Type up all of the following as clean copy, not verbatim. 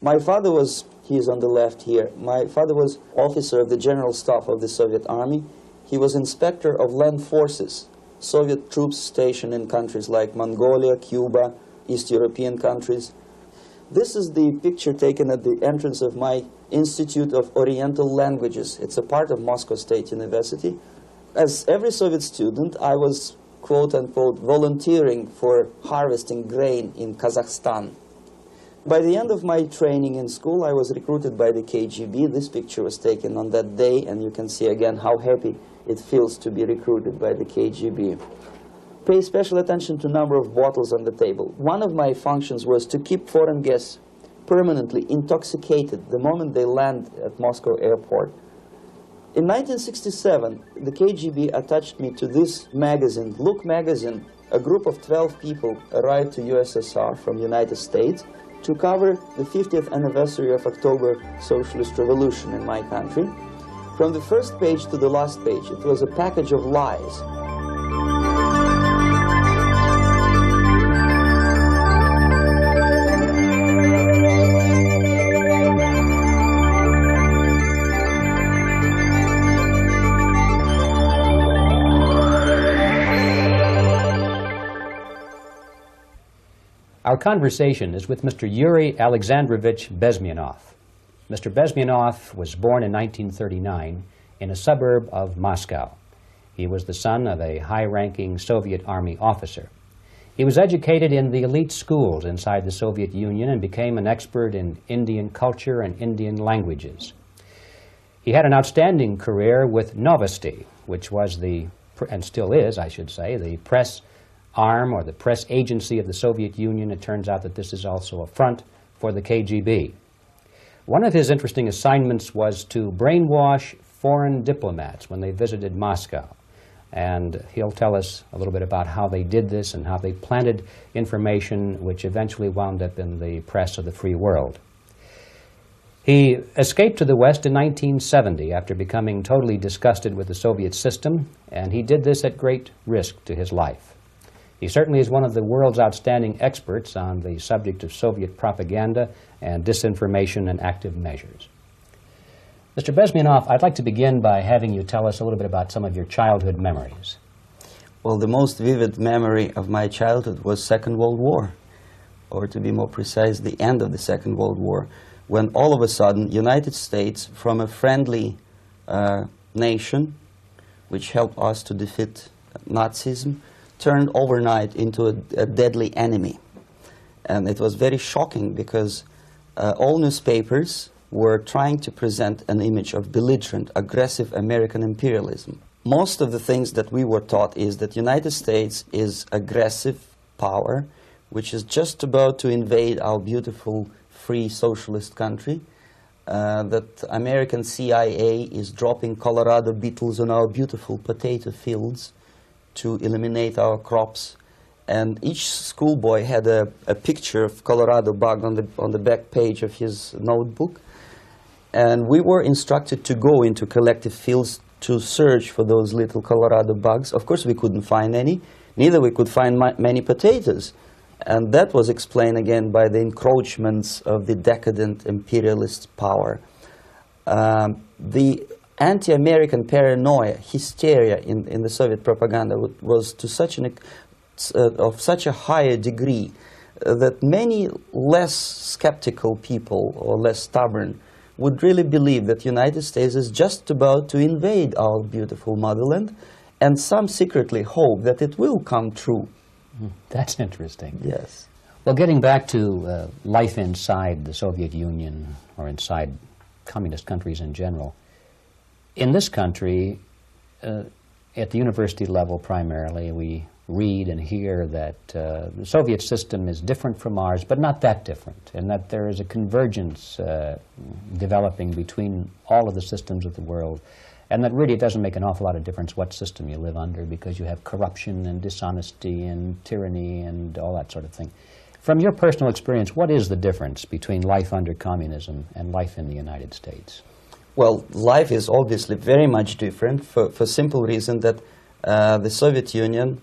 My father was, he is on the left here, my father was officer of the General Staff of the Soviet Army. He was inspector of land forces, Soviet troops stationed in countries like Mongolia, Cuba, East European countries. This is the picture taken at the entrance of my Institute of Oriental Languages. It's a part of Moscow State University. As every Soviet student, I was, quote-unquote, volunteering for harvesting grain in Kazakhstan. By the end of my training in school, I was recruited by the KGB. This picture was taken on that day, and you can see again how happy it feels to be recruited by the KGB. Pay special attention to number of bottles on the table. One of my functions was to keep foreign guests permanently intoxicated the moment they land at Moscow airport. In 1967, the KGB attached me to this magazine, Look magazine. A group of 12 people arrived to USSR from United States to cover the 50th anniversary of October Socialist Revolution in my country. From the first page to the last page, it was a package of lies. Our conversation is with Mr. Yuri Alexandrovich Bezmenov. Mr. Bezmenov was born in 1939 in a suburb of Moscow. He was the son of a high-ranking Soviet Army officer. He was educated in the elite schools inside the Soviet Union and became an expert in Indian culture and Indian languages. He had an outstanding career with Novosti, which was the, and still is, I should say, the press arm or the press agency of the Soviet Union. It turns out that this is also a front for the KGB. One of his interesting assignments was to brainwash foreign diplomats when they visited Moscow. And he'll tell us a little bit about how they did this and how they planted information which eventually wound up in the press of the free world. He escaped to the West in 1970 after becoming totally disgusted with the Soviet system, and he did this at great risk to his life. He certainly is one of the world's outstanding experts on the subject of Soviet propaganda and disinformation and active measures. Mr. Bezmenov, I'd like to begin by having you tell us a little bit about some of your childhood memories. Well, the most vivid memory of my childhood was Second World War, or to be more precise, the end of the Second World War, when all of a sudden United States, from a friendly nation, which helped us to defeat Nazism, turned overnight into a deadly enemy. And it was very shocking because all newspapers were trying to present an image of belligerent, aggressive American imperialism. Most of the things that we were taught is that United States is aggressive power, which is just about to invade our beautiful, free, socialist country, that American CIA is dropping Colorado beetles on our beautiful potato fields to eliminate our crops, and each schoolboy had a picture of Colorado bug on the back page of his notebook, and we were instructed to go into collective fields to search for those little Colorado bugs. Of course, we couldn't find any, neither we could find many potatoes, and that was explained again by the encroachments of the decadent imperialist power. The anti-American paranoia, hysteria in the Soviet propaganda was to such of such a higher degree that many less skeptical people or less stubborn would really believe that the United States is just about to invade our beautiful motherland, and some secretly hope that it will come true. That's interesting. Yes. Well, getting back to life inside the Soviet Union or inside communist countries in general, in this country, at the university level primarily, we read and hear that the Soviet system is different from ours, but not that different, and that there is a convergence developing between all of the systems of the world, and that really it doesn't make an awful lot of difference what system you live under, because you have corruption and dishonesty and tyranny and all that sort of thing. From your personal experience, what is the difference between life under communism and life in the United States? Well, life is obviously very much different for simple reason that the Soviet Union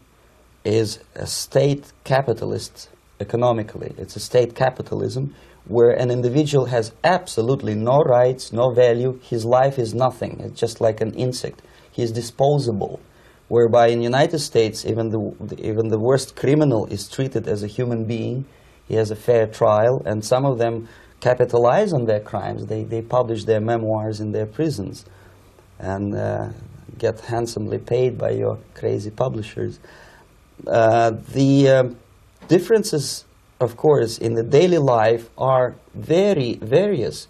is a state capitalist economically. It's a state capitalism where an individual has absolutely no rights, no value, his life is nothing, it's just like an insect. He is disposable, whereby in the United States, even the worst criminal is treated as a human being. He has a fair trial, and some of them capitalize on their crimes. They publish their memoirs in their prisons and get handsomely paid by your crazy publishers. The differences, of course, in the daily life are very various,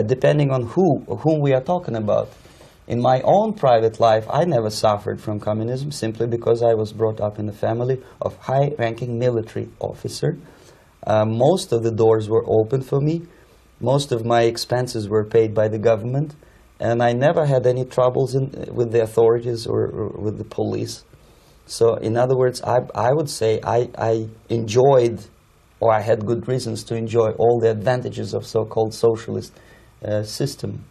depending on whom we are talking about. In my own private life, I never suffered from communism simply because I was brought up in a family of high-ranking military officer. Most of the doors were open for me. Most of my expenses were paid by the government, and I never had any troubles with the authorities or with the police. So, in other words, I would say I enjoyed, or I had good reasons to enjoy, all the advantages of so-called socialist system.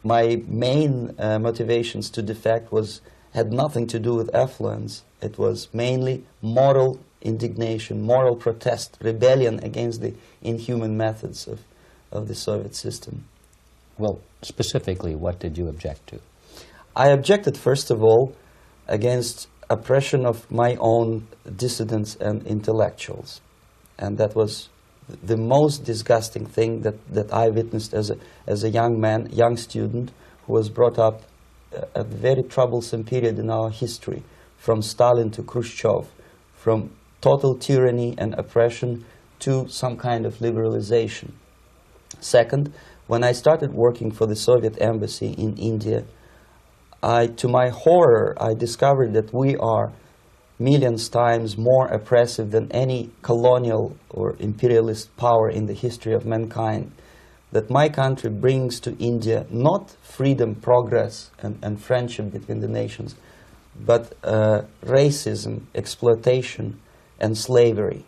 My main motivations to defect had nothing to do with affluence. It was mainly moral indignation, moral protest, rebellion against the inhuman methods of the Soviet system. Well, specifically, what did you object to? I objected, first of all, against oppression of my own dissidents and intellectuals. And that was the most disgusting thing that I witnessed as a young man, young student, who was brought up at a very troublesome period in our history, from Stalin to Khrushchev, from total tyranny and oppression to some kind of liberalization. Second, when I started working for the Soviet embassy in India, to my horror, I discovered that we are millions times more oppressive than any colonial or imperialist power in the history of mankind. That my country brings to India not freedom, progress, and friendship between the nations, but racism, exploitation, and slavery,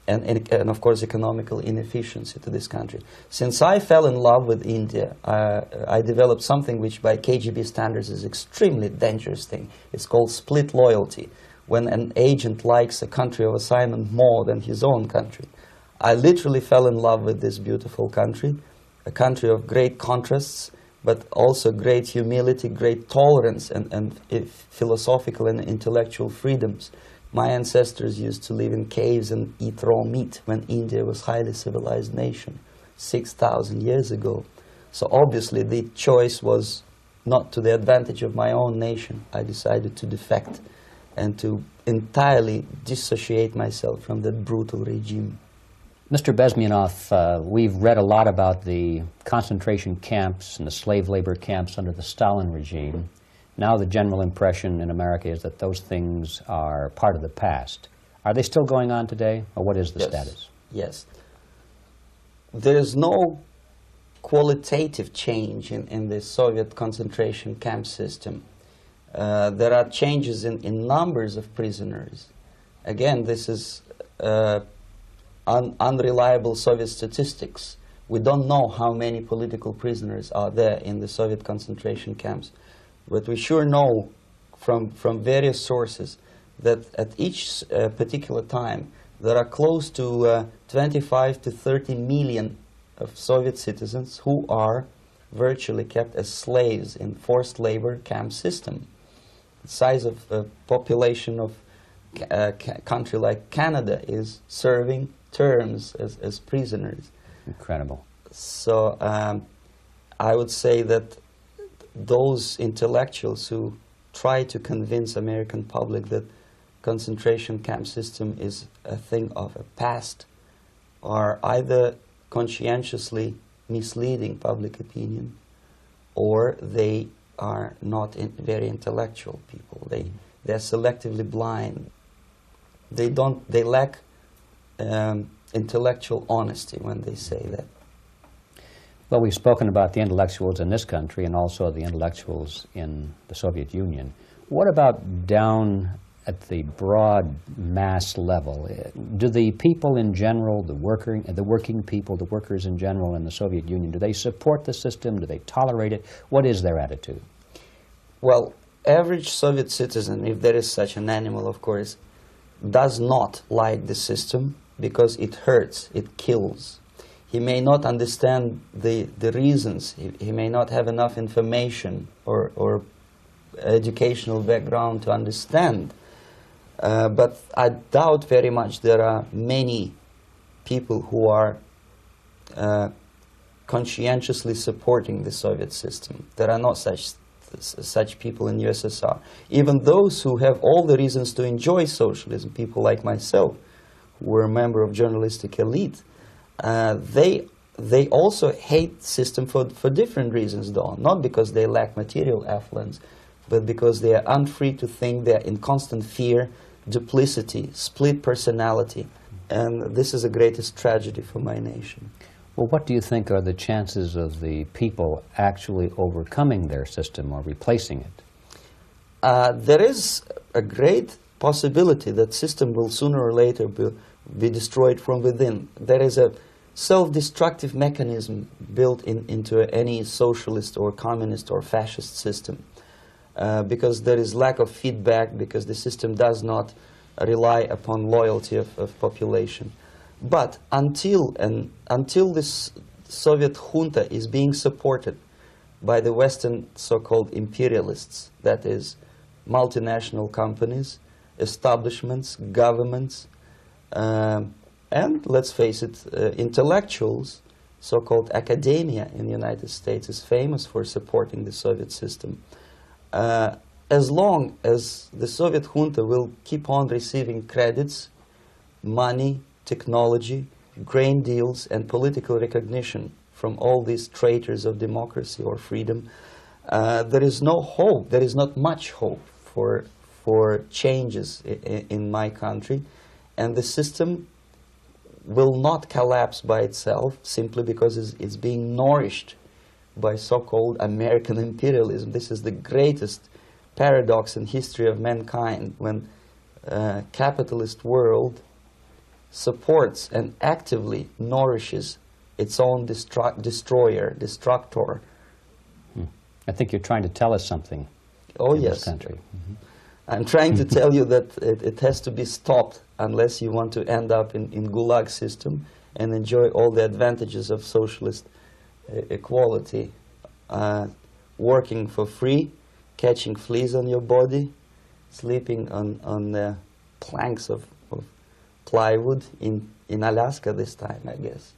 and of course economical inefficiency to this country. Since I fell in love with India, I developed something which by KGB standards is extremely dangerous thing. It's called split loyalty, when an agent likes a country of assignment more than his own country. I literally fell in love with this beautiful country, a country of great contrasts, but also great humility, great tolerance, and philosophical and intellectual freedoms. My ancestors used to live in caves and eat raw meat when India was a highly civilized nation 6,000 years ago. So obviously the choice was not to the advantage of my own nation. I decided to defect and to entirely dissociate myself from that brutal regime. Mr. Bezmenov, we've read a lot about the concentration camps and the slave labor camps under the Stalin regime. Now the general impression in America is that those things are part of the past. Are they still going on today, or what is the status? Yes. There is no qualitative change in the Soviet concentration camp system. There are changes in numbers of prisoners. Again, this is unreliable Soviet statistics. We don't know how many political prisoners are there in the Soviet concentration camps. But we sure know from various sources that at each particular time there are close to 25 to 30 million of Soviet citizens who are virtually kept as slaves in forced labor camp system. The size of the population of a country like Canada is serving terms as prisoners. Incredible. So I would say that those intellectuals who try to convince American public that concentration camp system is a thing of a past are either conscientiously misleading public opinion, or they are not very intellectual people. They're selectively blind. They lack intellectual honesty when they say that. Well, we've spoken about the intellectuals in this country and also the intellectuals in the Soviet Union. What about down at the broad mass level? Do the people in general, the working people, the workers in general in the Soviet Union, do they support the system? Do they tolerate it? What is their attitude? Well, average Soviet citizen, if there is such an animal, of course, does not like the system because it hurts, it kills. He may not understand the reasons. He may not have enough information or educational background to understand. But I doubt very much there are many people who are conscientiously supporting the Soviet system. There are not such people in USSR. Even those who have all the reasons to enjoy socialism, people like myself, who were a member of journalistic elite, they also hate the system for different reasons, though. Not because they lack material affluence, but because they are unfree to think, they are in constant fear, duplicity, split personality. And this is the greatest tragedy for my nation. Well, what do you think are the chances of the people actually overcoming their system or replacing it? There is a great possibility that system will sooner or later be destroyed from within. There is a self-destructive mechanism built into any socialist or communist or fascist system, because there is lack of feedback, because the system does not rely upon loyalty of population. But until this Soviet junta is being supported by the Western so-called imperialists, that is, multinational companies, establishments, governments, and let's face it, intellectuals, so-called academia in the United States is famous for supporting the Soviet system. As long as the Soviet junta will keep on receiving credits, money, technology, grain deals, and political recognition from all these traitors of democracy or freedom, there is no hope, there is not much hope for changes in my country, and the system will not collapse by itself simply because it's being nourished by so-called American imperialism. This is the greatest paradox in history of mankind, when capitalist world supports and actively nourishes its own destroyer, destructor. I think you're trying to tell us something in this country. Mm-hmm. I'm trying to tell you that it has to be stopped unless you want to end up in Gulag system and enjoy all the advantages of socialist equality, working for free, catching fleas on your body, sleeping on the planks of plywood in Alaska this time, I guess.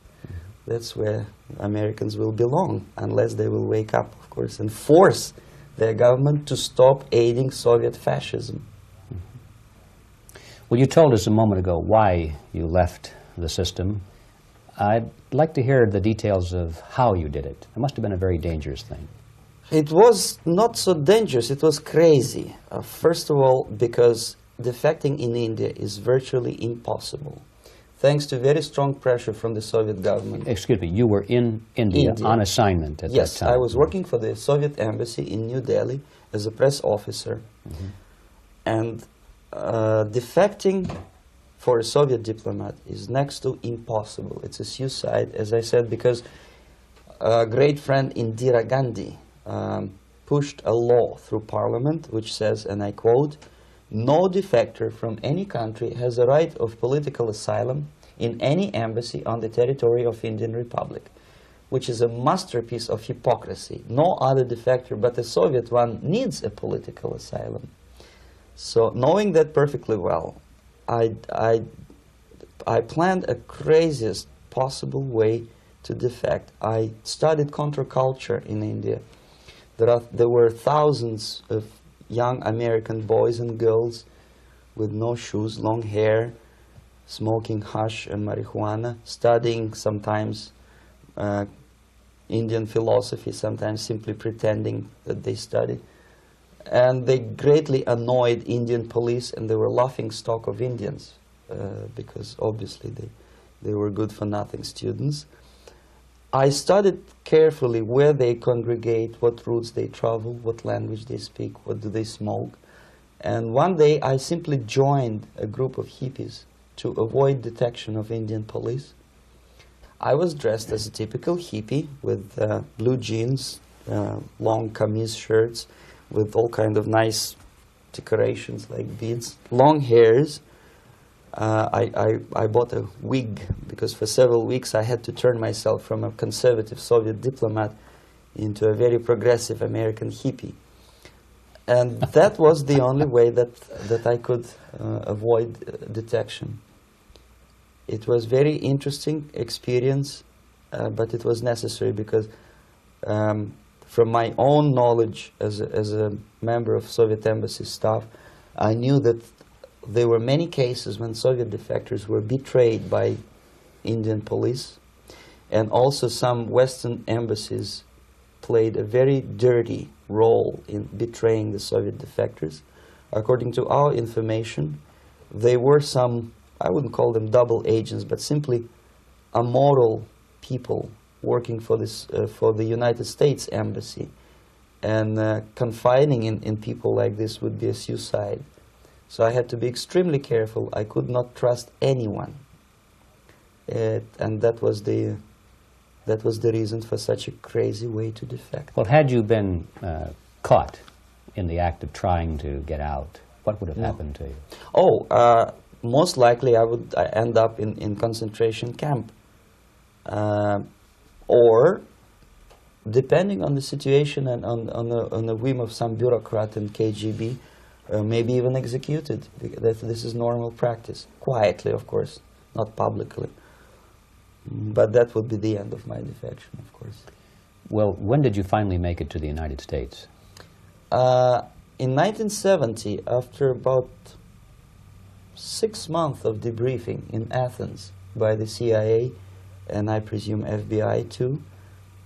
That's where Americans will belong, unless they will wake up, of course, and force their government to stop aiding Soviet fascism. Well, you told us a moment ago why you left the system. I'd like to hear the details of how you did it. It must have been a very dangerous thing. It was not so dangerous, it was crazy. First of all, because defecting in India is virtually impossible, thanks to very strong pressure from the Soviet government. Excuse me, you were in India on assignment at that time? Yes, I was working for the Soviet embassy in New Delhi as a press officer. Mm-hmm. And defecting for a Soviet diplomat is next to impossible. It's a suicide, as I said, because a great friend Indira Gandhi pushed a law through parliament which says, and I quote, "No defector from any country has a right of political asylum in any embassy on the territory of Indian Republic," which is a masterpiece of hypocrisy. No other defector but the Soviet one needs a political asylum. So knowing that perfectly well, I planned a craziest possible way to defect. I studied counterculture in India. There were thousands of young American boys and girls with no shoes, long hair, smoking hash and marijuana, studying sometimes Indian philosophy, sometimes simply pretending that they study. And they greatly annoyed Indian police, and they were laughing stock of Indians because obviously they were good-for-nothing students. I studied carefully where they congregate, what routes they travel, what language they speak, what do they smoke. And one day I simply joined a group of hippies to avoid detection of Indian police. I was dressed as a typical hippie with blue jeans, long kameez shirts, with all kind of nice decorations like beads, long hairs, I bought a wig because for several weeks I had to turn myself from a conservative Soviet diplomat into a very progressive American hippie. And that was the only way that I could avoid detection. It was very interesting experience, but it was necessary because from my own knowledge as a member of Soviet embassy staff, I knew that there were many cases when Soviet defectors were betrayed by Indian police, and also some Western embassies played a very dirty role in betraying the Soviet defectors. According to our information, they were some, I wouldn't call them double agents, but simply amoral people working for this for the United States embassy, and confining in people like this would be a suicide. So I had to be extremely careful. I could not trust anyone, and that was the reason for such a crazy way to defect. Well, had you been caught in the act of trying to get out, what would have happened to you? Oh, most likely I would end up in concentration camp, or depending on the situation and on the whim of some bureaucrat in KGB, maybe even executed. This is normal practice, quietly, of course, not publicly. But that would be the end of my defection, of course. Well, when did you finally make it to the United States? In 1970, after about 6 months of debriefing in Athens by the CIA, and I presume FBI too,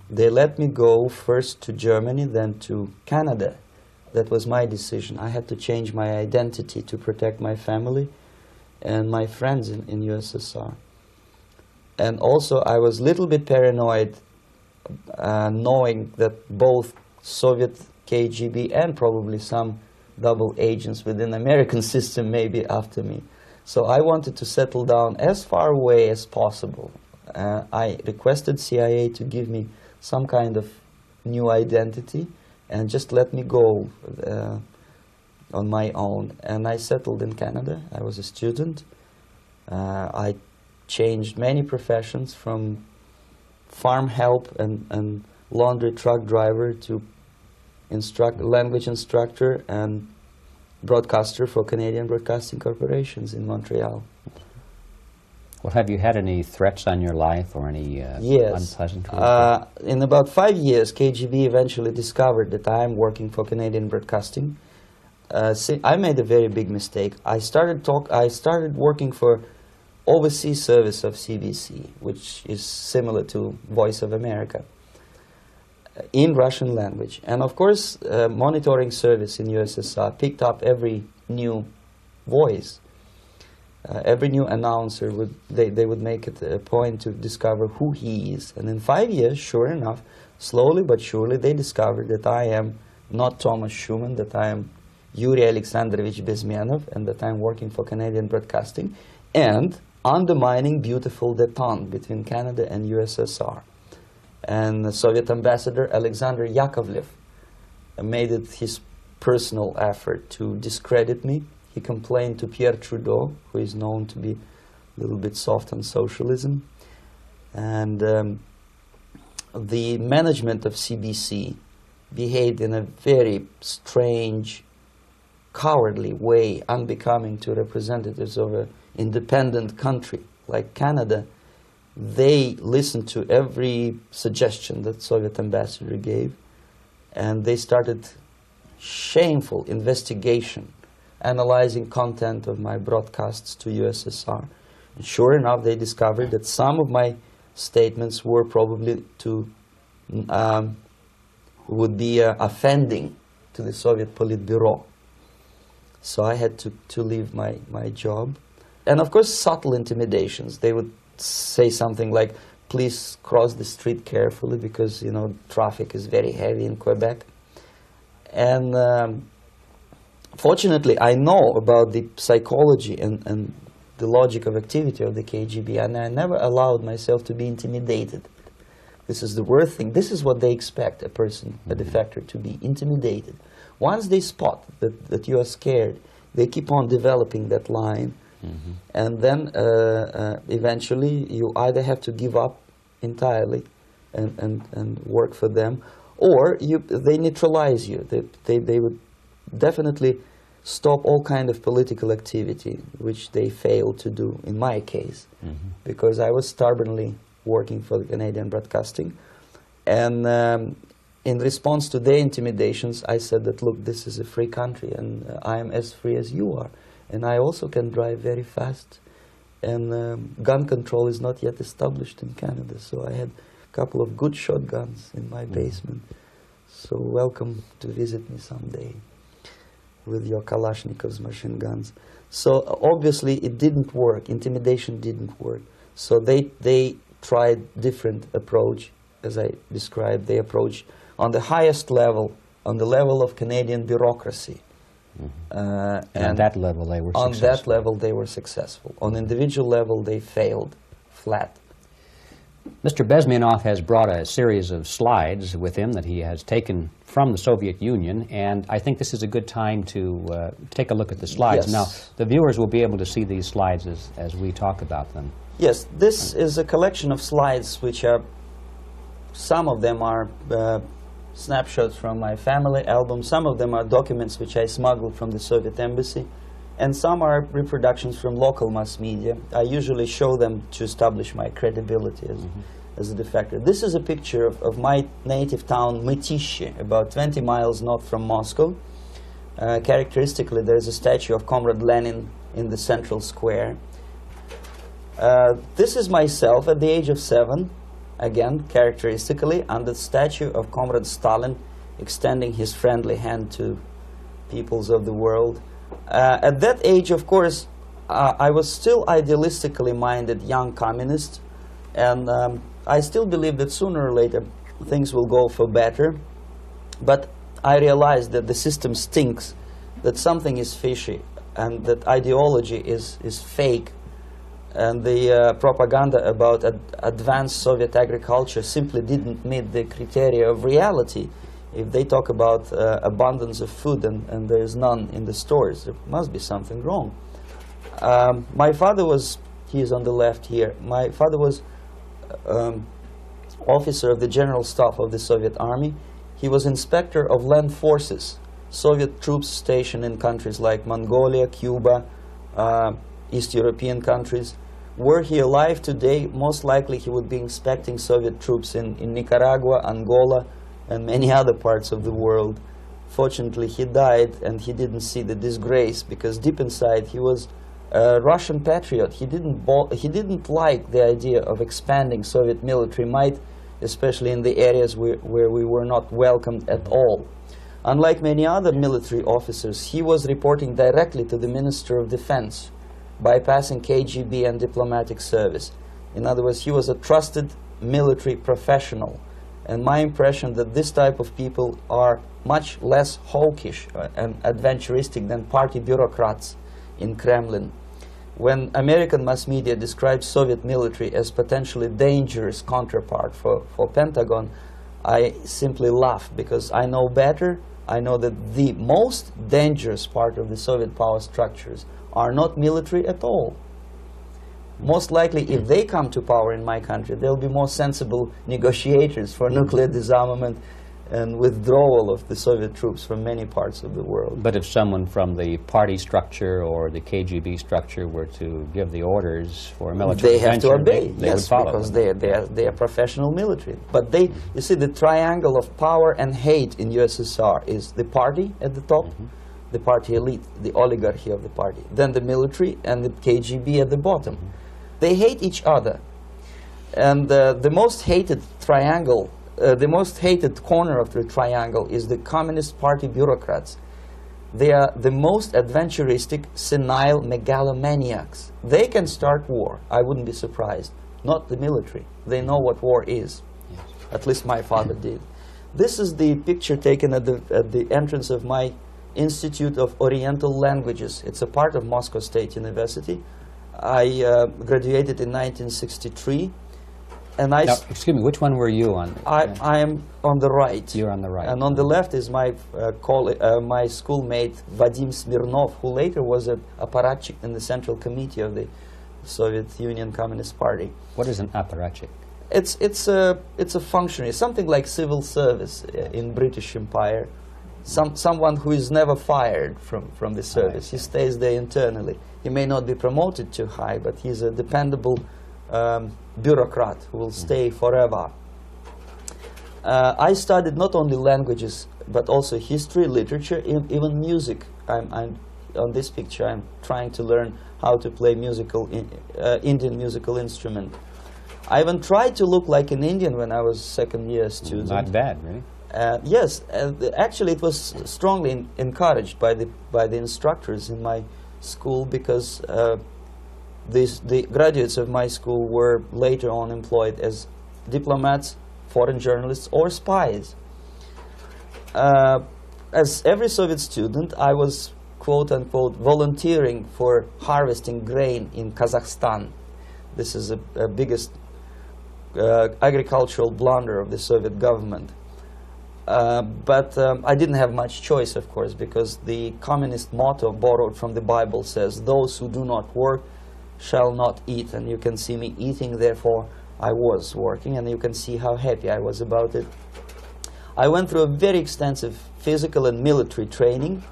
they let me go first to Germany, then to Canada. That was my decision. I had to change my identity to protect my family and my friends in USSR. And also I was a little bit paranoid, knowing that both Soviet KGB and probably some double agents within the American system may be after me. So I wanted to settle down as far away as possible. I requested CIA to give me some kind of new identity and just let me go on my own. And I settled in Canada. I was a student. I changed many professions, from farm help and laundry truck driver to language instructor and broadcaster for Canadian Broadcasting Corporations in Montreal. Well, have you had any threats on your life or any yes. unpleasant In about 5 years, KGB eventually discovered that I am working for Canadian Broadcasting. I made a very big mistake. I started working for overseas service of CBC, which is similar to Voice of America, in Russian language. And of course, monitoring service in USSR picked up every new voice. Every new announcer, they would make it a point to discover who he is. And in 5 years, sure enough, slowly but surely, they discovered that I am not Thomas Schumann, that I am Yuri Alexandrovich Bezmenov, and that I'm working for Canadian Broadcasting, and undermining beautiful détente between Canada and USSR. And the Soviet ambassador Alexander Yakovlev made it his personal effort to discredit me. He complained to Pierre Trudeau, who is known to be a little bit soft on socialism. And the management of CBC behaved in a very strange, cowardly way, unbecoming to representatives of an independent country like Canada. They listened to every suggestion that Soviet ambassador gave, and they started shameful investigation, analyzing content of my broadcasts to USSR. And sure enough, they discovered that some of my statements were probably would be offending to the Soviet Politburo. So I had to leave my job. And of course, subtle intimidations. They would say something like, please cross the street carefully because, you know, traffic is very heavy in Quebec. And fortunately, I know about the psychology and the logic of activity of the KGB, and I never allowed myself to be intimidated. This is the worst thing. This is what they expect a person, a defector, to be intimidated. Once they spot that you are scared, they keep on developing that line And then eventually you either have to give up entirely and work for them, or they neutralize you. They would definitely stop all kind of political activity, which they failed to do in my case, because I was stubbornly working for the Canadian Broadcasting. And in response to their intimidations, I said that, look, this is a free country, and I am as free as you are. And I also can drive very fast. And gun control is not yet established in Canada, so I had a couple of good shotguns in my basement. So welcome to visit me someday with your Kalashnikov's machine guns. So obviously it didn't work. Intimidation didn't work. So they tried different approach, as I described. They approached on the highest level, on the level of Canadian bureaucracy. And on that level they were on successful. that level they were successful. On individual level they failed flat. Mr. Bezmenov has brought a series of slides with him that he has taken from the Soviet Union, and I think this is a good time to take a look at the slides. Yes. Now, the viewers will be able to see these slides as we talk about them. Yes, this is a collection of slides which are, some of them are snapshots from my family album, some of them are documents which I smuggled from the Soviet embassy, and some are reproductions from local mass media. I usually show them to establish my credibility as a defector. This is a picture of my native town, Mytishi, about 20 miles north from Moscow. Characteristically, there's a statue of Comrade Lenin in the central square. This is myself at the age of 7, again, characteristically, under the statue of Comrade Stalin, extending his friendly hand to peoples of the world. At that age, of course, I was still idealistically minded young communist, and I still believe that sooner or later things will go for better. But I realized that the system stinks, that something is fishy, and that ideology is fake. And the propaganda about advanced Soviet agriculture simply didn't meet the criteria of reality. If they talk about abundance of food and there is none in the stores, there must be something wrong. My father was, he is on the left here, my father was officer of the General Staff of the Soviet Army. He was inspector of land forces, Soviet troops stationed in countries like Mongolia, Cuba, East European countries. Were he alive today, most likely he would be inspecting Soviet troops in Nicaragua, Angola, and many other parts of the world. Fortunately, he died, and he didn't see the disgrace, because deep inside he was a Russian patriot. He didn't like the idea of expanding Soviet military might, especially in the areas where we were not welcomed at all. Unlike many other military officers, he was reporting directly to the Minister of Defense, bypassing KGB and diplomatic service. In other words, he was a trusted military professional. And my impression that this type of people are much less hawkish and adventuristic than party bureaucrats in Kremlin. When American mass media describes Soviet military as potentially dangerous counterpart for Pentagon, I simply laugh, because I know better. I know that the most dangerous part of the Soviet power structures are not military at all. Most likely, if they come to power in my country, they'll be more sensible negotiators for nuclear disarmament and withdrawal of the Soviet troops from many parts of the world. But if someone from the party structure or the KGB structure were to give the orders for a military they have to obey, they yes, would follow because them. they are professional military. But they, you see, the triangle of power and hate in USSR is the party at the top, the party elite, the oligarchy of the party, then the military, and the KGB at the bottom. They hate each other, and the most hated triangle, the most hated corner of the triangle is the Communist Party bureaucrats. They are the most adventuristic, senile megalomaniacs. They can start war, I wouldn't be surprised. Not the military. They know what war is. Yes. At least my father did. This is the picture taken at the entrance of my Institute of Oriental Languages. It's a part of Moscow State University. I graduated in 1963. And Now, excuse me, which one were you on? I am on the right. You're on the right. And on the left is my my schoolmate Vadim Smirnov, who later was a apparatchik in the Central Committee of the Soviet Union Communist Party. What is an apparatchik? It's a functionary, something like civil service in British Empire. Someone who is never fired from the service. He stays there internally. He may not be promoted too high, but he's a dependable bureaucrat who will stay forever. I studied not only languages, but also history, literature, even music. I'm on this picture, I'm trying to learn how to play Indian musical instrument. I even tried to look like an Indian when I was second-year student. Not bad, really. Yes, actually it was strongly encouraged by the instructors in my school, because the graduates of my school were later on employed as diplomats, foreign journalists, or spies. As every Soviet student, I was quote-unquote volunteering for harvesting grain in Kazakhstan. This is the biggest agricultural blunder of the Soviet government. But I didn't have much choice, of course, because the communist motto borrowed from the Bible says, "Those who do not work shall not eat." And you can see me eating, therefore I was working, and you can see how happy I was about it. I went through a very extensive physical and military training,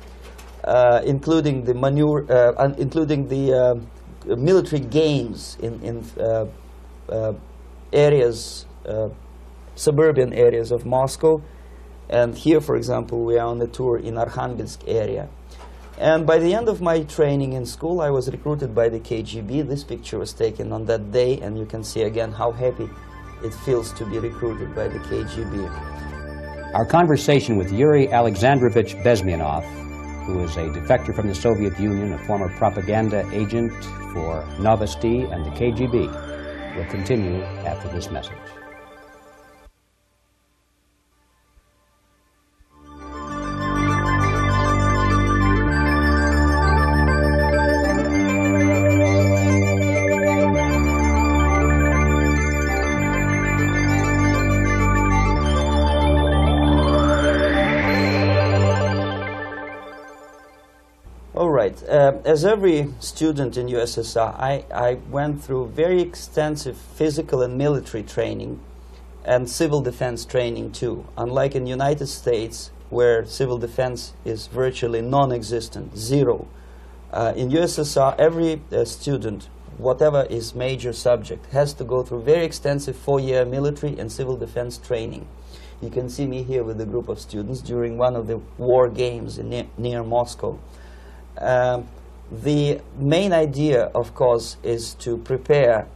including the military games in areas, suburban areas of Moscow. And here, for example, we are on a tour in Arkhangelsk area. And by the end of my training in school, I was recruited by the KGB. This picture was taken on that day, and you can see again how happy it feels to be recruited by the KGB. Our conversation with Yuri Alexandrovich Bezmenov, who is a defector from the Soviet Union, a former propaganda agent for Novosti and the KGB, will continue after this message. As every student in USSR, I went through very extensive physical and military training and civil defense training too. Unlike in the United States, where civil defense is virtually non-existent, zero. In USSR, every student, whatever his major subject, has to go through very extensive 4-year military and civil defense training. You can see me here with a group of students during one of the war games near Moscow. The main idea, of course, is to prepare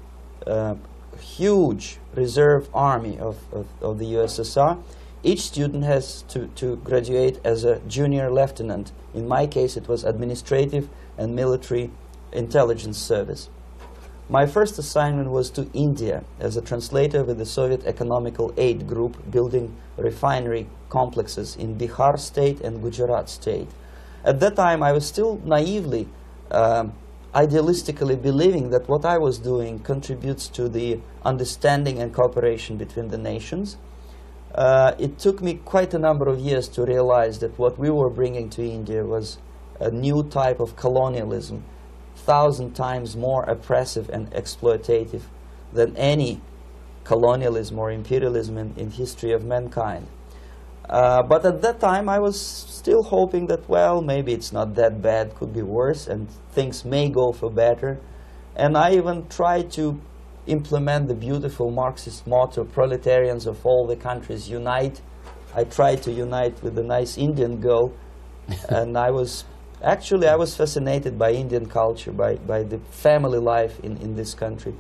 a huge reserve army of the USSR. Each student has to graduate as a junior lieutenant. In my case, it was administrative and military intelligence service. My first assignment was to India as a translator with the Soviet Economical Aid Group, building refinery complexes in Bihar state and Gujarat state. At that time, I was still naively, idealistically believing that what I was doing contributes to the understanding and cooperation between the nations. It took me quite a number of years to realize that what we were bringing to India was a new type of colonialism, 1,000 times more oppressive and exploitative than any colonialism or imperialism in history of mankind. But at that time, I was still hoping that, well, maybe it's not that bad, could be worse, and things may go for better. And I even tried to implement the beautiful Marxist motto, proletarians of all the countries unite. I tried to unite with a nice Indian girl, and I was fascinated by Indian culture, by the family life in this country.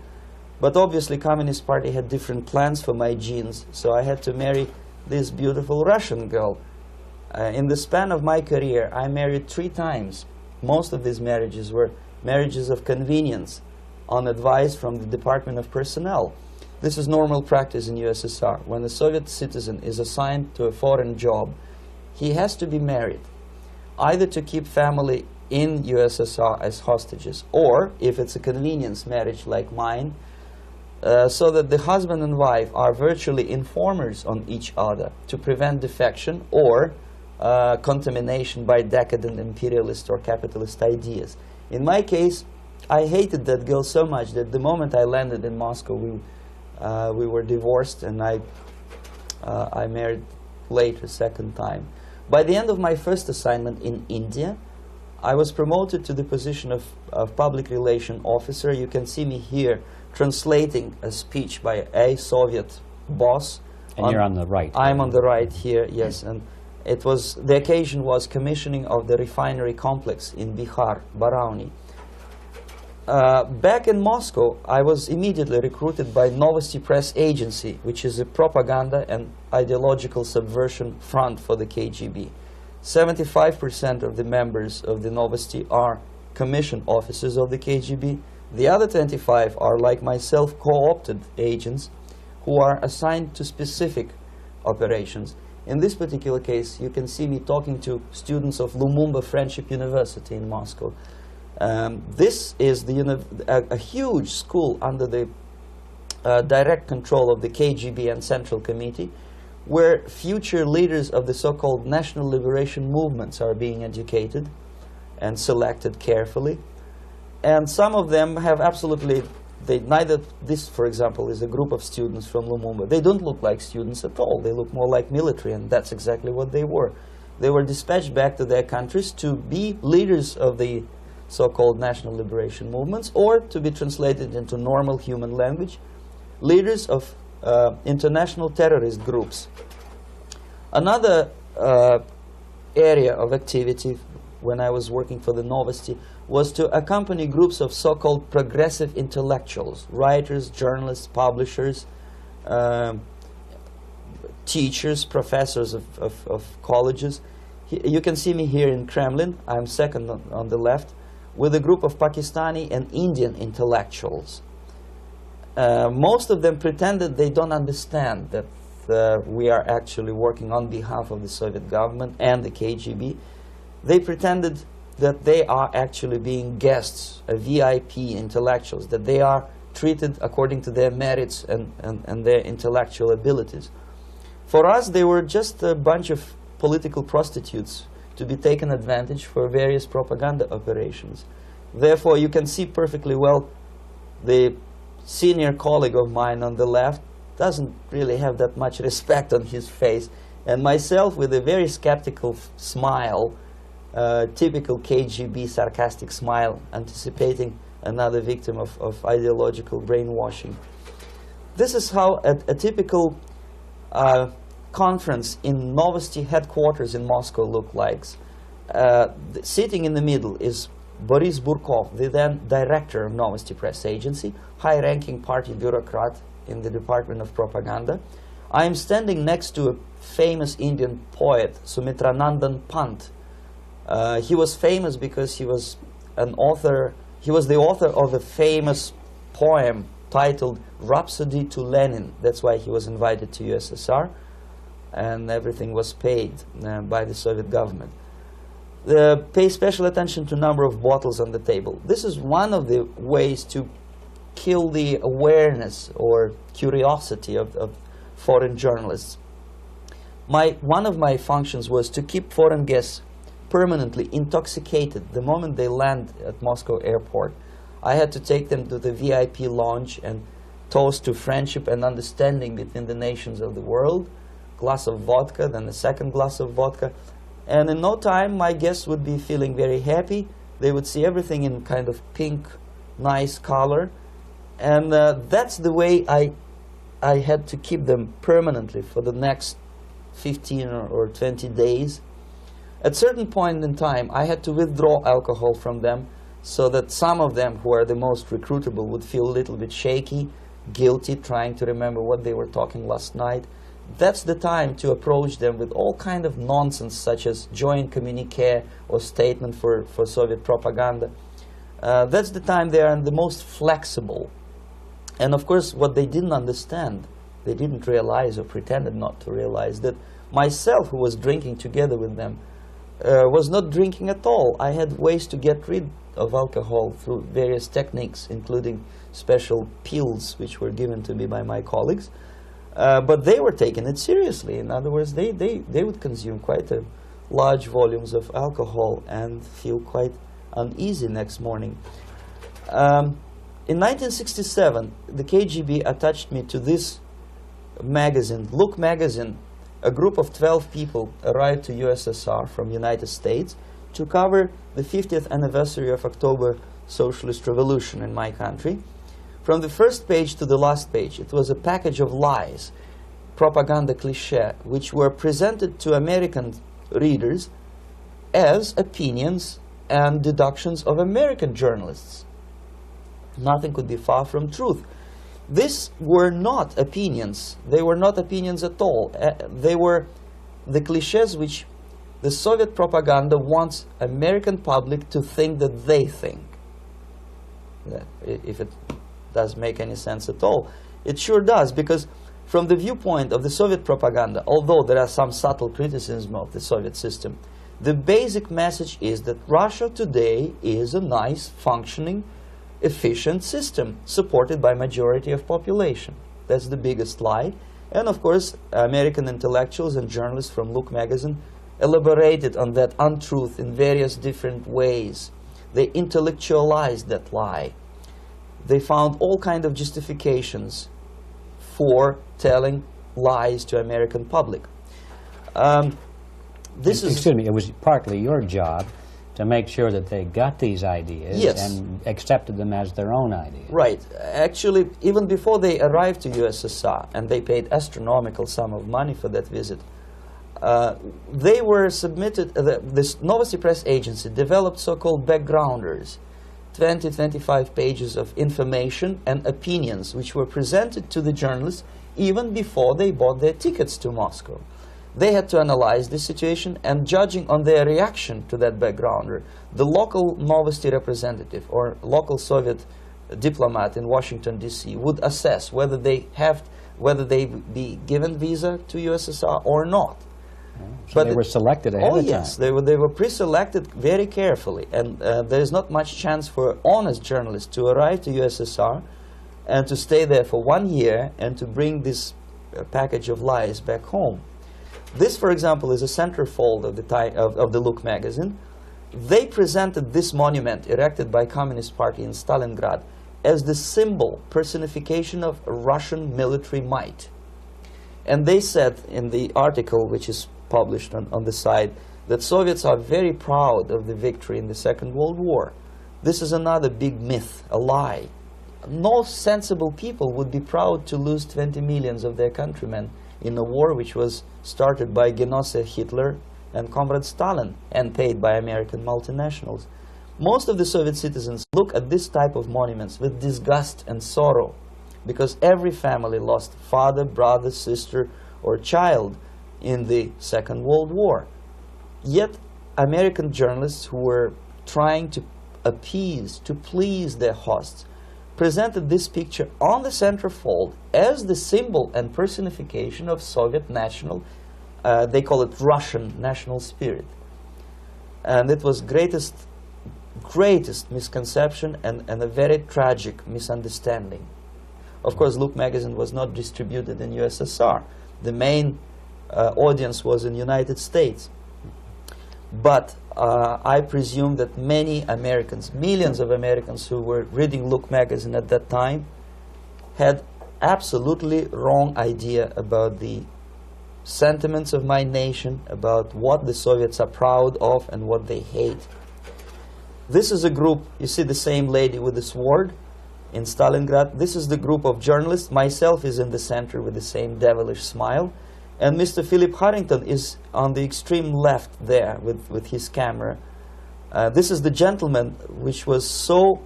But obviously, Communist Party had different plans for my genes, so I had to marry this beautiful Russian girl. In the span of my career, I married 3 times. Most of these marriages were marriages of convenience, on advice from the Department of Personnel. This is normal practice in USSR. When a Soviet citizen is assigned to a foreign job, he has to be married, either to keep family in USSR as hostages, or, if it's a convenience marriage like mine, so that the husband and wife are virtually informers on each other to prevent defection or contamination by decadent imperialist or capitalist ideas. In my case, I hated that girl so much that the moment I landed in Moscow, we were divorced, and I married later, second time. By the end of my first assignment in India, I was promoted to the position of public relation officer. You can see me here translating a speech by a Soviet boss. And you're on the right. I'm on the right here, yes. And it was, the occasion was commissioning of the refinery complex in Bihar, Barauni. Back in Moscow, I was immediately recruited by Novosti Press Agency, which is a propaganda and ideological subversion front for the KGB. 75% of the members of the Novosti are commissioned officers of the KGB. The other 25 are, like myself, co-opted agents who are assigned to specific operations. In this particular case, you can see me talking to students of Lumumba Friendship University in Moscow. This is a huge school under the direct control of the KGB and Central Committee, where future leaders of the so-called national liberation movements are being educated and selected carefully. And some of them have absolutely, this, for example, is a group of students from Lumumba. They don't look like students at all. They look more like military, and that's exactly what they were. They were dispatched back to their countries to be leaders of the so-called national liberation movements, or to be translated into normal human language, leaders of international terrorist groups. Another area of activity when I was working for the Novosti was to accompany groups of so-called progressive intellectuals, writers, journalists, publishers, teachers, professors of colleges. You can see me here in Kremlin. I'm second on the left, with a group of Pakistani and Indian intellectuals. Most of them pretended they don't understand that we are actually working on behalf of the Soviet government and the KGB. They pretended that they are actually being guests, VIP intellectuals, that they are treated according to their merits and their intellectual abilities. For us, they were just a bunch of political prostitutes to be taken advantage for various propaganda operations. Therefore, you can see perfectly well the senior colleague of mine on the left doesn't really have that much respect on his face, and myself with a very skeptical smile, typical KGB sarcastic smile, anticipating another victim of ideological brainwashing. This is how a typical conference in Novosti headquarters in Moscow looked like. Sitting in the middle is Boris Burkov, the then director of Novosti Press Agency, high-ranking party bureaucrat in the Department of Propaganda. I am standing next to a famous Indian poet, Sumitranandan Pant. He was famous because he was an author. He was the author of a famous poem titled Rhapsody to Lenin. That's why he was invited to USSR, and everything was paid by the Soviet government. Pay special attention to number of bottles on the table. This is one of the ways to kill the awareness or curiosity of foreign journalists. One of my functions was to keep foreign guests permanently intoxicated the moment they land at Moscow airport. I had to take them to the VIP lounge and toast to friendship and understanding between the nations of the world. Glass of vodka, then a second glass of vodka. And in no time, my guests would be feeling very happy. They would see everything in kind of pink, nice color. And that's the way I had to keep them permanently for the next 15 or 20 days. At certain point in time, I had to withdraw alcohol from them so that some of them, who are the most recruitable, would feel a little bit shaky, guilty, trying to remember what they were talking last night. That's the time to approach them with all kind of nonsense, such as joint communique or statement for Soviet propaganda. That's the time they are the most flexible. And of course, what they didn't understand, they didn't realize or pretended not to realize, that myself, who was drinking together with them, was not drinking at all. I had ways to get rid of alcohol through various techniques, including special pills which were given to me by my colleagues. But they were taking it seriously. In other words, they would consume quite large volumes of alcohol and feel quite uneasy next morning. In 1967, the KGB attached me to this magazine, Look magazine. A group of 12 people arrived to USSR from United States to cover the 50th anniversary of October Socialist Revolution in my country. From the first page to the last page, it was a package of lies, propaganda cliché, which were presented to American readers as opinions and deductions of American journalists. Nothing could be far from truth. These were not opinions. They were not opinions at all. They were the clichés which the Soviet propaganda wants American public to think that they think. If it does make any sense at all. It sure does, because from the viewpoint of the Soviet propaganda, although there are some subtle criticisms of the Soviet system, the basic message is that Russia today is a nice, functioning, efficient system supported by majority of population. That's the biggest lie. And of course, American intellectuals and journalists from Look magazine elaborated on that untruth in various different ways. They intellectualized that lie. They found all kinds of justifications for telling lies to American public. Excuse me, it was partly your job to make sure that they got these ideas, yes, and accepted them as their own ideas. Right. Actually, even before they arrived to USSR, and they paid astronomical sum of money for that visit, they were submitted, this Novosti Press Agency developed so-called backgrounders, 20-25 pages of information and opinions which were presented to the journalists even before they bought their tickets to Moscow. They had to analyze the situation, and judging on their reaction to that backgrounder, the local Novosti representative or local Soviet diplomat in Washington, D.C. would assess whether they be given visa to USSR or not. So but they were selected ahead of time. Oh yes, they were pre-selected very carefully, and there is not much chance for honest journalists to arrive to USSR and to stay there for 1 year and to bring this package of lies back home. This, for example, is a centerfold of the Look magazine. They presented this monument erected by Communist Party in Stalingrad as the symbol, personification of Russian military might. And they said in the article, which is published on the site, that Soviets are very proud of the victory in the Second World War. This is another big myth, a lie. No sensible people would be proud to lose 20 millions of their countrymen in a war which was started by Genoese Hitler and Comrade Stalin and paid by American multinationals. Most of the Soviet citizens look at this type of monuments with disgust and sorrow, because every family lost father, brother, sister, or child in the Second World War. Yet American journalists who were trying to appease, to please their hosts, presented this picture on the centerfold as the symbol and personification of Soviet national, they call it Russian national spirit. And it was greatest misconception and a very tragic misunderstanding. Of course, Look magazine was not distributed in USSR. The main audience was in United States. But I presume that many Americans, millions of Americans who were reading Look magazine at that time, had absolutely wrong idea about the sentiments of my nation, about what the Soviets are proud of and what they hate. This is a group, you see the same lady with the sword in Stalingrad. This is the group of journalists. Myself is in the center with the same devilish smile. And Mr. Philip Harrington is on the extreme left there with his camera. This is the gentleman which was so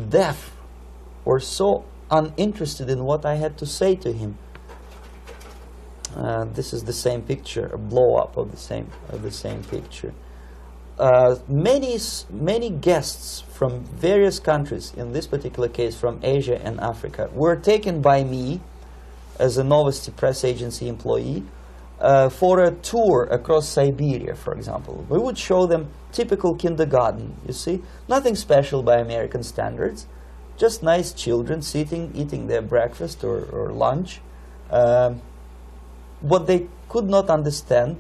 deaf or so uninterested in what I had to say to him. This is the same picture, a blow-up of the same picture. Many guests from various countries, in this particular case from Asia and Africa, were taken by me as a Novosti Press Agency employee for a tour across Siberia, for example. We would show them typical kindergarten, you see, nothing special by American standards, just nice children sitting, eating their breakfast or lunch. What they could not understand,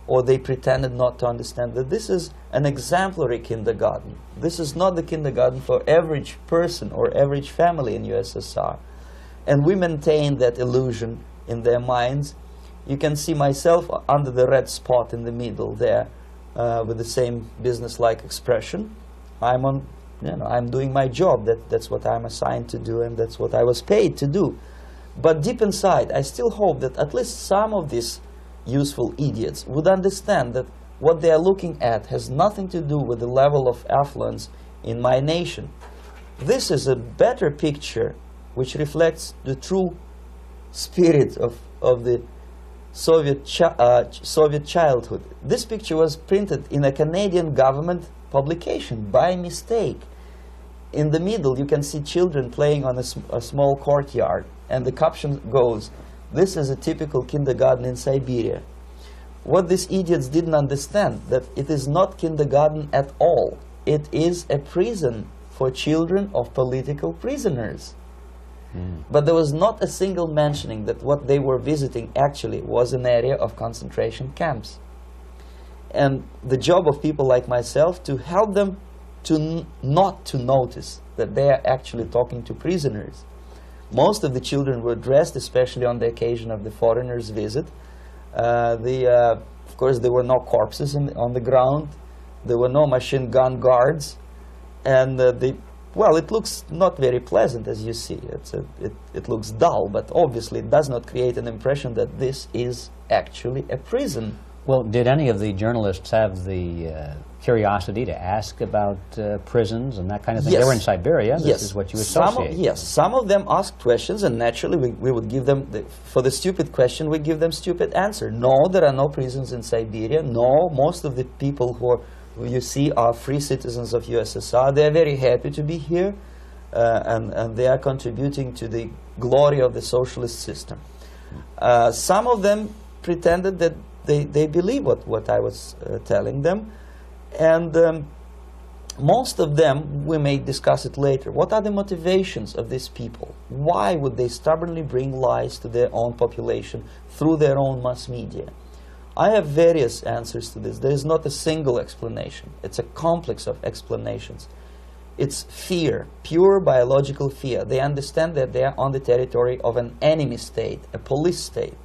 or they pretended not to understand, that this is an exemplary kindergarten. This is not the kindergarten for average person or average family in USSR. And we maintain that illusion in their minds. You can see myself under the red spot in the middle there, with the same business-like expression. I'm doing my job. That's what I'm assigned to do, and that's what I was paid to do. But deep inside, I still hope that at least some of these useful idiots would understand that what they are looking at has nothing to do with the level of affluence in my nation. This is a better picture which reflects the true spirit of the Soviet childhood. This picture was printed in a Canadian government publication by mistake. In the middle, you can see children playing on a small courtyard, and the caption goes, "This is a typical kindergarten in Siberia." What these idiots didn't understand, that it is not kindergarten at all. It is a prison for children of political prisoners. But there was not a single mentioning that what they were visiting actually was an area of concentration camps. And the job of people like myself to help them to not to notice that they are actually talking to prisoners. Most of the children were dressed, especially on the occasion of the foreigners' visit. Of course, there were no corpses on the ground. There were no machine gun guards. And well, it looks not very pleasant, as you see. It looks dull, but obviously it does not create an impression that this is actually a prison. Well, did any of the journalists have the curiosity to ask about prisons and that kind of thing? Yes. They were in Siberia. This Yes. is what you associate. Yes, some of them asked questions, and naturally we would give them, for the stupid question, we give them stupid answer. No, there are no prisons in Siberia. No, most of the people who you see are free citizens of USSR. They are very happy to be here, and they are contributing to the glory of the socialist system. Some of them pretended that they believe what I was telling them, and most of them, we may discuss it later, what are the motivations of these people? Why would they stubbornly bring lies to their own population through their own mass media? I have various answers to this. There is not a single explanation. It's a complex of explanations. It's fear, pure biological fear. They understand that they are on the territory of an enemy state, a police state.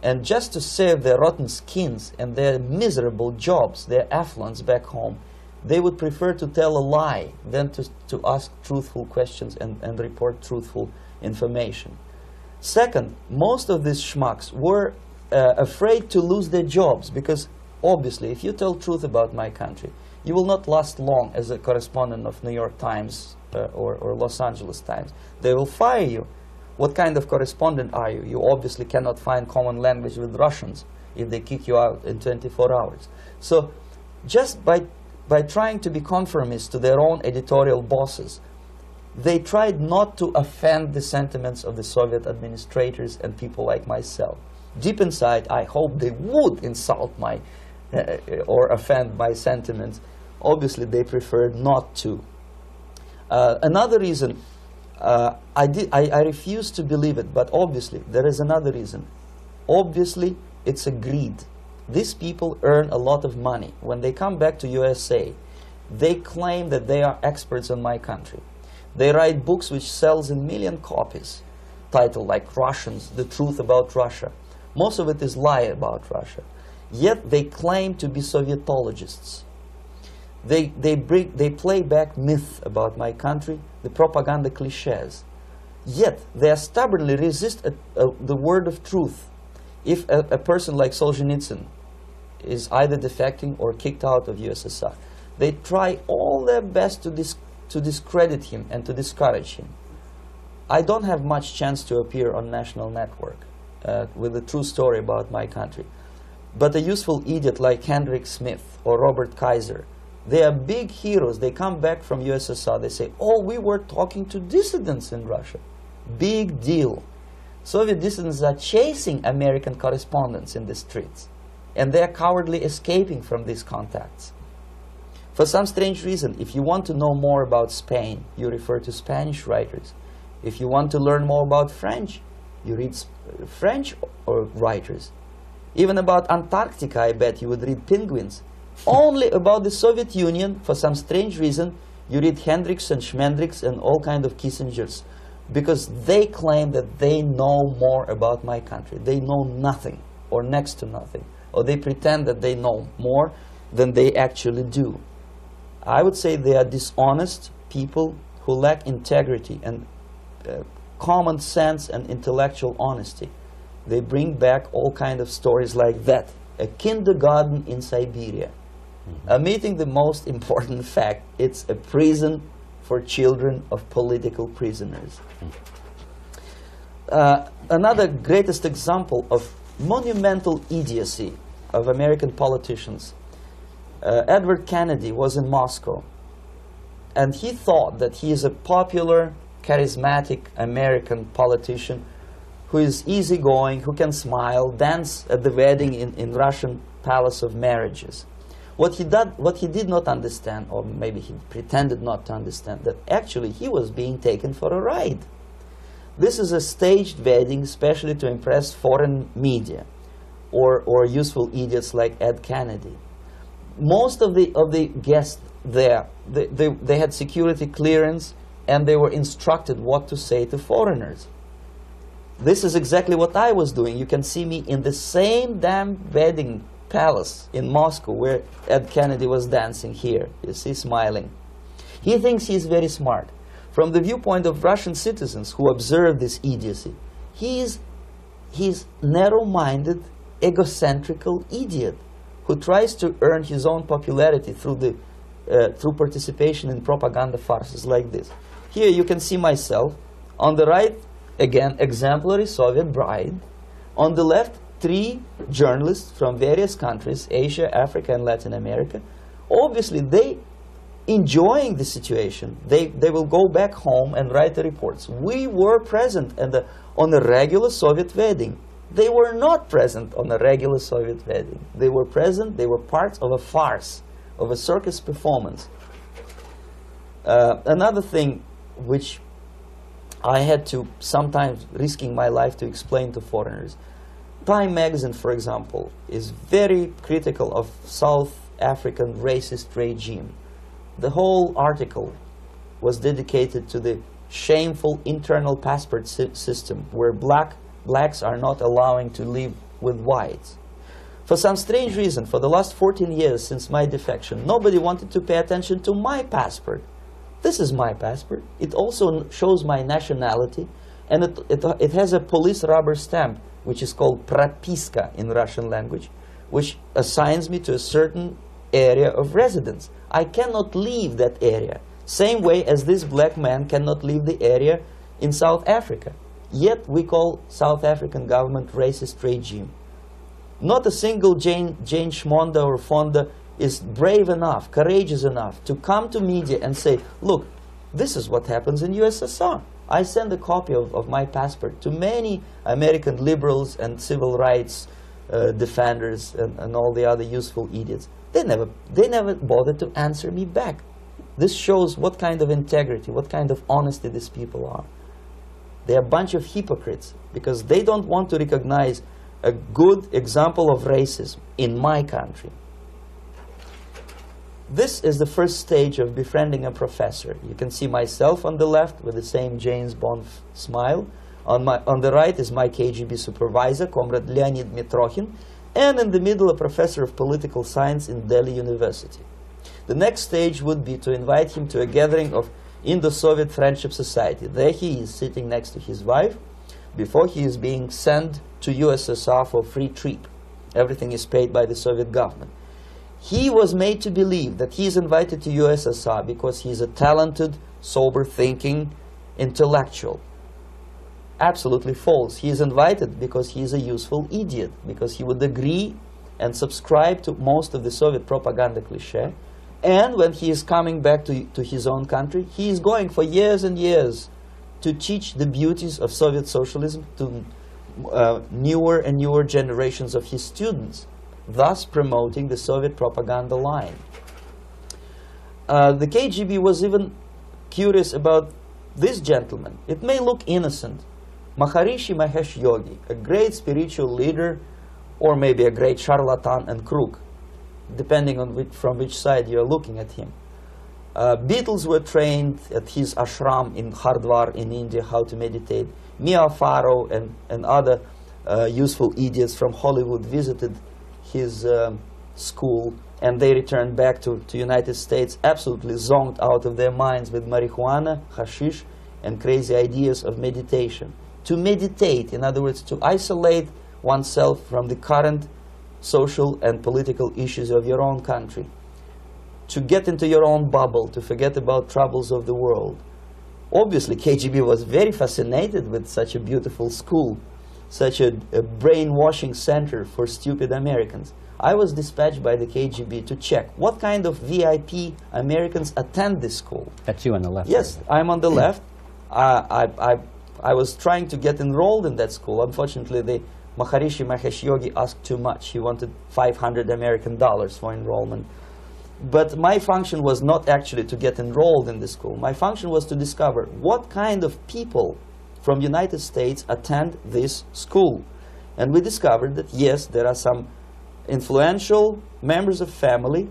And just to save their rotten skins and their miserable jobs, their affluence back home, they would prefer to tell a lie than to ask truthful questions and report truthful information. Second, most of these schmucks were afraid to lose their jobs, because obviously if you tell truth about my country, you will not last long as a correspondent of New York Times or Los Angeles Times. They will fire you. What kind of correspondent are you? You obviously cannot find common language with Russians if they kick you out in 24 hours. So just by trying to be conformist to their own editorial bosses, they tried not to offend the sentiments of the Soviet administrators and people like myself. Deep inside, I hope they would insult my or offend my sentiments. Obviously, they preferred not to. Another reason, I refuse to believe it, but obviously there is another reason. Obviously, it's a greed. These people earn a lot of money. When they come back to USA, they claim that they are experts on my country. They write books which sells in million copies, titled like Russians, The Truth About Russia. Most of it is lie about Russia. Yet they claim to be Sovietologists. They play back myth about my country, the propaganda cliches. Yet they stubbornly resist the word of truth. If a person like Solzhenitsyn is either defecting or kicked out of USSR, they try all their best to discredit him and to discourage him. I don't have much chance to appear on national network with a true story about my country. But a useful idiot like Hendrik Smith or Robert Kaiser, they are big heroes. They come back from USSR. They say, oh, we were talking to dissidents in Russia. Big deal. Soviet dissidents are chasing American correspondents in the streets, and they are cowardly escaping from these contacts. For some strange reason, if you want to know more about Spain, you refer to Spanish writers. If you want to learn more about French, you read French writers. Even about Antarctica, I bet you would read Penguins. Only about the Soviet Union, for some strange reason, you read Hendricks and Schmendricks and all kind of Kissingers, because they claim that they know more about my country. They know nothing, or next to nothing, or they pretend that they know more than they actually do. I would say they are dishonest people who lack integrity and common sense and intellectual honesty. They bring back all kind of stories like that. A kindergarten in Siberia. Omitting the most important fact, it's a prison for children of political prisoners. Another greatest example of monumental idiocy of American politicians. Edward Kennedy was in Moscow, and he thought that he is a popular, charismatic American politician who is easygoing, who can smile, dance at the wedding in Russian Palace of Marriages. What he did not understand, or maybe he pretended not to understand, that actually he was being taken for a ride. This is a staged wedding, especially to impress foreign media, or useful idiots like Ed Kennedy. Most of the guests there, they had security clearance, and they were instructed what to say to foreigners. This is exactly what I was doing. You can see me in the same damn wedding palace in Moscow where Ed Kennedy was dancing here. You see, smiling. He thinks he's very smart. From the viewpoint of Russian citizens who observe this idiocy, he's narrow-minded, egocentrical idiot who tries to earn his own popularity through participation in propaganda farces like this. Here you can see myself. On the right, again, exemplary Soviet bride. On the left, 3 journalists from various countries, Asia, Africa, and Latin America. Obviously, they enjoying the situation. They will go back home and write the reports. We were present on a regular Soviet wedding. They were not present on a regular Soviet wedding. They were present, they were part of a farce, of a circus performance. Another thing which I had to, sometimes risking my life, to explain to foreigners. Time magazine, for example, is very critical of South African racist regime. The whole article was dedicated to the shameful internal passport system where blacks are not allowing to live with whites. For some strange reason, for the last 14 years since my defection, nobody wanted to pay attention to my passport. This is my passport. It also shows my nationality, and it has a police rubber stamp, which is called propiska in Russian language, which assigns me to a certain area of residence. I cannot leave that area, same way as this black man cannot leave the area in South Africa. Yet we call South African government racist regime. Not a single Jane Schmonda or Fonda is brave enough, courageous enough to come to media and say, look, this is what happens in USSR. I send a copy of my passport to many American liberals and civil rights defenders and all the other useful idiots. They never bothered to answer me back. This shows what kind of integrity, what kind of honesty these people are. They're a bunch of hypocrites because they don't want to recognize a good example of racism in my country. This is the first stage of befriending a professor. You can see myself on the left with the same James Bond smile. On the right is my KGB supervisor, Comrade Leonid Mitrokhin, and in the middle a professor of political science in Delhi University. The next stage would be to invite him to a gathering of Indo-Soviet Friendship Society. There he is sitting next to his wife before he is being sent to USSR for free trip. Everything is paid by the Soviet government. He was made to believe that he is invited to USSR because he is a talented, sober-thinking intellectual. Absolutely false. He is invited because he is a useful idiot, because he would agree and subscribe to most of the Soviet propaganda cliché. And when he is coming back to his own country, he is going for years and years to teach the beauties of Soviet socialism to newer and newer generations of his students, thus promoting the Soviet propaganda line. The KGB was even curious about this gentleman. It may look innocent. Maharishi Mahesh Yogi, a great spiritual leader, or maybe a great charlatan and crook, depending on from which side you're looking at him. Beatles were trained at his ashram in Hardwar in India how to meditate. Mia Farrow and other useful idiots from Hollywood visited his school, and they returned back to United States absolutely zonked out of their minds with marijuana, hashish, and crazy ideas of meditation. To meditate, in other words, to isolate oneself from the current social and political issues of your own country. To get into your own bubble, to forget about troubles of the world. Obviously, KGB was very fascinated with such a beautiful school, such a brainwashing center for stupid Americans. I was dispatched by the KGB to check what kind of VIP Americans attend this school. That's you on the left. Yes, I'm on the left. I was trying to get enrolled in that school. Unfortunately, the Maharishi Mahesh Yogi asked too much. He wanted $500 American for enrollment. But my function was not actually to get enrolled in the school. My function was to discover what kind of people from United States attend this school. And we discovered that, yes, there are some influential members of family,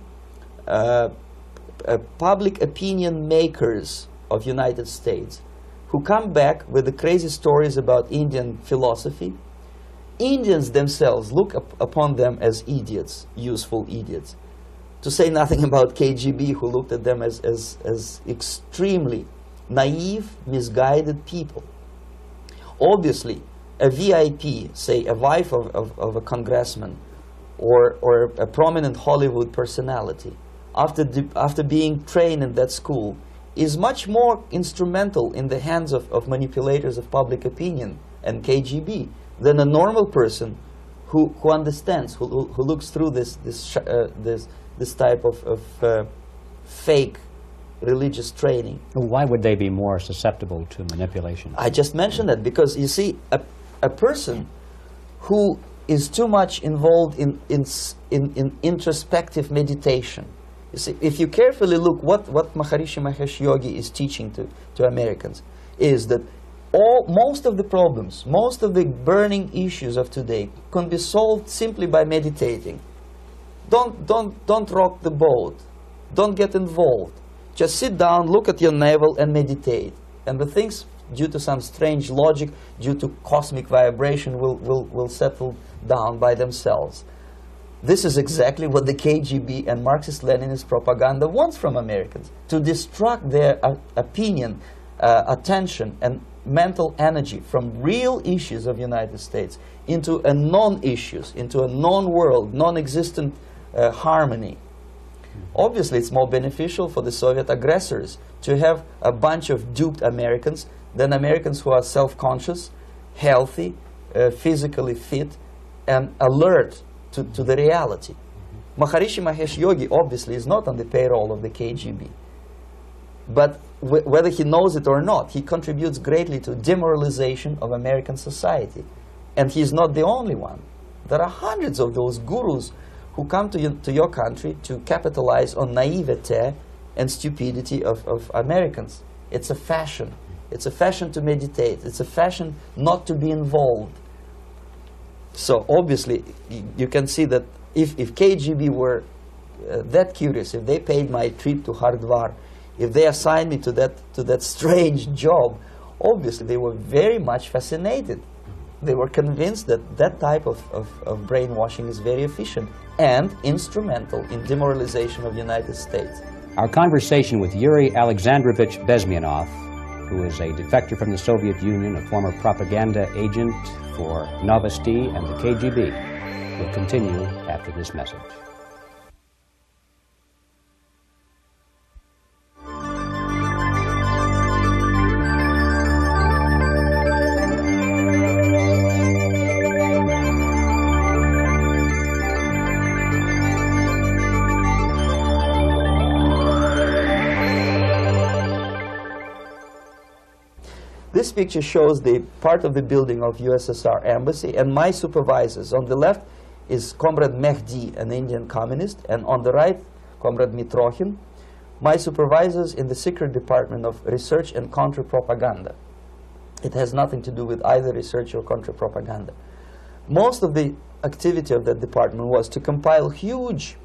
public opinion makers of United States, who come back with the crazy stories about Indian philosophy. Indians themselves look upon them as idiots, useful idiots. To say nothing about KGB, who looked at them as extremely naive, misguided people. Obviously, a VIP, say a wife of a congressman, or a prominent Hollywood personality, after being trained in that school, is much more instrumental in the hands of manipulators of public opinion and KGB than a normal person who understands, who looks through this type of fake religious training. Why would they be more susceptible to manipulation? I just mentioned that because, you see, a person who is too much involved in introspective meditation. You see, if you carefully look what Maharishi Mahesh Yogi is teaching to Americans, is that most of the problems, most of the burning issues of today can be solved simply by meditating. Don't rock the boat. Don't get involved. Just sit down, look at your navel, and meditate. And the things, due to some strange logic, due to cosmic vibration, will settle down by themselves. This is exactly what the KGB and Marxist-Leninist propaganda wants from Americans, to distract their opinion, attention, and mental energy from real issues of the United States into a non-issues, into a non-world, non-existent harmony. Obviously, it's more beneficial for the Soviet aggressors to have a bunch of duped Americans than Americans who are self-conscious, healthy, physically fit, and alert to the reality. Maharishi Mahesh Yogi obviously is not on the payroll of the KGB. But whether he knows it or not, he contributes greatly to demoralization of American society. And he's not the only one. There are hundreds of those gurus who come to your country to capitalize on naivete and stupidity of Americans. It's a fashion. It's a fashion to meditate. It's a fashion not to be involved. So obviously, you can see that if KGB were that curious, if they paid my trip to Hardwar, if they assigned me to that strange job, obviously they were very much fascinated. They were convinced that that type of brainwashing is very efficient and instrumental in demoralization of the United States. Our conversation with Yuri Alexandrovich Bezmenov, who is a defector from the Soviet Union, a former propaganda agent for Novosti and the KGB, will continue after this message. This picture shows the part of the building of USSR embassy, and my supervisors. On the left is Comrade Mehdi, an Indian communist, and on the right, Comrade Mitrokhin. my supervisors in the Secret Department of Research and Counter-Propaganda. It has nothing to do with either research or counter-propaganda. Most of the activity of that department was to compile huge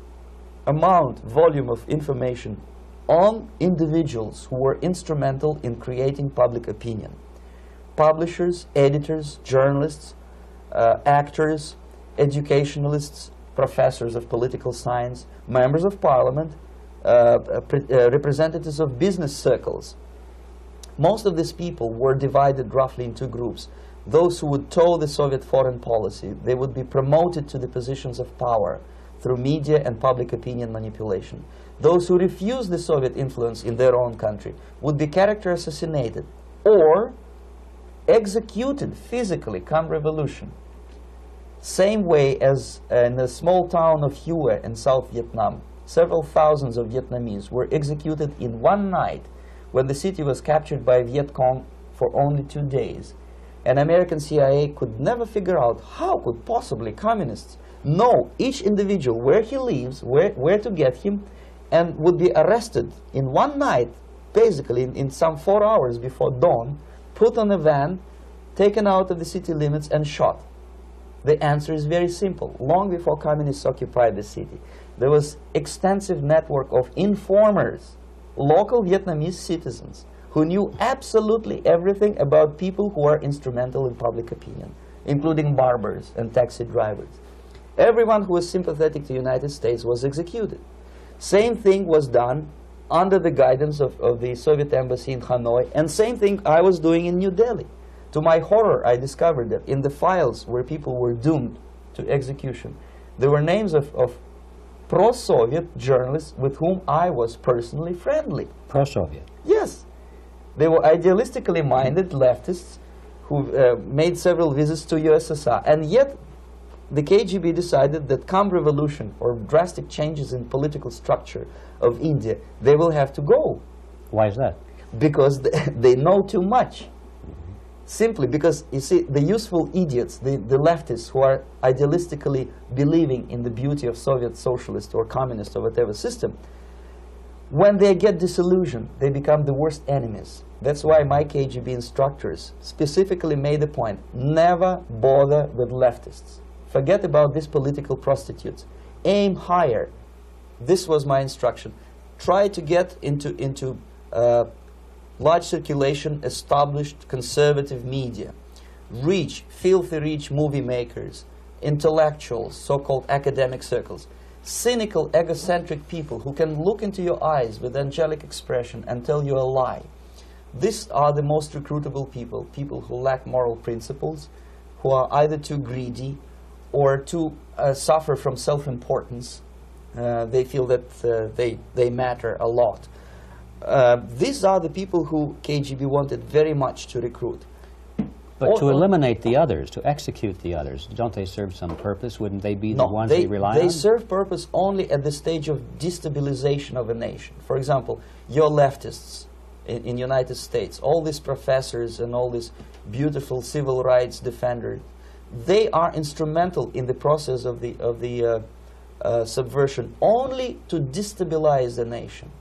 volume of information on individuals who were instrumental in creating public opinion. Publishers, editors, journalists, actors, educationalists, professors of political science, members of parliament, representatives of business circles. Most of these people were divided roughly into groups. Those who would toe the Soviet foreign policy, they would be promoted to the positions of power through media and public opinion manipulation. Those who refused the Soviet influence in their own country would be character assassinated or executed physically come revolution. Same way as in the small town of Hue in South Vietnam, several thousands of Vietnamese were executed in one night when the city was captured by Viet Cong for only 2 days. And American CIA could never figure out how could possibly communists know each individual, where he lives, where to get him, and would be arrested in one night, basically in some 4 hours before dawn, put on a van, taken out of the city limits and shot. The answer is very simple. Long before communists occupied the city, there was extensive network of informers, local Vietnamese citizens, who knew absolutely everything about people who are instrumental in public opinion, including barbers and taxi drivers. Everyone who was sympathetic to the United States was executed. Same thing was done under the guidance of the Soviet embassy in Hanoi, and same thing I was doing in New Delhi. To my horror, I discovered that in the files where people were doomed to execution, there were names of pro-Soviet journalists with whom I was personally friendly. Pro-Soviet? Yes. They were idealistically minded leftists who made several visits to USSR, and yet the KGB decided that come revolution or drastic changes in political structure of India, they will have to go. Why is that? Because they know too much. Simply because, you see, the useful idiots, the leftists who are idealistically believing in the beauty of Soviet socialist or communist or whatever system, when they get disillusioned, they become the worst enemies. That's why my KGB instructors specifically made the point, never bother with leftists. Forget about these political prostitutes. Aim higher. This was my instruction. Try to get into large circulation, established conservative media. Reach, filthy rich movie makers, intellectuals, so-called academic circles. Cynical, egocentric people who can look into your eyes with angelic expression and tell you a lie. These are the most recruitable people, people who lack moral principles, who are either too greedy or too suffer from self-importance. They feel that they matter a lot. These are the people who KGB wanted very much to recruit. But to eliminate the others, to execute the others, don't they serve some purpose? Wouldn't they be the ones they rely on? They serve purpose only at the stage of destabilization of a nation. For example, your leftists in United States, all these professors and all these beautiful civil rights defenders, they are instrumental in the process of the subversion only to destabilize the nation.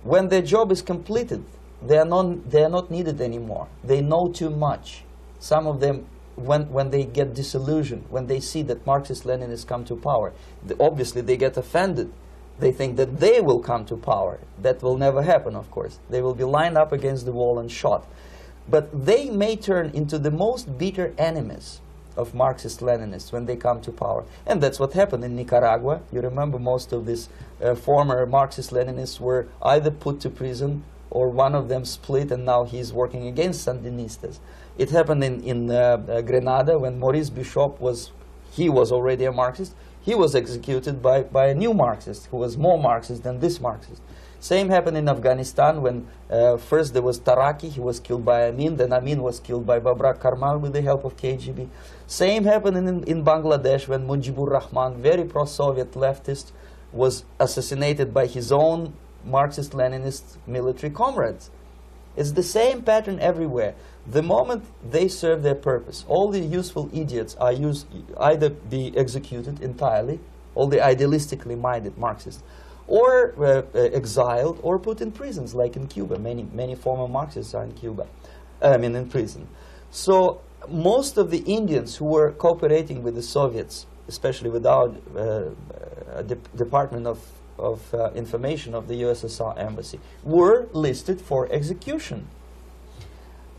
When their job is completed, they are not needed anymore. They know too much. Some of them, when they get disillusioned, when they see that Marxist-Leninists come to power, obviously they get offended. They think that they will come to power. That will never happen, of course. They will be lined up against the wall and shot. But they may turn into the most bitter enemies of Marxist-Leninists when they come to power. And that's what happened in Nicaragua. You remember most of these former Marxist-Leninists were either put to prison or one of them split, and now he's working against Sandinistas. It happened in Grenada when Maurice Bishop was already a Marxist. He was executed by a new Marxist who was more Marxist than this Marxist. Same happened in Afghanistan when first there was Taraki, he was killed by Amin, then Amin was killed by Babrak Karmal with the help of KGB. Same happened in Bangladesh when Mujibur Rahman, very pro-Soviet leftist, was assassinated by his own Marxist-Leninist military comrades. It's the same pattern everywhere. The moment they serve their purpose, all the useful idiots are either be executed entirely, all the idealistically minded Marxists, or exiled, or put in prisons, like in Cuba. Many former Marxists are in Cuba, in prison. So most of the Indians who were cooperating with the Soviets, especially with our Department of Information of the USSR Embassy, were listed for execution.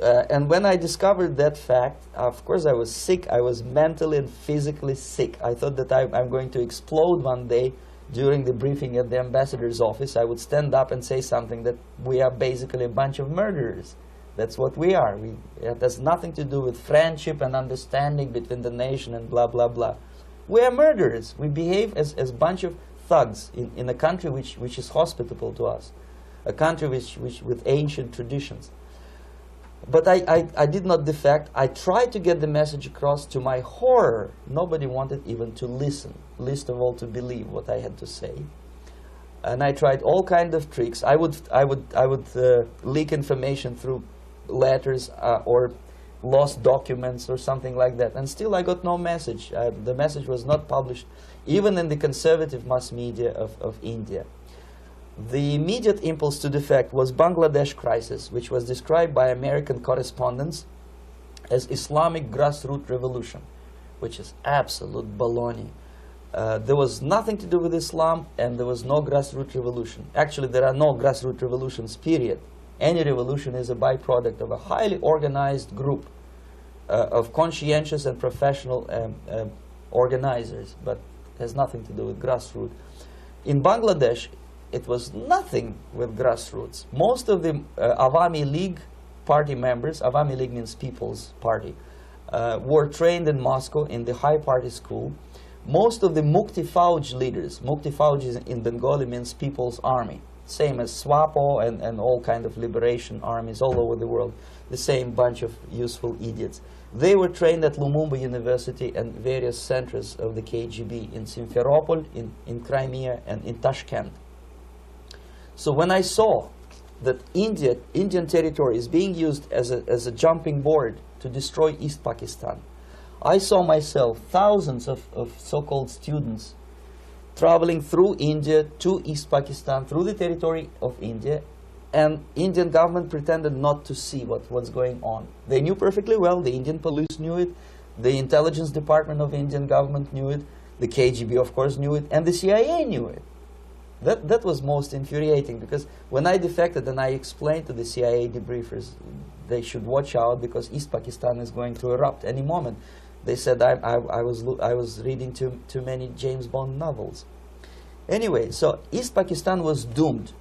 And when I discovered that fact, of course I was sick. I was mentally and physically sick. I thought that I'm going to explode one day during the briefing at the ambassador's office. I would stand up and say something that we are basically a bunch of murderers. That's what we are. It has nothing to do with friendship and understanding between the nation and blah, blah, blah. We are murderers. We behave as a bunch of thugs in a country which is hospitable to us, a country which with ancient traditions. But I did not defect. I tried to get the message across. To my horror, nobody wanted even to listen, least of all to believe what I had to say. And I tried all kinds of tricks. I would leak information through letters or lost documents or something like that. And still I got no message. The message was not published, even in the conservative mass media of India. The immediate impulse to defect was Bangladesh crisis, which was described by American correspondents as Islamic grassroots revolution, which is absolute baloney. There was nothing to do with Islam, and there was no grassroots revolution. Actually, there are no grassroots revolutions, period. Any revolution is a byproduct of a highly organized group of conscientious and professional organizers, but has nothing to do with grassroots. In Bangladesh, it was nothing with grassroots. Most of the Awami League party members, Awami League means People's Party, were trained in Moscow in the High Party School. Most of the Mukti Fauj leaders, Mukti Fauj in Bengali means People's Army, same as SWAPO and all kind of liberation armies all over the world, the same bunch of useful idiots. They were trained at Lumumba University and various centers of the KGB in Simferopol, in Crimea, and in Tashkent. So when I saw that Indian territory is being used as a jumping board to destroy East Pakistan, I saw myself thousands of so-called students traveling through India to East Pakistan, through the territory of India, and Indian government pretended not to see what's going on. They knew perfectly well, the Indian police knew it, the intelligence department of Indian government knew it, the KGB of course knew it, and the CIA knew it. That was most infuriating, because when I defected and I explained to the CIA debriefers they should watch out because East Pakistan is going to erupt any moment, they said I was reading too many James Bond novels. Anyway, so East Pakistan was doomed.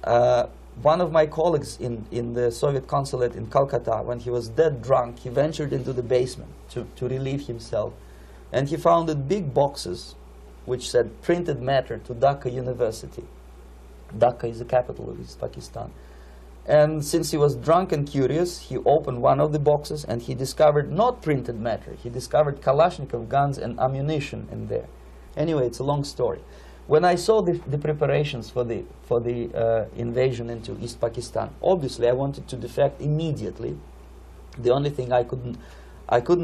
One of my colleagues in the Soviet consulate in Calcutta, when he was dead drunk, he ventured into the basement to relieve himself, and he found big boxes which said printed matter to Dhaka University. Dhaka is the capital of East Pakistan. And since he was drunk and curious, he opened one of the boxes and he discovered not printed matter. He discovered Kalashnikov guns and ammunition in there. Anyway, it's a long story. When I saw the preparations for the invasion into East Pakistan, obviously I wanted to defect immediately. The only thing I couldn't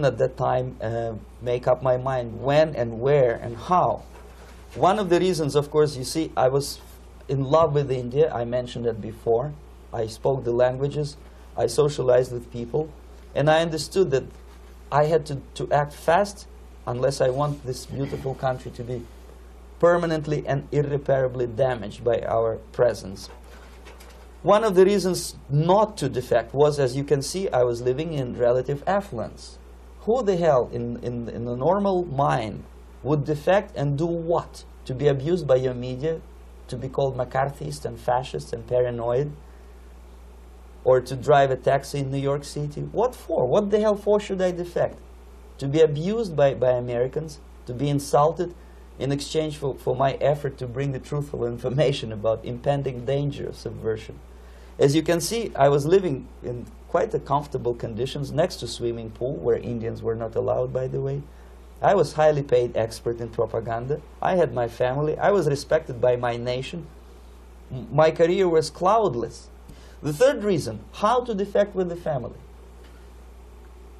at that time make up my mind when and where and how. One of the reasons, of course, you see, I was in love with India. I mentioned that before. I spoke the languages. I socialized with people. And I understood that I had to act fast unless I want this beautiful country to be permanently and irreparably damaged by our presence. One of the reasons not to defect was, as you can see, I was living in relative affluence. Who the hell in a normal mind would defect and do what? To be abused by your media, to be called McCarthyist and fascist and paranoid, or to drive a taxi in New York City? What for? What the hell for should I defect? To be abused by Americans, to be insulted in exchange for my effort to bring the truthful information about impending danger of subversion. As you can see, I was living in quite a comfortable conditions next to swimming pool, where Indians were not allowed, by the way. I was highly paid expert in propaganda. I had my family. I was respected by my nation. My career was cloudless. The third reason, how to defect with the family.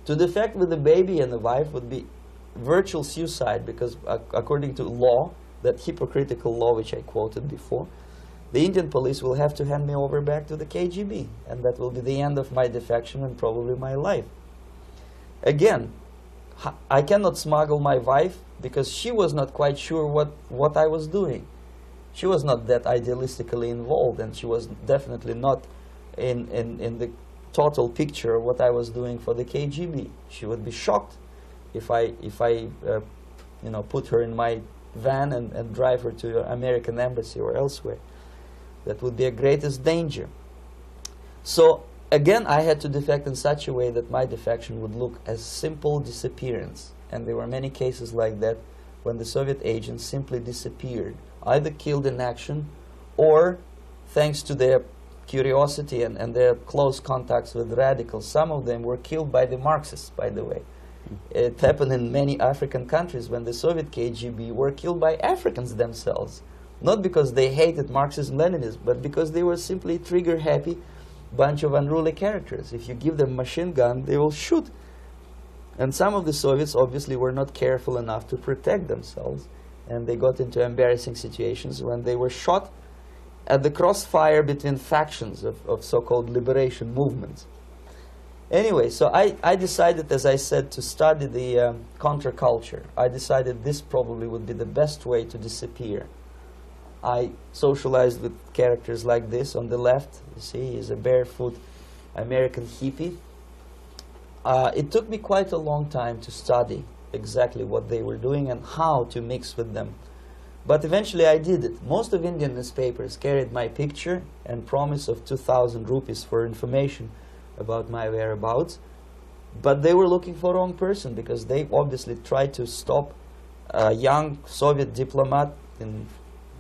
To defect with the baby and the wife would be virtual suicide, because according to law, that hypocritical law which I quoted before, the Indian police will have to hand me over back to the KGB, and that will be the end of my defection and probably my life. Again, I cannot smuggle my wife because she was not quite sure what I was doing. She was not that idealistically involved, and she was definitely not in the total picture of what I was doing for the KGB. She would be shocked if I you know, put her in my van and drive her to the American embassy or elsewhere. That would be a greatest danger. So again, I had to defect in such a way that my defection would look as simple disappearance. And there were many cases like that when the Soviet agents simply disappeared, either killed in action or, thanks to their curiosity and their close contacts with radicals, some of them were killed by the Marxists, by the way. It happened in many African countries when the Soviet KGB were killed by Africans themselves. Not because they hated Marxism-Leninism, but because they were simply trigger-happy bunch of unruly characters. If you give them a machine gun, they will shoot. And some of the Soviets obviously were not careful enough to protect themselves, and they got into embarrassing situations when they were shot at the crossfire between factions of so-called liberation movements. Anyway, so I decided, as I said, to study the counterculture. I decided this probably would be the best way to disappear. I socialized with characters like this. On the left, you see, he's a barefoot American hippie. It took me quite a long time to study exactly what they were doing and how to mix with them. But eventually I did it. Most of Indian newspapers carried my picture and promise of 2,000 rupees for information about my whereabouts. But they were looking for the wrong person, because they obviously tried to stop a young Soviet diplomat in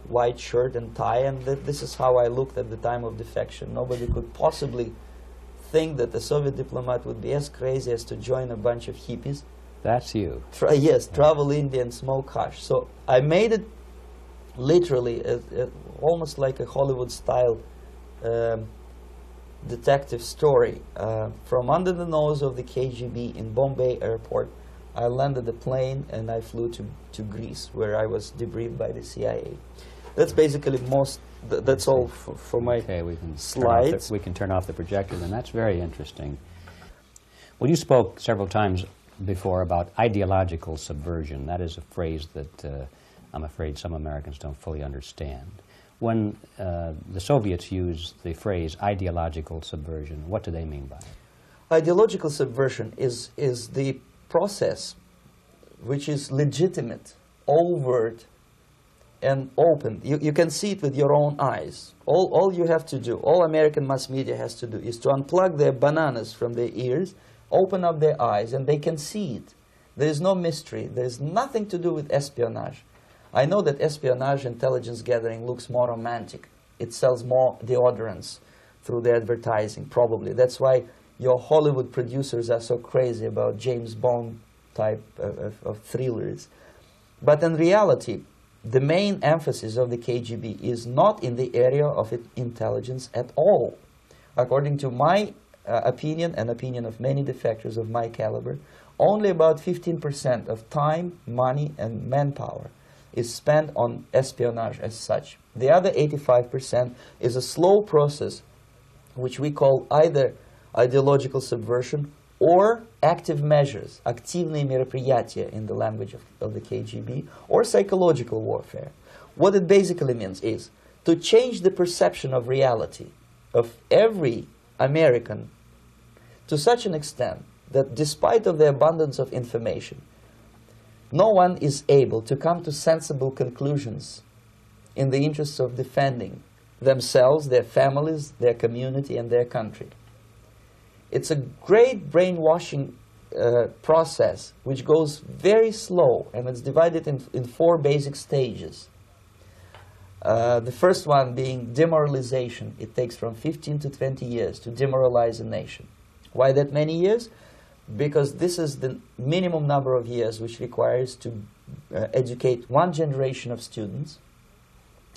white shirt and tie, and this is how I looked at the time of defection. Nobody could possibly think that a Soviet diplomat would be as crazy as to join a bunch of hippies. That's you. Yes, travel India and smoke hash. So I made it literally almost like a Hollywood-style detective story. From under the nose of the KGB in Bombay airport, I landed the plane and I flew to Greece, where I was debriefed by the CIA. That's basically that's all for my slides. We can turn off the projector, and that's very interesting. Well, you spoke several times before about ideological subversion. That is a phrase that I'm afraid some Americans don't fully understand. When the Soviets use the phrase ideological subversion, what do they mean by it? Ideological subversion is the process which is legitimate, overt, and open. You can see it with your own eyes. All you have to do, all American mass media has to do, is to unplug their bananas from their ears, open up their eyes, and they can see it. There is no mystery. There is nothing to do with espionage. I know that espionage intelligence gathering looks more romantic. It sells more deodorants through the advertising, probably. That's why your Hollywood producers are so crazy about James Bond type of thrillers. But in reality, the main emphasis of the KGB is not in the area of intelligence at all. According to my opinion and opinion of many defectors of my caliber, only about 15% of time, money, and manpower is spent on espionage as such. The other 85% is a slow process which we call either ideological subversion or active measures, активные мероприятия in the language of the KGB, or psychological warfare. What it basically means is to change the perception of reality of every American to such an extent that despite of the abundance of information, no one is able to come to sensible conclusions in the interests of defending themselves, their families, their community, and their country. It's a great brainwashing process which goes very slow, and it's divided in 4 basic stages. The first one being demoralization. It takes from 15 to 20 years to demoralize a nation. Why that many years? Because this is the minimum number of years which requires to educate one generation of students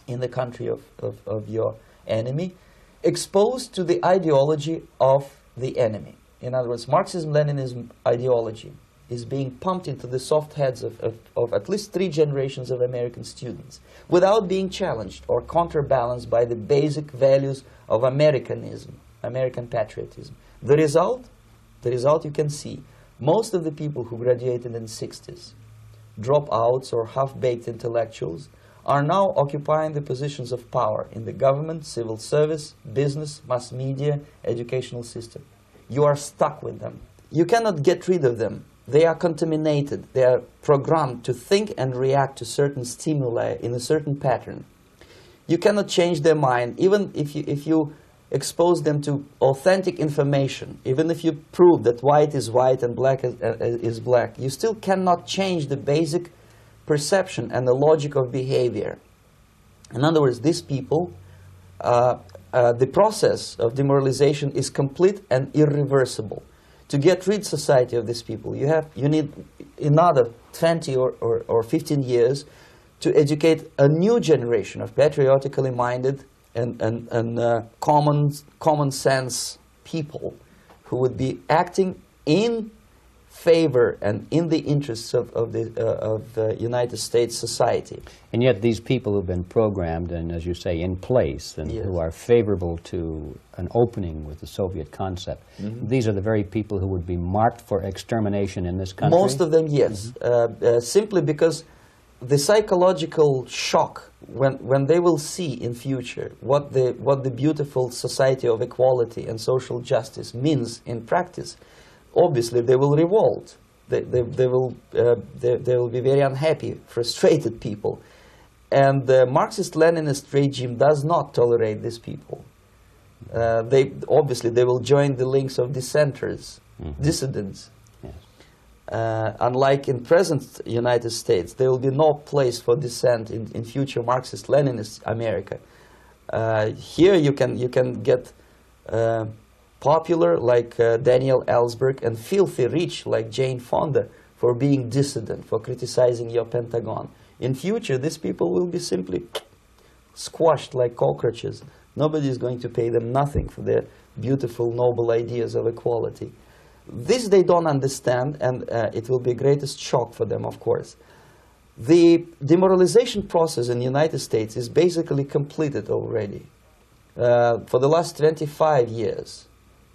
in the country of your enemy, exposed to the ideology of the enemy. In other words, Marxism-Leninism ideology is being pumped into the soft heads of at least 3 generations of American students without being challenged or counterbalanced by the basic values of Americanism, American patriotism. The result you can see. Most of the people who graduated in the 60s, dropouts or half-baked intellectuals, are now occupying the positions of power in the government, civil service, business, mass media, educational system. You are stuck with them. You cannot get rid of them. They are contaminated. They are programmed to think and react to certain stimuli in a certain pattern. You cannot change their mind, even if you expose them to authentic information, even if you prove that white is white and black is black. You still cannot change the basic perception and the logic of behavior. In other words, these people, the process of demoralization is complete and irreversible. To get rid society of these people, you need another 20 or 15 years to educate a new generation of patriotically minded and common sense people who would be acting in favor and in the interests of the United States society. And yet these people who've been programmed and, as you say, in place and Yes. who are favorable to an opening with the Soviet concept, these are the very people who would be marked for extermination in this country? Most of them, yes. Simply because the psychological shock when they will see in future what the beautiful society of equality and social justice means in practice, obviously they will revolt. They will be very unhappy, frustrated people. And the Marxist-Leninist regime does not tolerate these people. Obviously they will join the links of dissenters, dissidents. Yes. Unlike in present United States, there will be no place for dissent in future Marxist-Leninist America. Here you can get popular like Daniel Ellsberg and filthy rich like Jane Fonda for being dissident, for criticizing your Pentagon. In future, these people will be simply squashed like cockroaches. Nobody is going to pay them nothing for their beautiful, noble ideas of equality. This they don't understand, and it will be a greatest shock for them, of course. The demoralization process in the United States is basically completed already. For the last 25 years,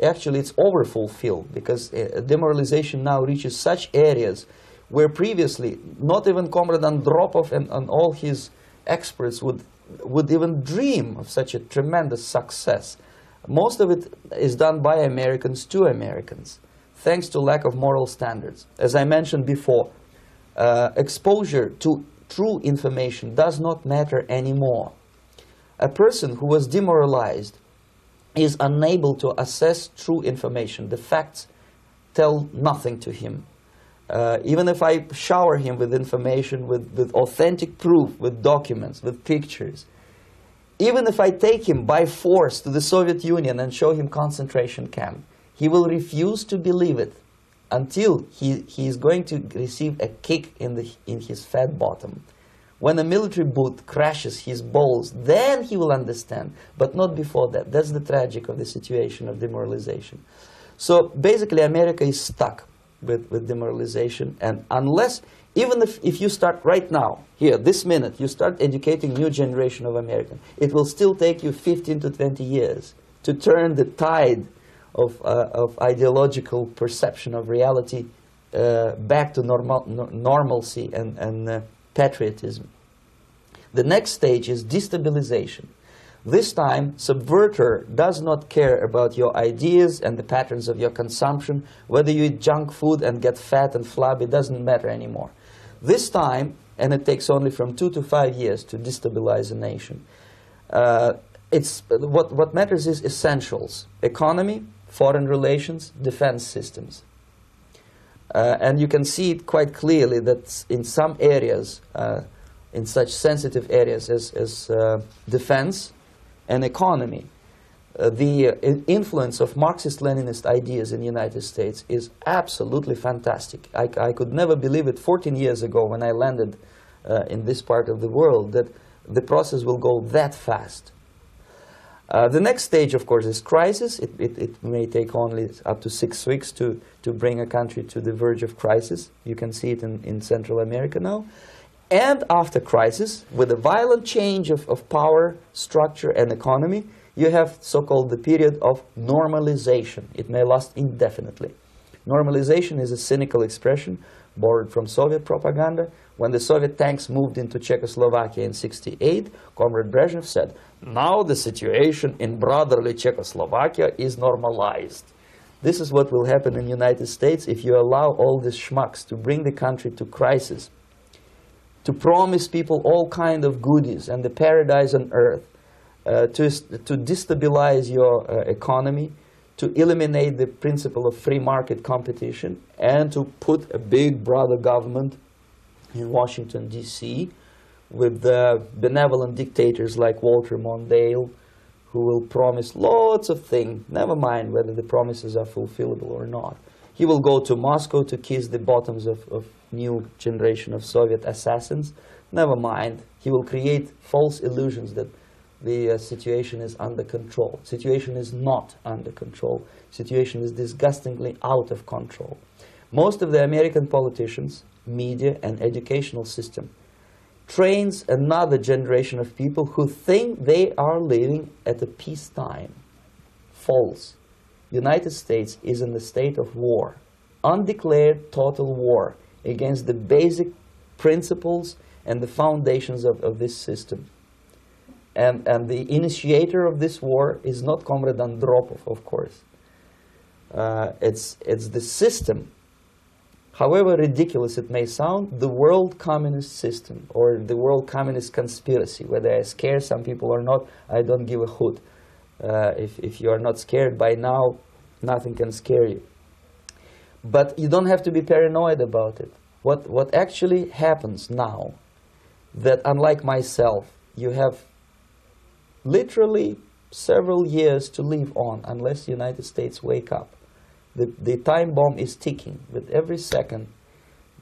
actually it's overfulfilled, because demoralization now reaches such areas where previously not even Comrade Andropov and all his experts would even dream of such a tremendous success. Most of it is done by Americans to Americans, thanks to lack of moral standards. As I mentioned before, exposure to true information does not matter anymore. A person who was demoralized is unable to assess true information. The facts tell nothing to him. Even if I shower him with information, with authentic proof, with documents, with pictures, even if I take him by force to the Soviet Union and show him concentration camp, he will refuse to believe it until he is going to receive a kick in his fat bottom. When a military boot crashes his balls, then he will understand, but not before that. That's the tragic of the situation of demoralization. So basically America is stuck with demoralization, and unless, even if you start right now, here, this minute, you start educating new generation of Americans, it will still take you 15 to 20 years to turn the tide of ideological perception of reality back to normalcy and patriotism. The next stage is destabilization. This time, subverter does not care about your ideas and the patterns of your consumption. Whether you eat junk food and get fat and flabby doesn't matter anymore. This time, and it takes only from 2 to 5 years to destabilize a nation, what matters is essentials: economy, foreign relations, defense systems. And you can see it quite clearly that in some areas, in such sensitive areas as defense and economy, the influence of Marxist-Leninist ideas in the United States is absolutely fantastic. I could never believe it 14 years ago when I landed in this part of the world, that the process will go that fast. The next stage, of course, is crisis. It may take only up to 6 weeks to bring a country to the verge of crisis. You can see it in Central America now. And after crisis, with a violent change of power, structure, and economy, you have so-called the period of normalization. It may last indefinitely. Normalization is a cynical expression borrowed from Soviet propaganda. When the Soviet tanks moved into Czechoslovakia in '68, Comrade Brezhnev said, "Now the situation in brotherly Czechoslovakia is normalized." This is what will happen in the United States if you allow all these schmucks to bring the country to crisis, to promise people all kind of goodies and the paradise on earth, to destabilize your economy, to eliminate the principle of free market competition, and to put a big brother government in Washington, D.C., with benevolent dictators like Walter Mondale, who will promise lots of things, never mind whether the promises are fulfillable or not. He will go to Moscow to kiss the bottoms of new generation of Soviet assassins, never mind. He will create false illusions that the situation is under control. Situation is not under control. Situation is disgustingly out of control. Most of the American politicians, media, and educational system trains another generation of people who think they are living at a peacetime. False. United States is in the state of war, undeclared total war against the basic principles and the foundations of this system. And the initiator of this war is not Comrade Andropov, of course. It's the system. However ridiculous it may sound, the world communist system or the world communist conspiracy, whether I scare some people or not, I don't give a hoot. If you are not scared by now, nothing can scare you. But you don't have to be paranoid about it. What actually happens now, that unlike myself, you have literally several years to live on unless the United States wake up. The time bomb is ticking. With every second,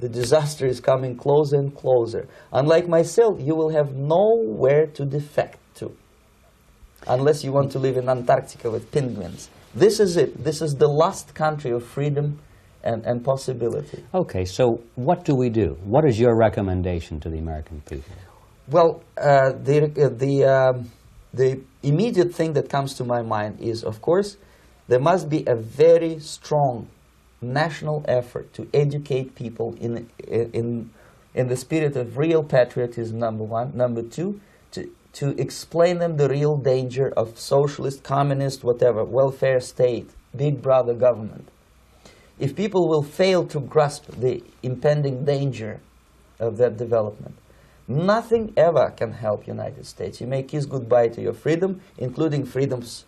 the disaster is coming closer and closer. Unlike myself, you will have nowhere to defect to, unless you want to live in Antarctica with penguins. This is it. This is the last country of freedom and possibility. Okay, so what do we do? What is your recommendation to the American people? Well, the immediate thing that comes to my mind is, of course, there must be a very strong national effort to educate people in the spirit of real patriotism, number one. Number two, to explain them the real danger of socialist, communist, whatever, welfare state, big brother government. If people will fail to grasp the impending danger of that development, nothing ever can help United States. You may kiss goodbye to your freedom, including freedoms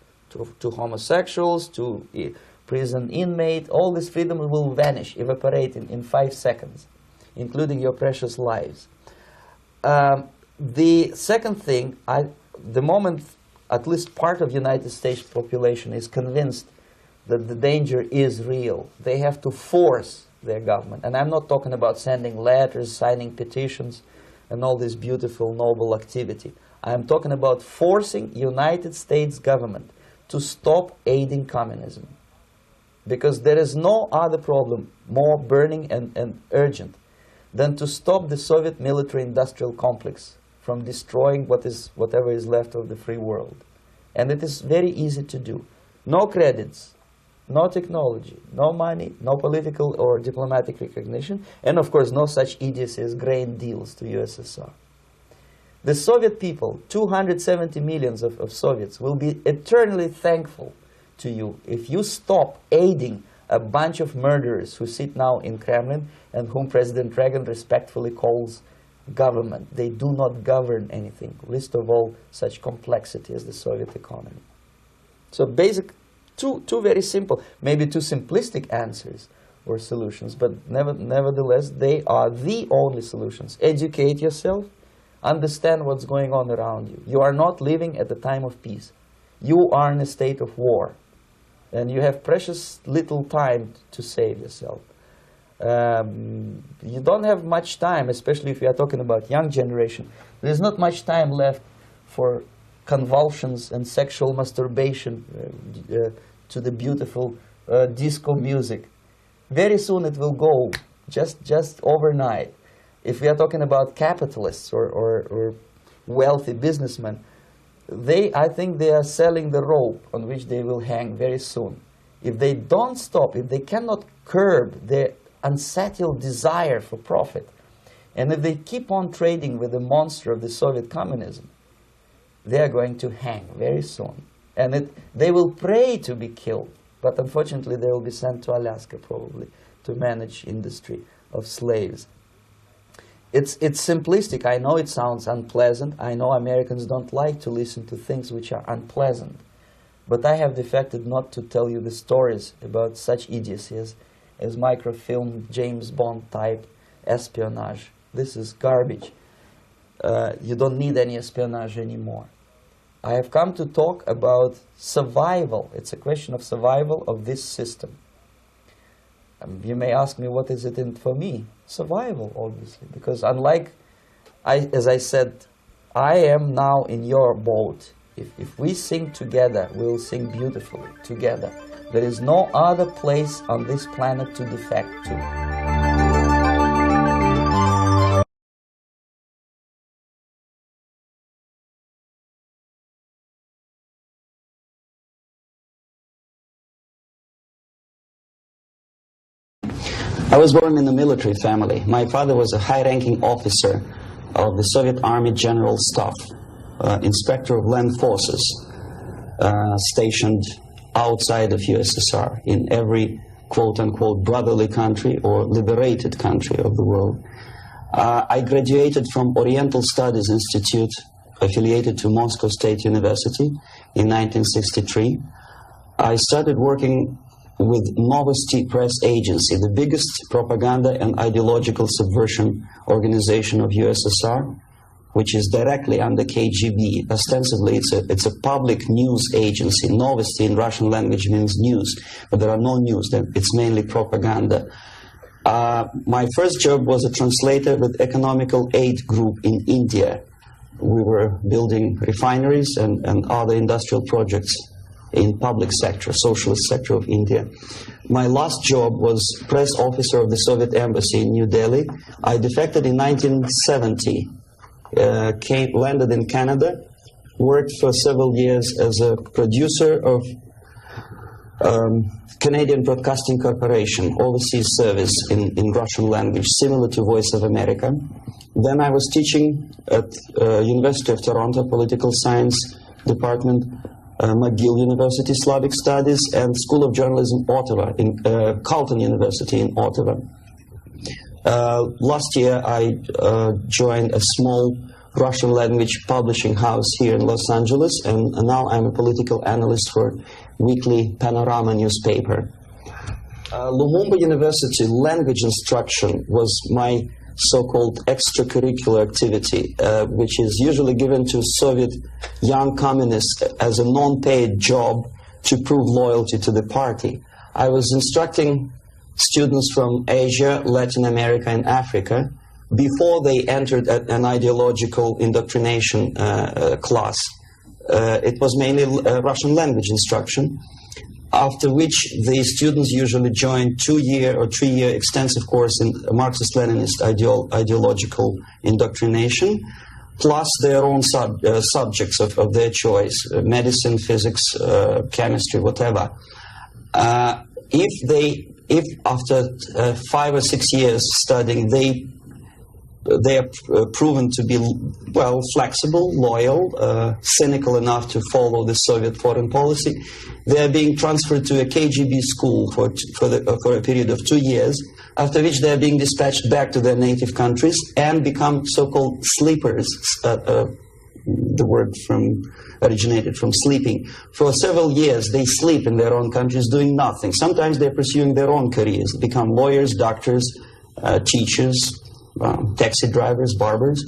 to homosexuals, to prison inmate. All this freedom will vanish, evaporate in 5 seconds, including your precious lives. The second thing, the moment at least part of United States population is convinced that the danger is real, they have to force their government. And I'm not talking about sending letters, signing petitions, and all this beautiful, noble activity. I'm talking about forcing United States government to stop aiding communism. Because there is no other problem more burning and urgent than to stop the Soviet military-industrial complex from destroying whatever is left of the free world. And it is very easy to do. No credits, no technology, no money, no political or diplomatic recognition, and of course no such idiocy as grain deals to USSR. The Soviet people, 270 millions of Soviets, will be eternally thankful to you if you stop aiding a bunch of murderers who sit now in Kremlin and whom President Reagan respectfully calls government. They do not govern anything, least of all such complexity as the Soviet economy. So basic, two very simple, maybe too simplistic answers or solutions, but nevertheless they are the only solutions. Educate yourself. Understand what's going on around you. You are not living at a time of peace. You are in a state of war. And you have precious little time to save yourself. You don't have much time, especially if you are talking about young generation. There's not much time left for convulsions and sexual masturbation to the beautiful disco music. Very soon it will go, just overnight. If we are talking about capitalists or wealthy businessmen, I think they are selling the rope on which they will hang very soon. If they don't stop, if they cannot curb their unsettled desire for profit, and if they keep on trading with the monster of the Soviet communism, they are going to hang very soon. And they will pray to be killed, but unfortunately they will be sent to Alaska probably to manage industry of slaves. It's simplistic. I know it sounds unpleasant. I know Americans don't like to listen to things which are unpleasant. But I have defected not to tell you the stories about such idiocies as microfilm, James Bond type espionage. This is garbage. You don't need any espionage anymore. I have come to talk about survival. It's a question of survival of this system. You may ask me, what is it in for me? Survival, obviously, because unlike, as I said, I am now in your boat. If we sing together, we'll sing beautifully together. There is no other place on this planet to defect to. I was born in a military family. My father was a high-ranking officer of the Soviet Army General Staff, inspector of land forces, stationed outside of USSR in every quote-unquote brotherly country or liberated country of the world. I graduated from Oriental Studies Institute, affiliated to Moscow State University, in 1963. I started working with Novosti Press Agency, the biggest propaganda and ideological subversion organization of USSR, which is directly under KGB. Ostensibly, it's a public news agency. Novosti in Russian language means news, but there are no news. It's mainly propaganda. My first job was a translator with Economical Aid Group in India. We were building refineries and other industrial projects in public sector, socialist sector of India. My last job was press officer of the Soviet Embassy in New Delhi. I defected in 1970, landed in Canada, worked for several years as a producer of Canadian Broadcasting Corporation, overseas service in Russian language, similar to Voice of America. Then I was teaching at University of Toronto, Political Science Department, McGill University, Slavic Studies, and School of Journalism, Ottawa, in Carleton University in Ottawa. Last year, I joined a small Russian language publishing house here in Los Angeles, and now I'm a political analyst for weekly Panorama newspaper. Lumumba University language instruction was my so-called extracurricular activity, which is usually given to Soviet young communists as a non-paid job to prove loyalty to the party. I was instructing students from Asia, Latin America, and Africa before they entered an ideological indoctrination class. It was mainly Russian language instruction, after which the students usually join 2-year or 3-year extensive course in Marxist-Leninist ideological indoctrination, plus their own subjects of their choice, medicine, physics, chemistry, whatever. If after 5 or 6 years studying, they are proven to be, well, flexible, loyal, cynical enough to follow the Soviet foreign policy, they are being transferred to a KGB school for a period of 2 years, after which they are being dispatched back to their native countries and become so-called sleepers. The word originated from sleeping. For several years, they sleep in their own countries doing nothing. Sometimes they're pursuing their own careers, become lawyers, doctors, teachers, taxi drivers, barbers,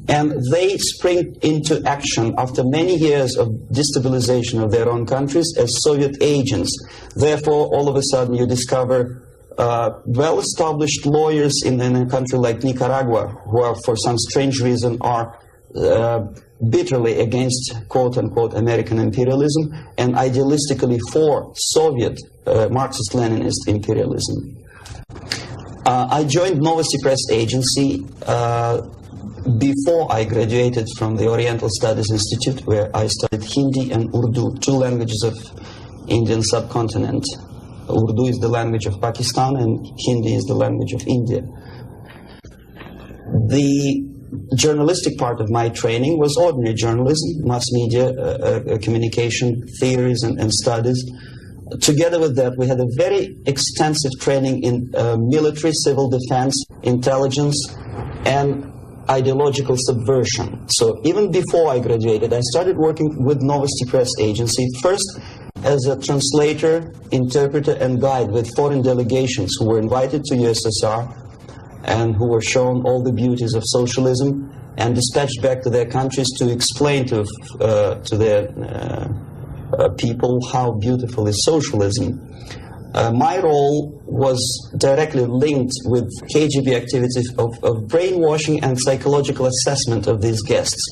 and they spring into action after many years of destabilization of their own countries as Soviet agents. Therefore, all of a sudden you discover well-established lawyers in a country like Nicaragua who are, for some strange reason, are bitterly against quote-unquote American imperialism and idealistically for Soviet Marxist-Leninist imperialism. I joined Novosti Press Agency before I graduated from the Oriental Studies Institute, where I studied Hindi and Urdu, two languages of Indian subcontinent. Urdu is the language of Pakistan and Hindi is the language of India. The journalistic part of my training was ordinary journalism, mass media, communication theories and studies. Together with that, we had a very extensive training in military, civil defense, intelligence, and ideological subversion. So even before I graduated, I started working with Novosti Press Agency, first as a translator, interpreter, and guide with foreign delegations who were invited to USSR and who were shown all the beauties of socialism and dispatched back to their countries to explain to their people how beautiful is socialism. My role was directly linked with KGB activities of brainwashing and psychological assessment of these guests.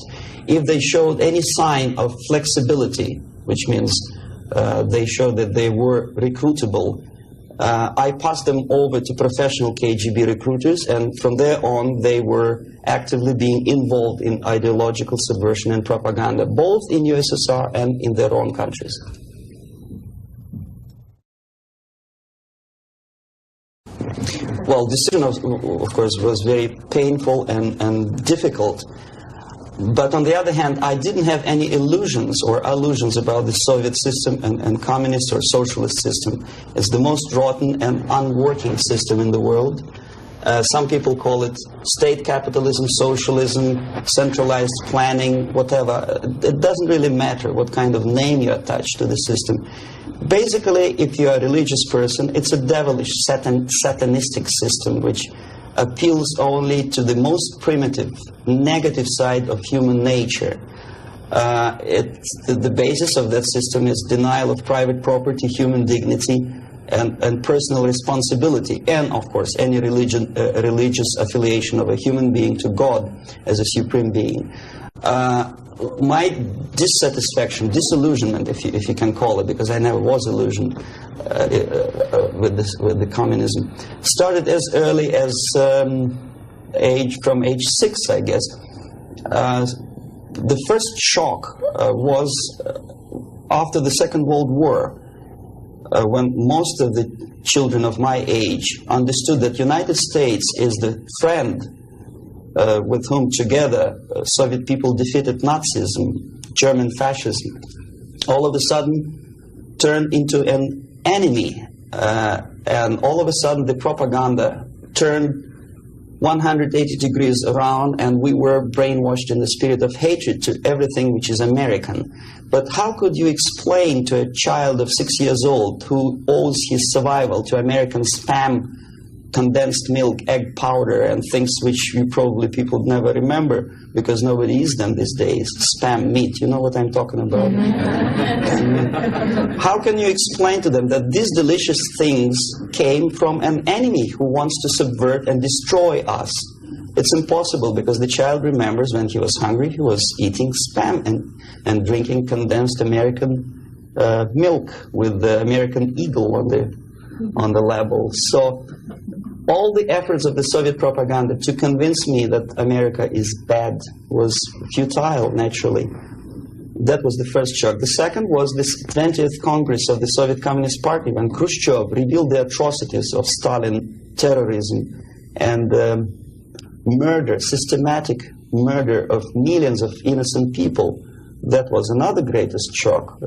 If they showed any sign of flexibility, which means they showed that they were recruitable, I passed them over to professional KGB recruiters, and from there on they were actively being involved in ideological subversion and propaganda, both in USSR and in their own countries. Well, decision of course was very painful and difficult. But on the other hand, I didn't have any illusions or illusions about the Soviet system and communist or socialist system. It's the most rotten and unworking system in the world. Some people call it state capitalism, socialism, centralized planning, whatever. It doesn't really matter what kind of name you attach to the system. Basically, if you're a religious person, it's a devilish, satanistic system which appeals only to the most primitive, negative side of human nature. The basis of that system is denial of private property, human dignity, and personal responsibility, and of course any religious affiliation of a human being to God as a supreme being. My dissatisfaction, disillusionment, if you can call it, because I never was illusioned with the communism, started as early as from age 6, I guess. The first shock was after the Second World War, when most of the children of my age understood that United States is the friend with whom together Soviet people defeated Nazism, German fascism, all of a sudden turned into an enemy. And all of a sudden the propaganda turned 180 degrees around, and we were brainwashed in the spirit of hatred to everything which is American. But how could you explain to a child of 6 years old who owes his survival to American spam, condensed milk, egg powder, and things which you probably people never remember because nobody eats them these days, spam meat, you know what I'm talking about? How can you explain to them that these delicious things came from an enemy who wants to subvert and destroy us? It's impossible, because the child remembers when he was hungry, he was eating spam and drinking condensed American milk with the American eagle on the label. So all the efforts of the Soviet propaganda to convince me that America is bad was futile, naturally. That was the first shock. The second was this 20th Congress of the Soviet Communist Party, when Khrushchev revealed the atrocities of Stalin, terrorism, and murder, systematic murder of millions of innocent people. That was another greatest shock.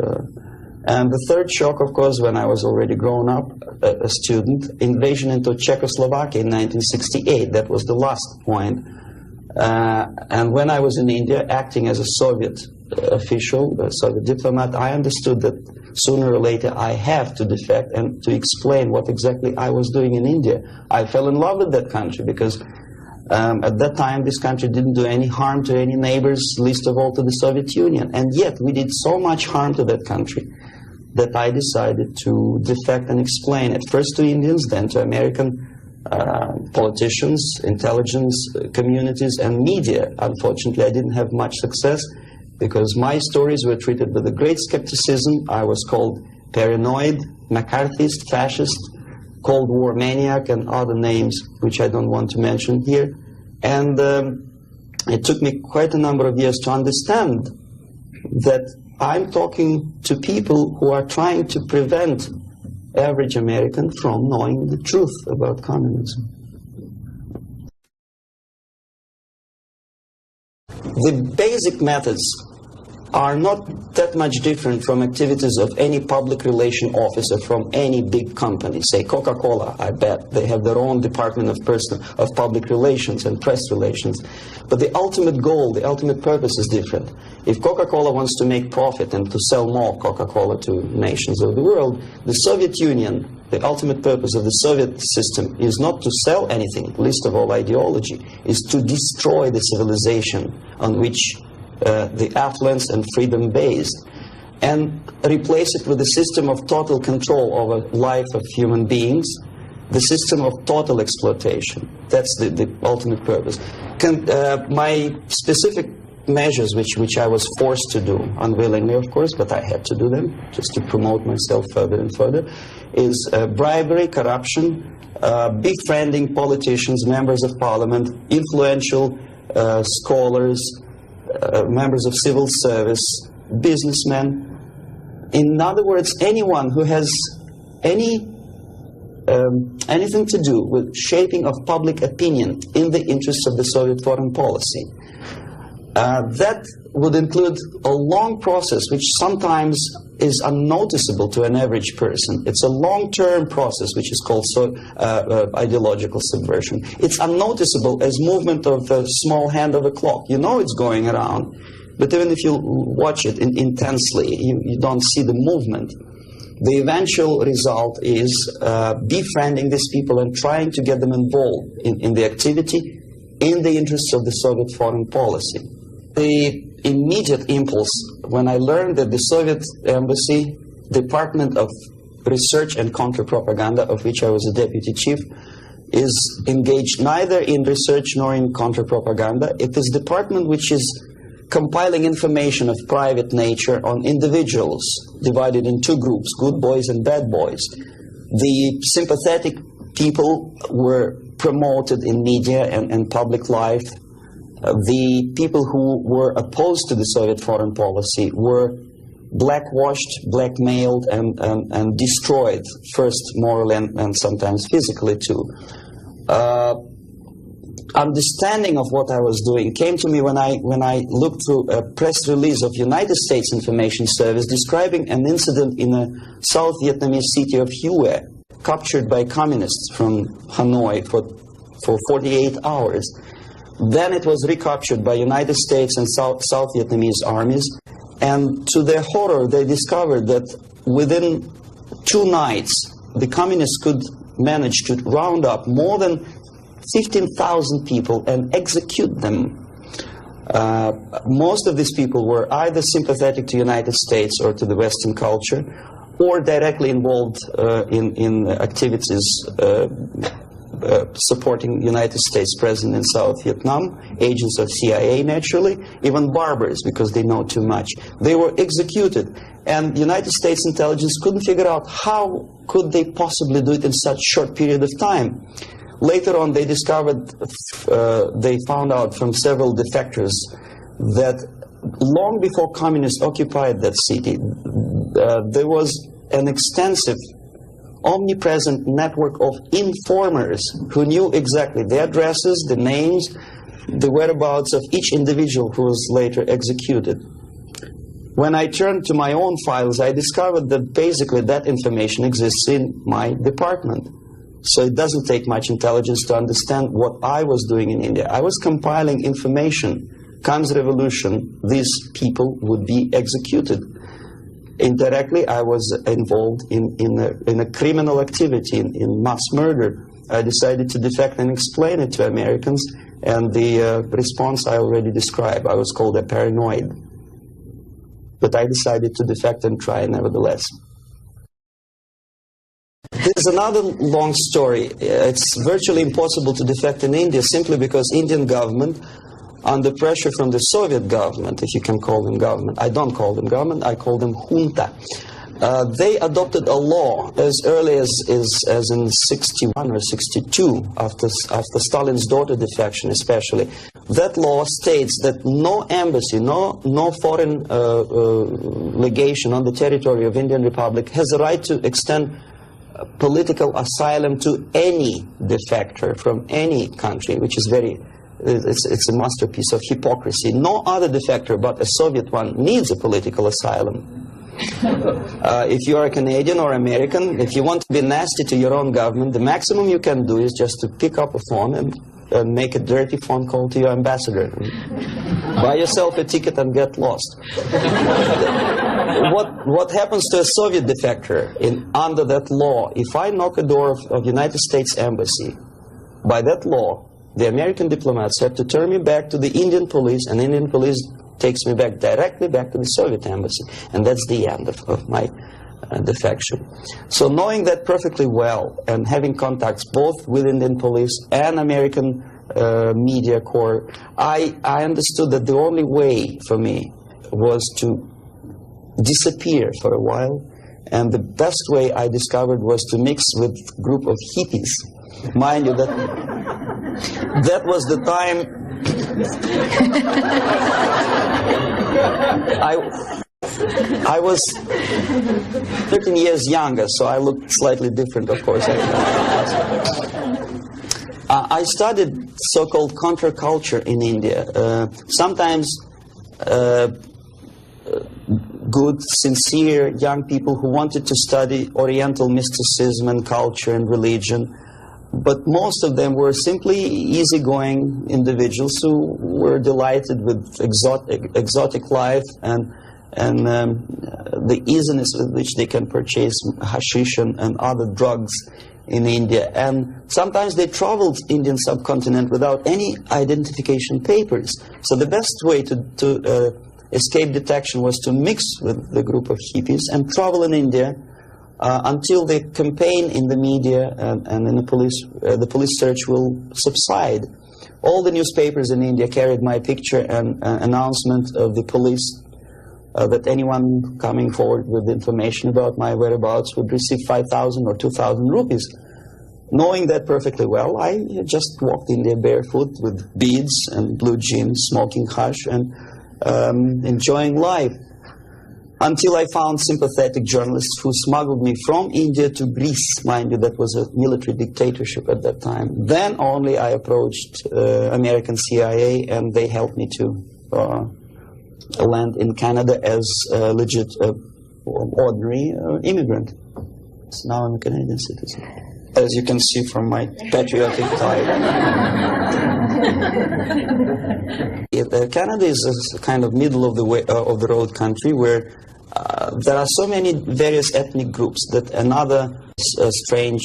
And the third shock, of course, when I was already grown up, a student, invasion into Czechoslovakia in 1968. That was the last point. And when I was in India, acting as a Soviet official, a Soviet diplomat, I understood that sooner or later I have to defect and to explain what exactly I was doing in India. I fell in love with that country because at that time this country didn't do any harm to any neighbors, least of all to the Soviet Union. And yet we did so much harm to that country that I decided to defect and explain it, first to Indians, then to American politicians, intelligence communities, and media. Unfortunately, I didn't have much success because my stories were treated with a great skepticism. I was called paranoid, McCarthyist, fascist, Cold War maniac, and other names which I don't want to mention here. And it took me quite a number of years to understand that I'm talking to people who are trying to prevent average American from knowing the truth about communism. The basic methods are not that much different from activities of any public relation officer from any big company. Say Coca-Cola, I bet they have their own department of public relations and press relations. But the ultimate goal, the ultimate purpose is different. If Coca-Cola wants to make profit and to sell more Coca-Cola to nations of the world, the Soviet Union, the ultimate purpose of the Soviet system is not to sell anything, least of all ideology, is to destroy the civilization on which the affluence and freedom based, and replace it with a system of total control over life of human beings, the system of total exploitation. That's the ultimate purpose. My specific measures, which I was forced to do, unwillingly of course, but I had to do them just to promote myself further and further, is bribery, corruption, befriending politicians, members of parliament, influential scholars, members of civil service, businessmen. In other words, anyone who has anything to do with shaping of public opinion in the interests of the Soviet foreign policy. That would include a long process which sometimes is unnoticeable to an average person. It's a long-term process which is called ideological subversion. It's unnoticeable as movement of a small hand of a clock. You know it's going around, but even if you watch it intensely, you don't see the movement. The eventual result is befriending these people and trying to get them involved in the activity in the interests of the Soviet foreign policy. The immediate impulse when I learned that the Soviet Embassy, Department of Research and Counter-Propaganda, of which I was a deputy chief, is engaged neither in research nor in counter-propaganda. It is a department which is compiling information of private nature on individuals, divided in two groups, good boys and bad boys. The sympathetic people were promoted in media and public life. The people who were opposed to the Soviet foreign policy were blackwashed, blackmailed, and destroyed, first morally and sometimes physically too. Understanding of what I was doing came to me when I looked through a press release of United States Information Service describing an incident in a South Vietnamese city of Hue, captured by communists from Hanoi for 48 hours. Then it was recaptured by United States and South Vietnamese armies, and to their horror they discovered that within 2 nights the communists could manage to round up more than 15,000 people and execute them. Most of these people were either sympathetic to the United States or to the Western culture, or directly involved in activities supporting United States President in South Vietnam, agents of CIA naturally, even barbers because they know too much. They were executed, and United States intelligence couldn't figure out how could they possibly do it in such short period of time. Later on they discovered, they found out from several defectors that long before communists occupied that city, there was an extensive omnipresent network of informers who knew exactly the addresses, the names, the whereabouts of each individual who was later executed. When I turned to my own files, I discovered that basically that information exists in my department. So it doesn't take much intelligence to understand what I was doing in India. I was compiling information. Comes revolution, these people would be executed. Indirectly, I was involved in a criminal activity, in mass murder. I decided to defect and explain it to Americans, and the response I already described. I was called a paranoid. But I decided to defect and try nevertheless. There's another long story. It's virtually impossible to defect in India simply because Indian government, under pressure from the Soviet government, if you can call them government, I don't call them government, I call them junta. They adopted a law as early as in 61 or 62, after Stalin's daughter defection especially. That law states that no embassy, no foreign legation on the territory of Indian Republic has a right to extend political asylum to any defector from any country, which is it's a masterpiece of hypocrisy. No other defector but a Soviet one needs a political asylum. If you are a Canadian or American, if you want to be nasty to your own government, the maximum you can do is just to pick up a phone and make a dirty phone call to your ambassador. Buy yourself a ticket and get lost. What happens to a Soviet defector under that law? If I knock a door of United States Embassy, by that law, the American diplomats have to turn me back to the Indian police, and Indian police takes me directly back to the Soviet embassy. And that's the end of my defection. So knowing that perfectly well and having contacts both with Indian police and American media corps, I understood that the only way for me was to disappear for a while. And the best way I discovered was to mix with a group of hippies. Mind you, that was the time I was 13 years younger, so I looked slightly different, of course. I studied so-called counterculture in India. Sometimes good, sincere young people who wanted to study Oriental mysticism and culture and religion. But most of them were simply easygoing individuals who were delighted with exotic life and the easiness with which they can purchase hashish and other drugs in India. And sometimes they traveled Indian subcontinent without any identification papers. So the best way to escape detection was to mix with the group of hippies and travel in India until the campaign in the media and in the police search will subside. All the newspapers in India carried my picture and announcement of the police that anyone coming forward with information about my whereabouts would receive 5,000 or 2,000 rupees. Knowing that perfectly well, I just walked India barefoot with beads and blue jeans, smoking hash and enjoying life. Until I found sympathetic journalists who smuggled me from India to Greece. Mind you, that was a military dictatorship at that time. Then only I approached American CIA, and they helped me to land in Canada as a legit, ordinary immigrant. So now I'm a Canadian citizen, as you can see from my patriotic tie. Canada is a kind of middle of the road country where there are so many various ethnic groups that another strange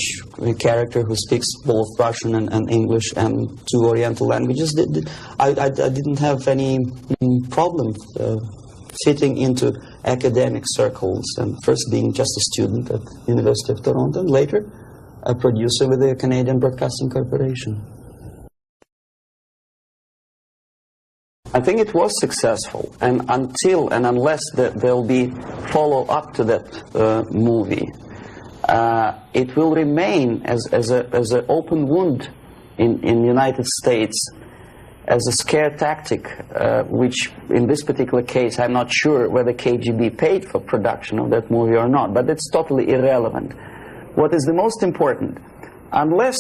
character who speaks both Russian and English and two Oriental languages, I didn't have any problem fitting into academic circles, and first being just a student at University of Toronto, and later a producer with the Canadian Broadcasting Corporation. I think it was successful, and until and unless there'll be follow-up to that movie, it will remain as an open wound in the United States, as a scare tactic, which in this particular case, I'm not sure whether KGB paid for production of that movie or not, but it's totally irrelevant. What is the most important, unless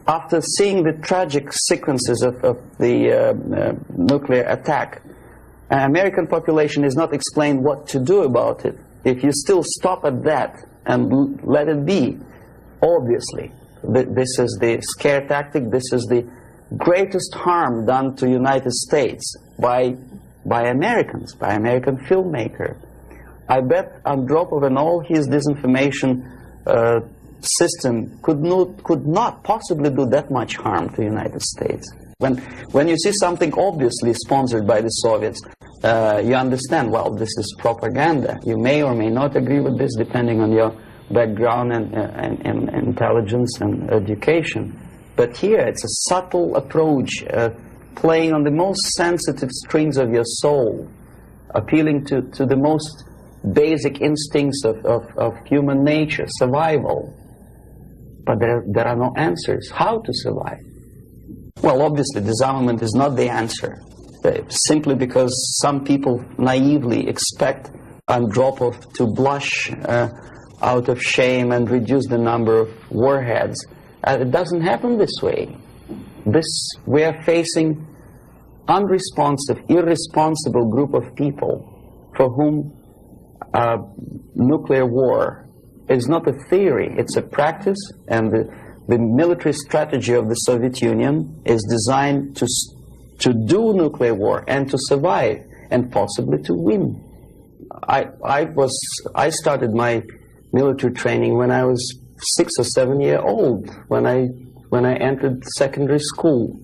after seeing the tragic sequences of the nuclear attack, American population is not explained what to do about it. If you still stop at that and let it be, obviously, this is the scare tactic, this is the greatest harm done to United States by Americans, by American filmmaker. I bet on drop of an all his disinformation system could not possibly do that much harm to the United States. When you see something obviously sponsored by the Soviets, you understand, well, this is propaganda. You may or may not agree with this depending on your background and intelligence and education. But here it's a subtle approach, playing on the most sensitive strings of your soul, appealing to the most basic instincts of human nature, survival. But there are no answers. How to survive? Well, obviously, disarmament is not the answer, simply because some people naively expect Andropov to blush out of shame and reduce the number of warheads. It doesn't happen this way. We are facing unresponsive, irresponsible group of people for whom nuclear war is not a theory, it's a practice, and the military strategy of the Soviet Union is designed to do nuclear war and to survive and possibly to win. I started my military training when I was 6 or 7 years old, when I entered secondary school.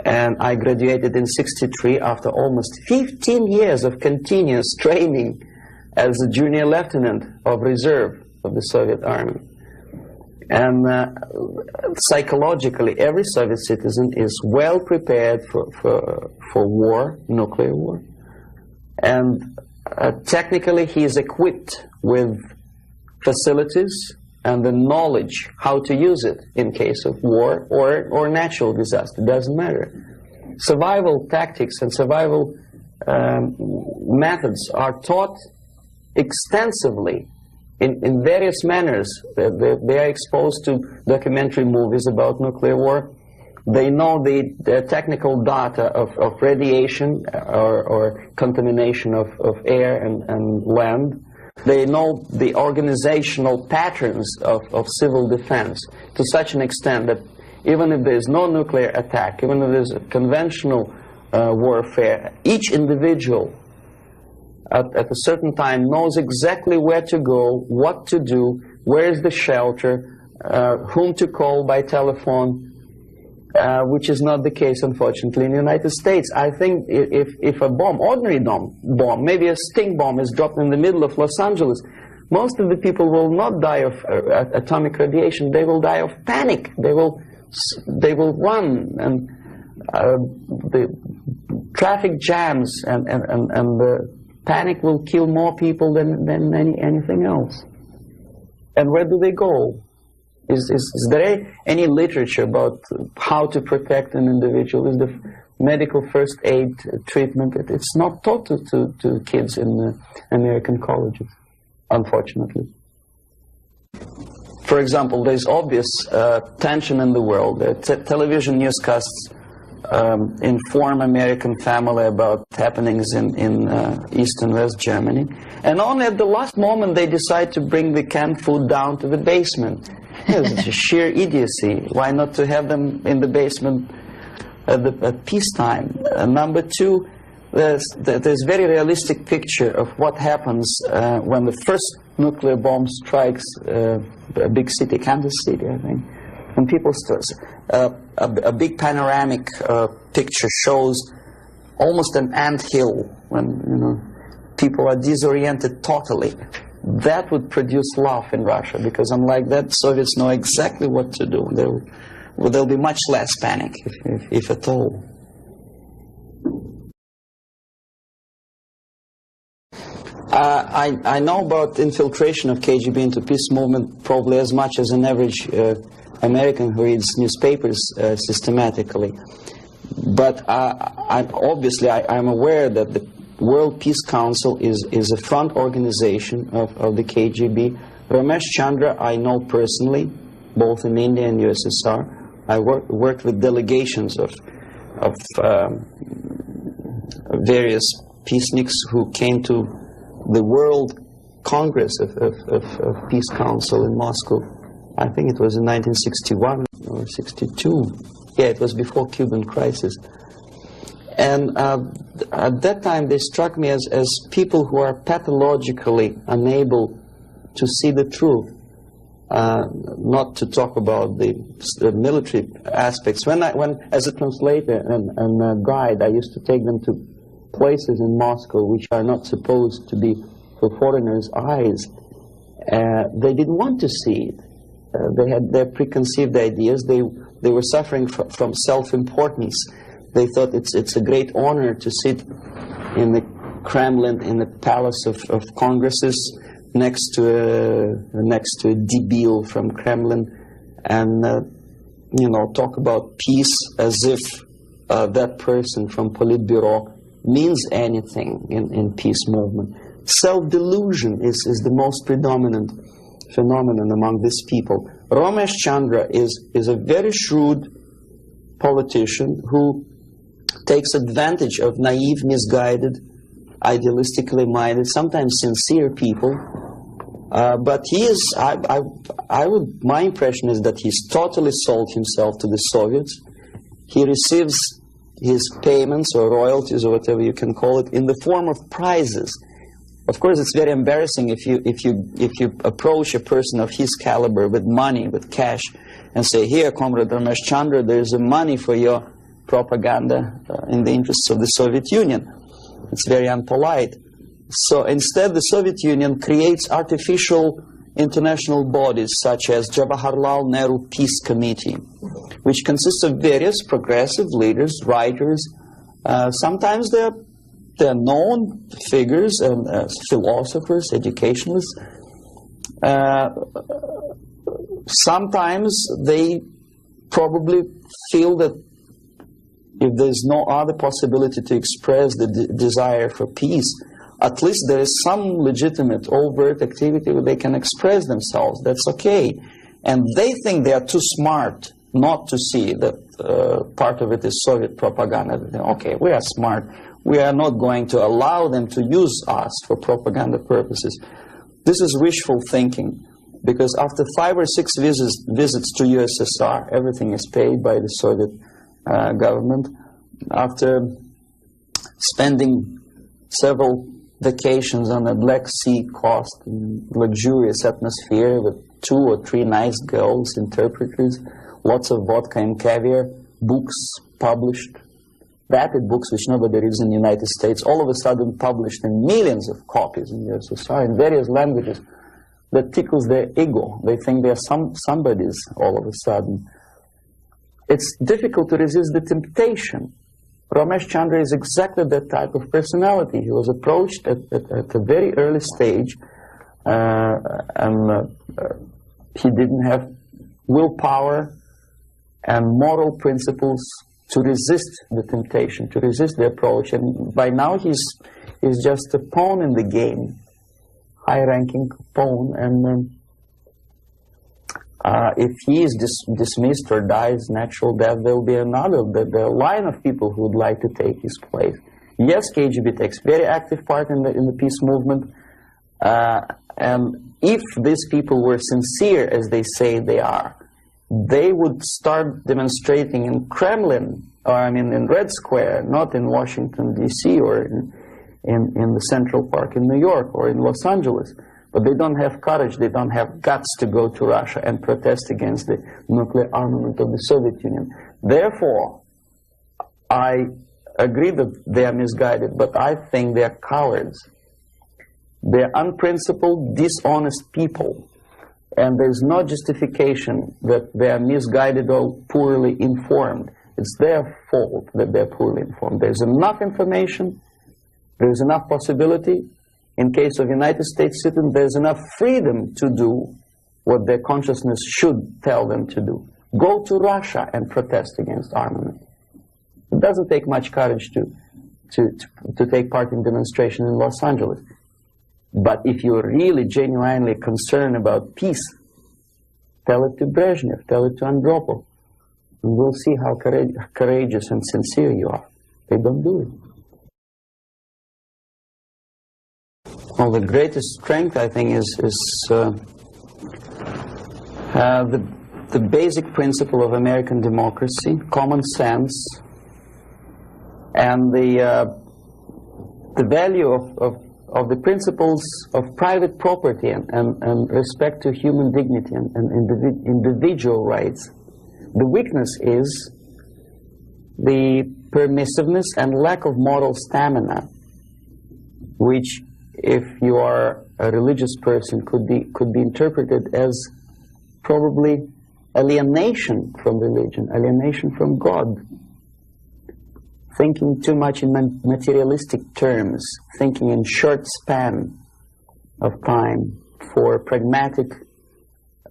And I graduated in '63 after almost 15 years of continuous training as a junior lieutenant of reserve of the Soviet Army. And psychologically, every Soviet citizen is well prepared for war, nuclear war. And technically, he is equipped with facilities and the knowledge how to use it in case of war or natural disaster. Doesn't matter. Survival tactics and survival methods are taught extensively in various manners. They are exposed to documentary movies about nuclear war. They know the technical data of radiation or contamination of air and land. They know the organizational patterns of civil defense to such an extent that even if there is no nuclear attack, even if there is a conventional warfare, each individual at a certain time knows exactly where to go, what to do, where is the shelter, whom to call by telephone, which is not the case, unfortunately, in the United States. I think if a bomb, ordinary bomb, maybe a stink bomb is dropped in the middle of Los Angeles, most of the people will not die of atomic radiation. They will die of panic. They will run, and the traffic jams and the panic will kill more people than anything else. And where do they go? Is there any literature about how to protect an individual? Is the medical first aid treatment? It's not taught to kids in American colleges, unfortunately. For example, there's obvious tension in the world. Television newscasts inform American family about happenings in East and West Germany. And only at the last moment they decide to bring the canned food down to the basement. It's a sheer idiocy. Why not to have them in the basement at peacetime? Number two, there's very realistic picture of what happens when the first nuclear bomb strikes a big city, Kansas City, I think. And people a big panoramic picture shows almost an anthill when people are disoriented totally. That would produce love in Russia, because unlike that, Soviets know exactly what to do. There'll be much less panic, if at all. I know about infiltration of KGB into peace movement probably as much as an average American who reads newspapers systematically. But obviously I'm aware that the World Peace Council is a front organization of the KGB. Ramesh Chandra I know personally, both in India and USSR. I worked with delegations of various peaceniks who came to the World Congress of Peace Council in Moscow. I think it was in 1961 or 62. Yeah, it was before Cuban crisis. And at that time, they struck me as people who are pathologically unable to see the truth, not to talk about the military aspects. When as a translator and a guide, I used to take them to places in Moscow which are not supposed to be for foreigners' eyes. They didn't want to see it. They had their preconceived ideas. They were suffering from self-importance. They thought it's a great honor to sit in the Kremlin, in the Palace of Congresses, next to a debil from Kremlin, and talk about peace as if that person from Politburo means anything in peace movement. Self-delusion is the most predominant phenomenon among these people. Ramesh Chandra is a very shrewd politician who takes advantage of naive, misguided, idealistically minded, sometimes sincere people. But he is, my impression is that he's totally sold himself to the Soviets. He receives his payments or royalties or whatever you can call it in the form of prizes. Of course, it's very embarrassing if you approach a person of his caliber with money, with cash, and say, "Here, Comrade Ramesh Chandra, there's money for your propaganda in the interests of the Soviet Union." It's very unpolite. So instead, the Soviet Union creates artificial international bodies such as Jawaharlal Nehru Peace Committee, which consists of various progressive leaders, writers. Sometimes they're known figures and philosophers, educationalists. Sometimes they probably feel that if there's no other possibility to express the desire for peace, at least there is some legitimate overt activity where they can express themselves. That's okay. And they think they are too smart not to see that part of it is Soviet propaganda. Okay, we are smart. We are not going to allow them to use us for propaganda purposes. This is wishful thinking, because after 5 or 6 visits to USSR, everything is paid by the Soviet government. After spending several vacations on a Black Sea coast in luxurious atmosphere with 2 or 3 nice girls, interpreters, lots of vodka and caviar, books published, vapid books which nobody reads in the United States, all of a sudden published in millions of copies in USSR in various languages, that tickles their ego. They think they're somebodies all of a sudden. It's difficult to resist the temptation. Ramesh Chandra is exactly that type of personality. He was approached at a very early stage, and he didn't have willpower and moral principles to resist the temptation, to resist the approach. And by now he's just a pawn in the game, high-ranking pawn. And if he is dismissed or dies natural death, there will be another, the line of people who would like to take his place. Yes, KGB takes very active part in the peace movement, and if these people were sincere as they say they are, they would start demonstrating in Kremlin, or I mean in Red Square, not in Washington, D.C., or in the Central Park in New York, or in Los Angeles. But they don't have courage, they don't have guts to go to Russia and protest against the nuclear armament of the Soviet Union. Therefore, I agree that they are misguided, but I think they are cowards. They are unprincipled, dishonest people. And there's no justification that they are misguided or poorly informed. It's their fault that they're poorly informed. There's enough information, there's enough possibility. In case of United States citizens, there's enough freedom to do what their consciousness should tell them to do. Go to Russia and protest against armament. It doesn't take much courage to take part in demonstration in Los Angeles. But if you're really genuinely concerned about peace, tell it to Brezhnev, tell it to Andropov, and we'll see how courageous and sincere you are. They don't do it. Well, the greatest strength, I think, is the basic principle of American democracy, common sense, and the value of the principles of private property and respect to human dignity and individual rights. The weakness is the permissiveness and lack of moral stamina, which if you are a religious person, could be interpreted as probably alienation from religion, alienation from God. Thinking too much in materialistic terms, thinking in short span of time for pragmatic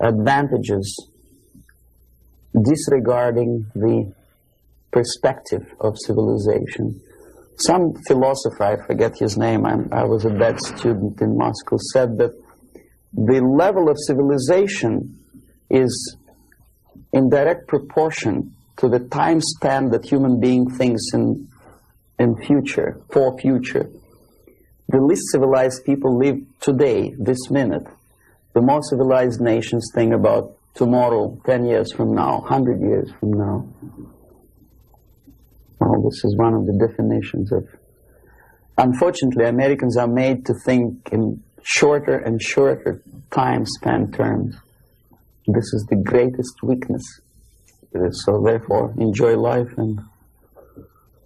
advantages, disregarding the perspective of civilization. Some philosopher, I forget his name, I was a bad student in Moscow, said that the level of civilization is in direct proportion to the time span that human being thinks in future, for future. The least civilized people live today, this minute. The more civilized nations think about tomorrow, 10 years from now, 100 years from now. Well, this is one of the definitions of... Unfortunately, Americans are made to think in shorter and shorter time span terms. This is the greatest weakness. So therefore, enjoy life and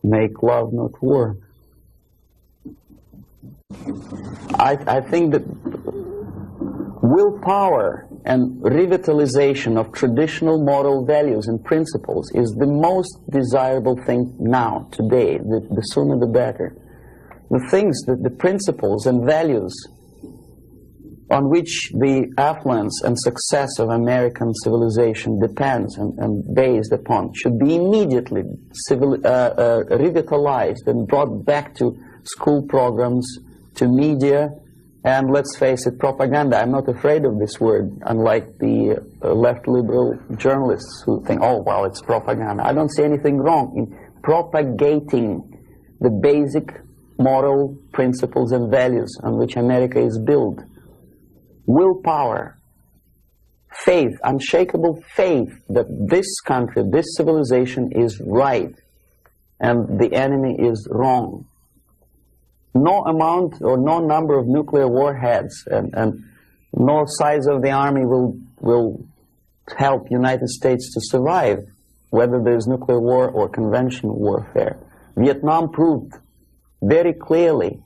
make love, not war. I think that willpower and revitalization of traditional moral values and principles is the most desirable thing now, today. The sooner the better. The things, the principles and values on which the affluence and success of American civilization depends and based upon should be immediately revitalized and brought back to school programs, to media, and let's face it, propaganda. I'm not afraid of this word, unlike the left liberal journalists who think, oh, well, it's propaganda. I don't see anything wrong in propagating the basic moral principles and values on which America is built. Willpower, faith, unshakable faith that this country, this civilization is right and the enemy is wrong. No amount or no number of nuclear warheads and no size of the army will help United States to survive, whether there's nuclear war or conventional warfare. Vietnam proved very clearly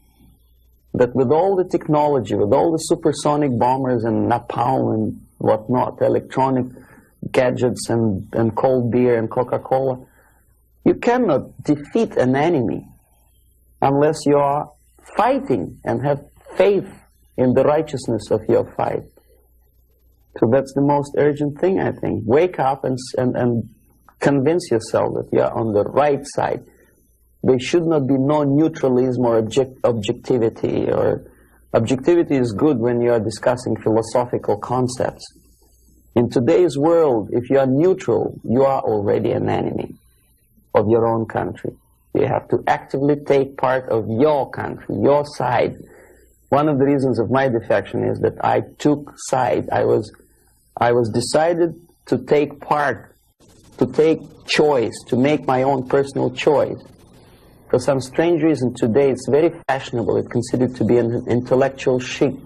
that with all the technology, with all the supersonic bombers and napalm and whatnot, electronic gadgets and cold beer and Coca-Cola, you cannot defeat an enemy unless you are fighting and have faith in the righteousness of your fight. So that's the most urgent thing, I think. Wake up and convince yourself that you are on the right side. There should not be no neutralism or objectivity. Or objectivity is good when you are discussing philosophical concepts. In today's world, if you are neutral, you are already an enemy of your own country. You have to actively take part of your country, your side. One of the reasons of my defection is that I took side. I was decided to take part, to take choice, to make my own personal choice. For some strange reason today it's very fashionable, it's considered to be an intellectual chic,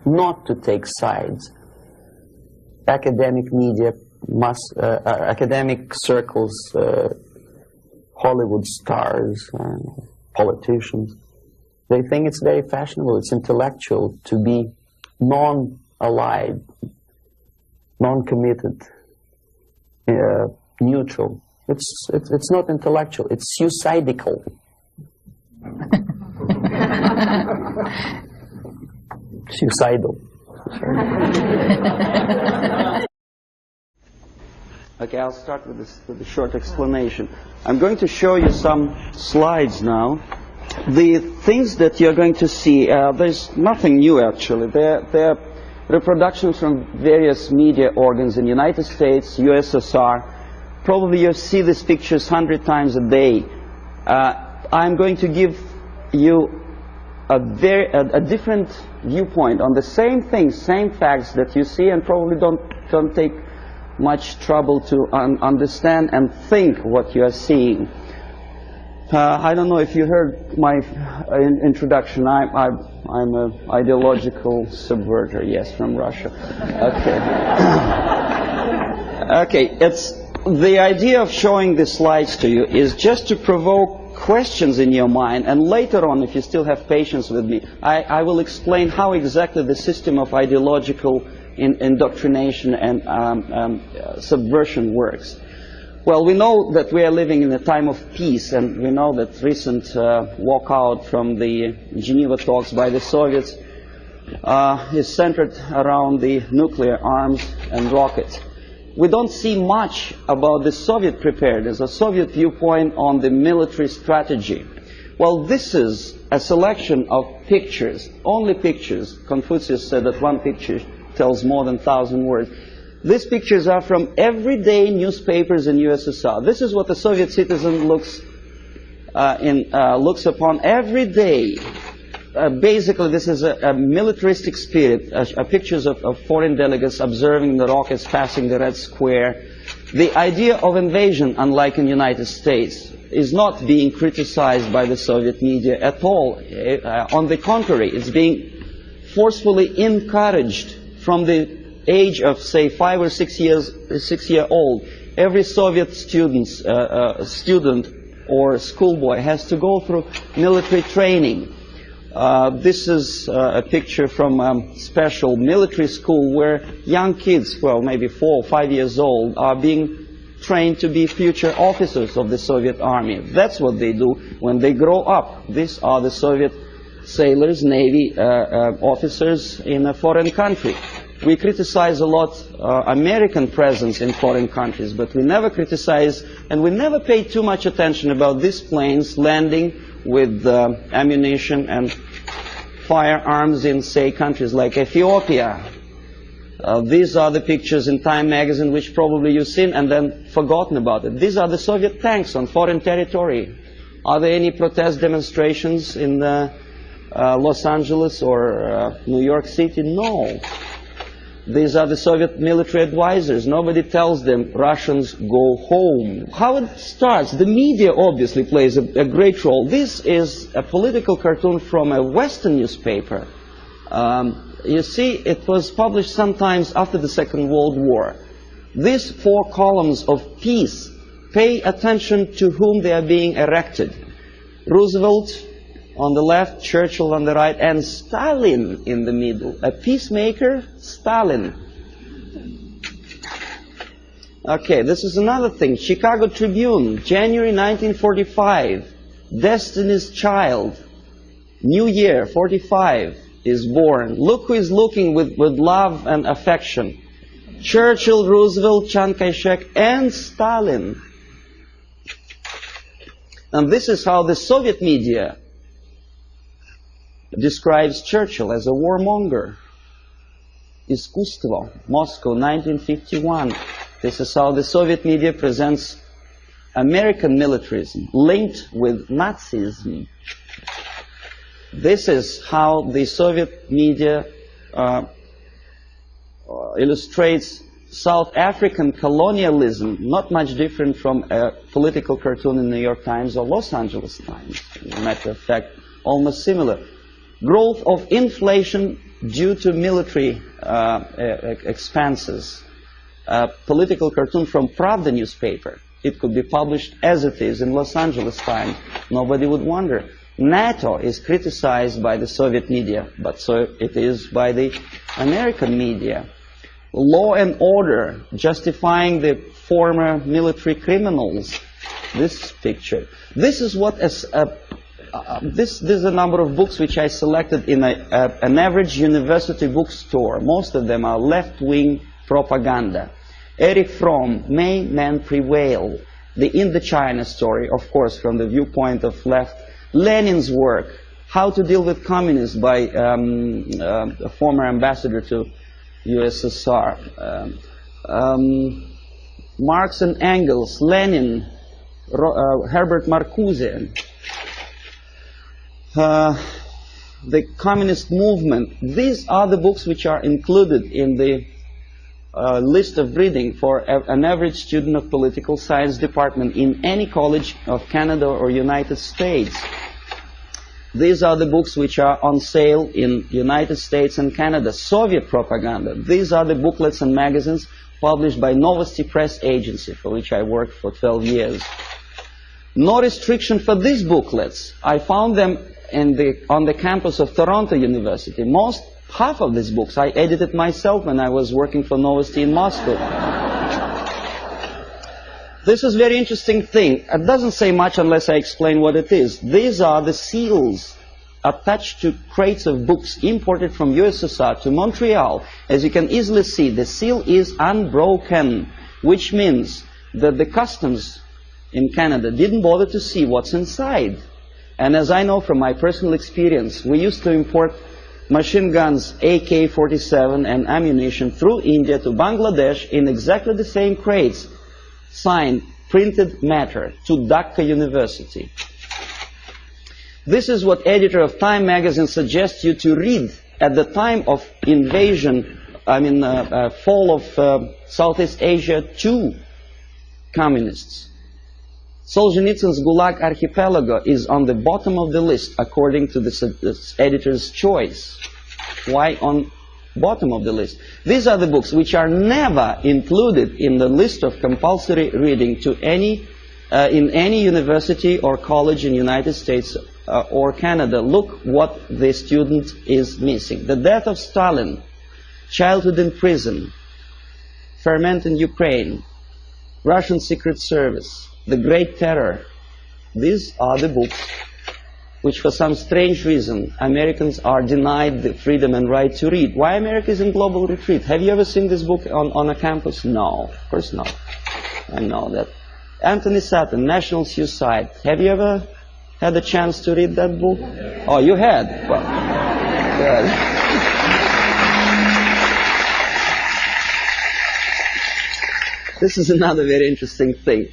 not to take sides. Academic media, academic circles, Hollywood stars, politicians, they think it's very fashionable, it's intellectual to be non-allied, non-committed, neutral. It's not intellectual, it's suicidal. Suicidal. Okay, I'll start with a short explanation. I'm going to show you some slides now. The things that you're going to see, there's nothing new actually. They're reproductions from various media organs in the United States, USSR. Probably you see these pictures 100 times a day. I'm going to give you a different viewpoint on the same things, same facts that you see, and probably don't take much trouble to understand and think what you are seeing. I don't know if you heard my introduction. I'm an ideological subverter, yes, from Russia. Okay. Okay, the idea of showing the slides to you is just to provoke questions in your mind, and later on, if you still have patience with me, I will explain how exactly the system of ideological indoctrination and subversion works. Well, we know that we are living in a time of peace, and we know that recent walkout from the Geneva talks by the Soviets is centered around the nuclear arms and rockets. We don't see much about the Soviet preparedness, a Soviet viewpoint on the military strategy. Well, this is a selection of pictures, only pictures. Confucius said that one picture tells more than 1,000 words. These pictures are from everyday newspapers in USSR. This is what a Soviet citizen looks upon every day. Basically, this is a militaristic spirit, pictures of foreign delegates observing the rockets passing the Red Square. The idea of invasion, unlike in the United States, is not being criticized by the Soviet media at all. On the contrary, it's being forcefully encouraged from the age of, say, 5 or 6 year old. Every Soviet student or schoolboy has to go through military training. This is a picture from a special military school where young kids, well, maybe 4 or 5 years old, are being trained to be future officers of the Soviet army. That's what they do when they grow up. These are the Soviet sailors, Navy officers in a foreign country. We criticize a lot American presence in foreign countries, but we never criticize and we never pay too much attention about these planes landing with ammunition and firearms in, say, countries like Ethiopia. These are the pictures in Time magazine which probably you've seen and then forgotten about it. These are the Soviet tanks on foreign territory. Are there any protest demonstrations in Los Angeles or New York City? No. These are the Soviet military advisors. Nobody tells them Russians go home. How it starts? The media obviously plays a great role. This is a political cartoon from a Western newspaper. You see, it was published sometimes after the Second World War. These 4 columns of peace, pay attention to whom they are being erected. Roosevelt on the left, Churchill on the right, and Stalin in the middle. A peacemaker, Stalin. Okay, this is another thing. Chicago Tribune, January 1945. Destiny's Child. New Year, 45, is born. Look who is looking with love and affection. Churchill, Roosevelt, Chiang Kai-shek, and Stalin. And this is how the Soviet media describes Churchill as a warmonger. Искусство, Moscow, 1951. This is how the Soviet media presents American militarism linked with Nazism. This is how the Soviet media illustrates South African colonialism, not much different from a political cartoon in New York Times or Los Angeles Times. As a matter of fact, almost similar. Growth of inflation due to military expenses. A political cartoon from Pravda newspaper. It could be published as it is in Los Angeles Times. Nobody would wonder. NATO is criticized by the Soviet media, but so it is by the American media. Law and order, justifying the former military criminals. This picture. This is what this is a number of books which I selected in an average university bookstore. Most of them are left-wing propaganda. Erich Fromm, May Men Prevail? The Indochina story, of course, from the viewpoint of left. Lenin's work, How to Deal with Communists, by a former ambassador to USSR. Marx and Engels, Lenin, Herbert Marcuse. The communist movement. These are the books which are included in the list of reading for an average student of political science department in any college of Canada or United States. These are the books which are on sale in United States and Canada. Soviet propaganda. These are the booklets and magazines published by Novosti Press Agency, for which I worked for 12 years. No restriction for these booklets. I found them on the campus of Toronto University. Half of these books I edited myself when I was working for Novosti in Moscow. This is a very interesting thing. It doesn't say much unless I explain what it is. These are the seals attached to crates of books imported from USSR to Montreal. As you can easily see, the seal is unbroken, which means that the customs in Canada didn't bother to see what's inside. And as I know from my personal experience, we used to import machine guns, AK-47 and ammunition through India to Bangladesh in exactly the same crates, signed printed matter to Dhaka University. This is what editor of Time magazine suggests you to read at the time of invasion, fall of Southeast Asia to communists. Solzhenitsyn's Gulag Archipelago is on the bottom of the list according to the editor's choice. Why on bottom of the list? These are the books which are never included in the list of compulsory reading to in any university or college in the United States or Canada. Look what the student is missing. The Death of Stalin, Childhood in Prison, Ferment in Ukraine, Russian Secret Service, The Great Terror. These are the books which for some strange reason Americans are denied the freedom and right to read. Why America is in global retreat? Have you ever seen this book on a campus? No, of course not. I know that. Anthony Sutton, National Suicide. Have you ever had a chance to read that book? Oh, you had? Well, good. This is another very interesting thing.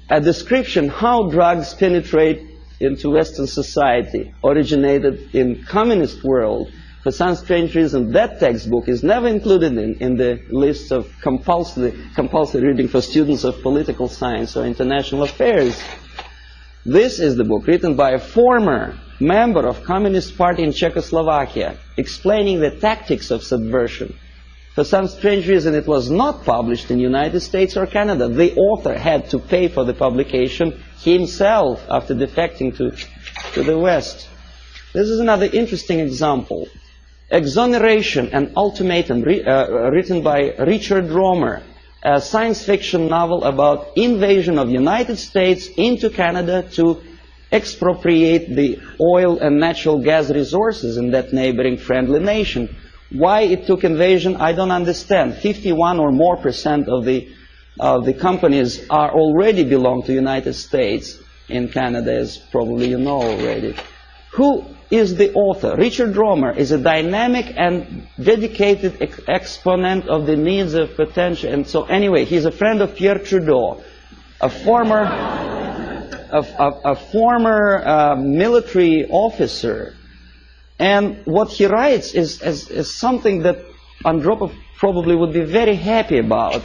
A description how drugs penetrate into Western society originated in communist world. For some strange reason, that textbook is never included in the list of compulsory reading for students of political science or international affairs. This is the book written by a former member of Communist Party in Czechoslovakia, explaining the tactics of subversion. For some strange reason, it was not published in the United States or Canada. The author had to pay for the publication himself after defecting to the West. This is another interesting example. Exoneration and Ultimatum, written by Richard Romer, a science fiction novel about invasion of the United States into Canada to expropriate the oil and natural gas resources in that neighboring friendly nation. Why it took invasion, I don't understand. 51% or more of the companies are already belong to the United States in Canada, as probably you know already. Who is the author? Richard Romer is a dynamic and dedicated exponent of the needs of potential. And so anyway, he's a friend of Pierre Trudeau, a former military officer. And what he writes is something that Andropov probably would be very happy about.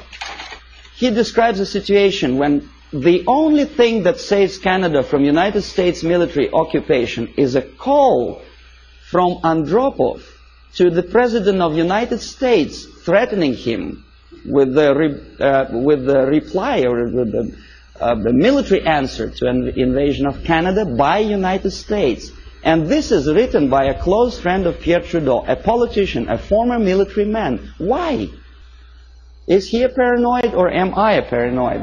He describes a situation when the only thing that saves Canada from United States military occupation is a call from Andropov to the President of the United States threatening him with the reply or with the military answer to an invasion of Canada by United States. And this is written by a close friend of Pierre Trudeau, a politician, a former military man. Why? Is he a paranoid or am I a paranoid?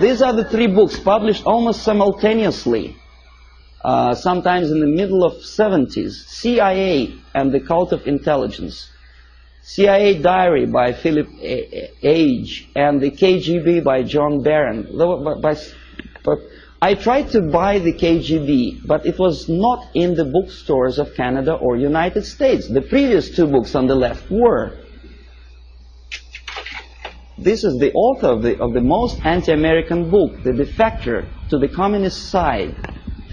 These are the three books published almost simultaneously, sometimes in the middle of 70s. CIA and the Cult of Intelligence. CIA Diary by Philip Age and the KGB by John Barron. I tried to buy the KGB, but it was not in the bookstores of Canada or United States. The previous two books on the left were. This is the author of the most anti-American book, The Defector to the Communist Side,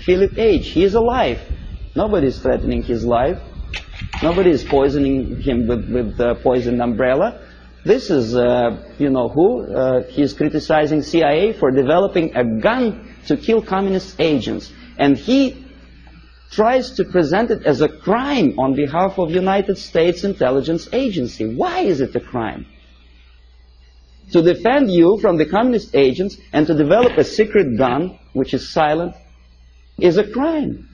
Philip Age. He is alive. Nobody is threatening his life. Nobody is poisoning him with poisoned umbrella. This is, you know who? He's criticizing CIA for developing a gun to kill communist agents. And he tries to present it as a crime on behalf of United States Intelligence Agency. Why is it a crime? To defend you from the communist agents and to develop a secret gun, which is silent, is a crime.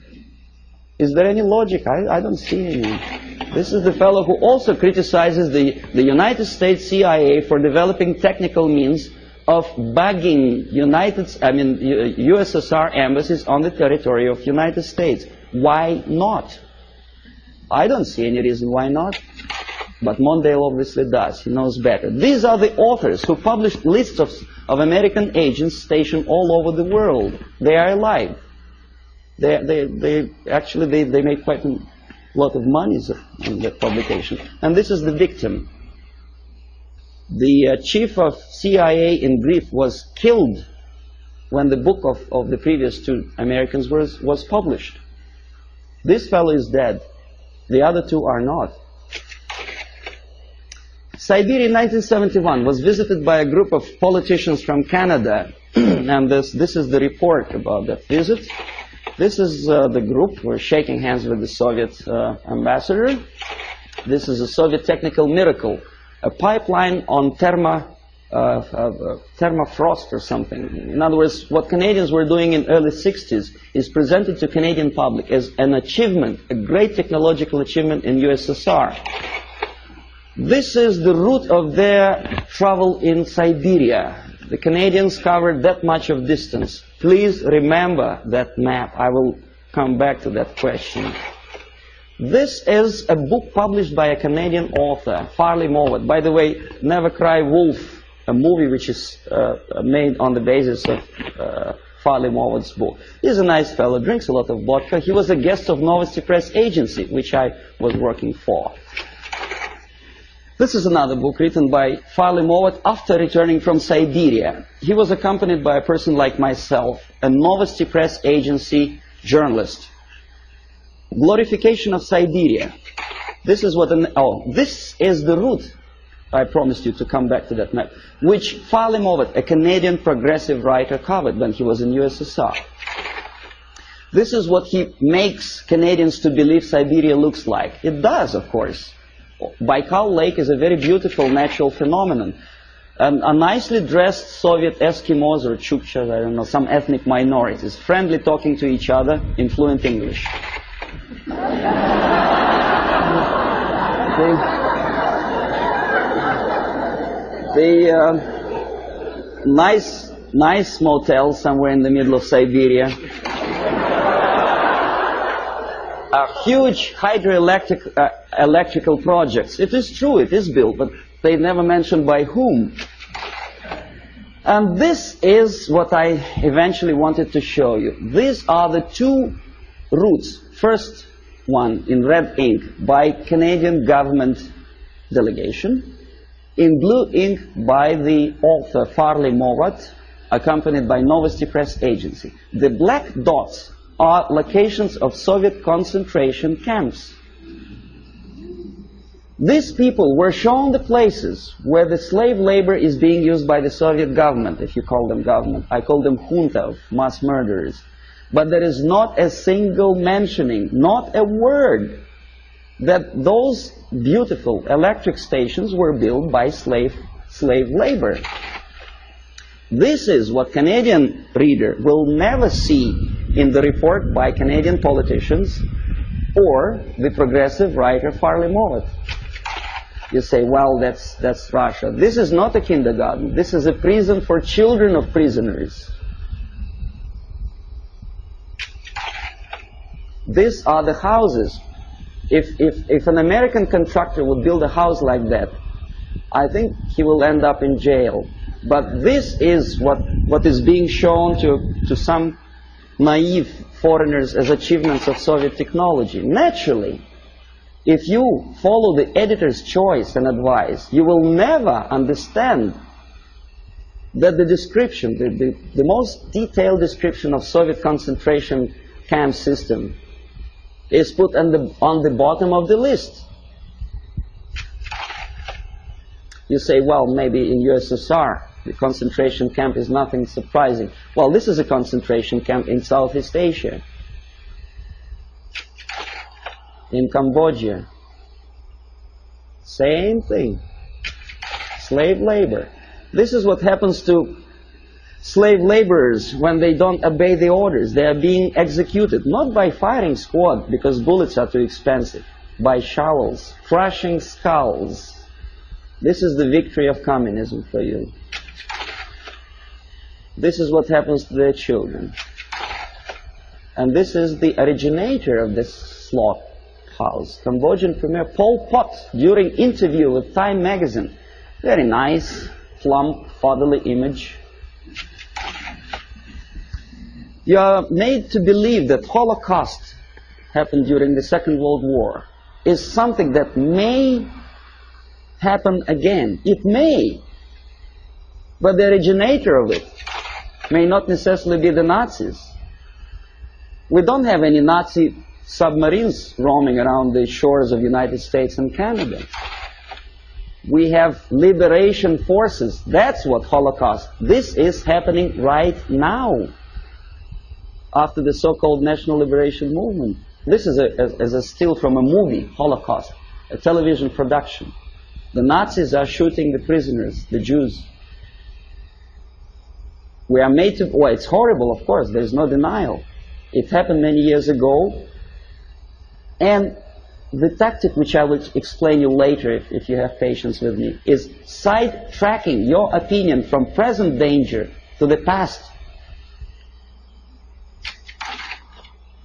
Is there any logic? I don't see any. This is the fellow who also criticizes the United States CIA for developing technical means of bugging USSR embassies on the territory of United States. Why not? I don't see any reason why not. But Mondale obviously does. He knows better. These are the authors who published lists of American agents stationed all over the world. They are alive. They actually make quite a lot of money on that publication. And this is the victim. The chief of CIA in brief was killed when the book of the previous two Americans was published. This fellow is dead. The other two are not. Siberia in 1971 was visited by a group of politicians from Canada. And this is the report about that visit. This is the group. We're shaking hands with the Soviet ambassador. This is a Soviet technical miracle. A pipeline on thermofrost or something. In other words, what Canadians were doing in early 60s is presented to Canadian public as an achievement, a great technological achievement in USSR. This is the route of their travel in Siberia. The Canadians covered that much of distance. Please remember that map. I will come back to that question. This is a book published by a Canadian author, Farley Mowat. By the way, Never Cry Wolf, a movie which is made on the basis of Farley Mowat's book. He's a nice fellow, drinks a lot of vodka. He was a guest of Novosti Press Agency, which I was working for. This is another book written by Farley Mowat after returning from Siberia. He was accompanied by a person like myself, a Novosti Press Agency journalist. Glorification of Siberia. This is what this is the route. I promised you to come back to that map, which Farley Mowat, a Canadian progressive writer, covered when he was in USSR. This is what he makes Canadians to believe Siberia looks like. It does, of course. Baikal Lake is a very beautiful natural phenomenon. A nicely dressed Soviet Eskimos or Chukchas, I don't know, some ethnic minorities, friendly talking to each other in fluent English. The nice motel somewhere in the middle of Siberia. Huge electrical projects. It is true, it is built, but they never mentioned by whom. And this is what I eventually wanted to show you. These are the two routes. First one in red ink by Canadian government delegation. In blue ink by the author Farley Mowat, accompanied by Novosti Press Agency. The black dots are locations of Soviet concentration camps. These people were shown the places where the slave labor is being used by the Soviet government, if you call them government. I call them junta of mass murderers. But there is not a single mentioning, not a word, that those beautiful electric stations were built by slave labor. This is what Canadian reader will never see in the report by Canadian politicians or the progressive writer Farley Mowat. You say, well, that's Russia. This is not a kindergarten. This is a prison for children of prisoners. These are the houses. If an American contractor would build a house like that, I think he will end up in jail. But this is what is being shown to some naive foreigners as achievements of Soviet technology. Naturally, if you follow the editor's choice and advice, you will never understand that the description, the most detailed description of Soviet concentration camp system is put on the bottom of the list. You say, well, maybe in USSR, the concentration camp is nothing surprising. Well, this is a concentration camp in Southeast Asia, in Cambodia. Same thing. Slave labor. This is what happens to slave laborers when they don't obey the orders. They are being executed, not by firing squad, because bullets are too expensive, by shovels, crushing skulls. This is the victory of communism for you. This is what happens to their children. And this is the originator of this slaughterhouse, Cambodian Premier Pol Pot, during interview with Time magazine. Very nice, plump, fatherly image. You are made to believe that Holocaust happened during the Second World War is something that may happen again. It may, but the originator of it may not necessarily be the Nazis. We don't have any Nazi submarines roaming around the shores of the United States and Canada. We have liberation forces. That's what Holocaust. This is happening right now after the so-called National Liberation Movement. This is a still from a movie, Holocaust, a television production. The Nazis are shooting the prisoners, the Jews. We are made to, well, it's horrible, of course, there's no denial. It happened many years ago, and the tactic which I will explain you later, if you have patience with me, is sidetracking your opinion from present danger to the past.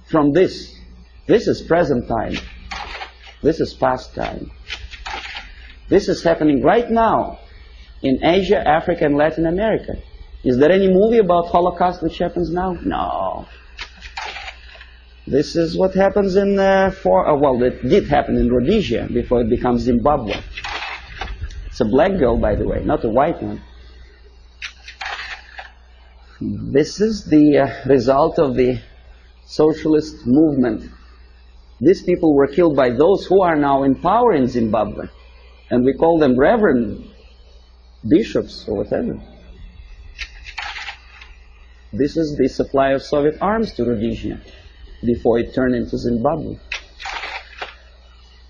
From this is present time, this is past time. This is happening right now in Asia, Africa, and Latin America. Is there any movie about Holocaust which happens now? No. This is what happens in, well, it did happen in Rhodesia before it becomes Zimbabwe. It's a black girl, by the way, not a white one. This is the result of the socialist movement. These people were killed by those who are now in power in Zimbabwe. And we call them reverend bishops or whatever. This is the supply of Soviet arms to Rhodesia before it turned into Zimbabwe.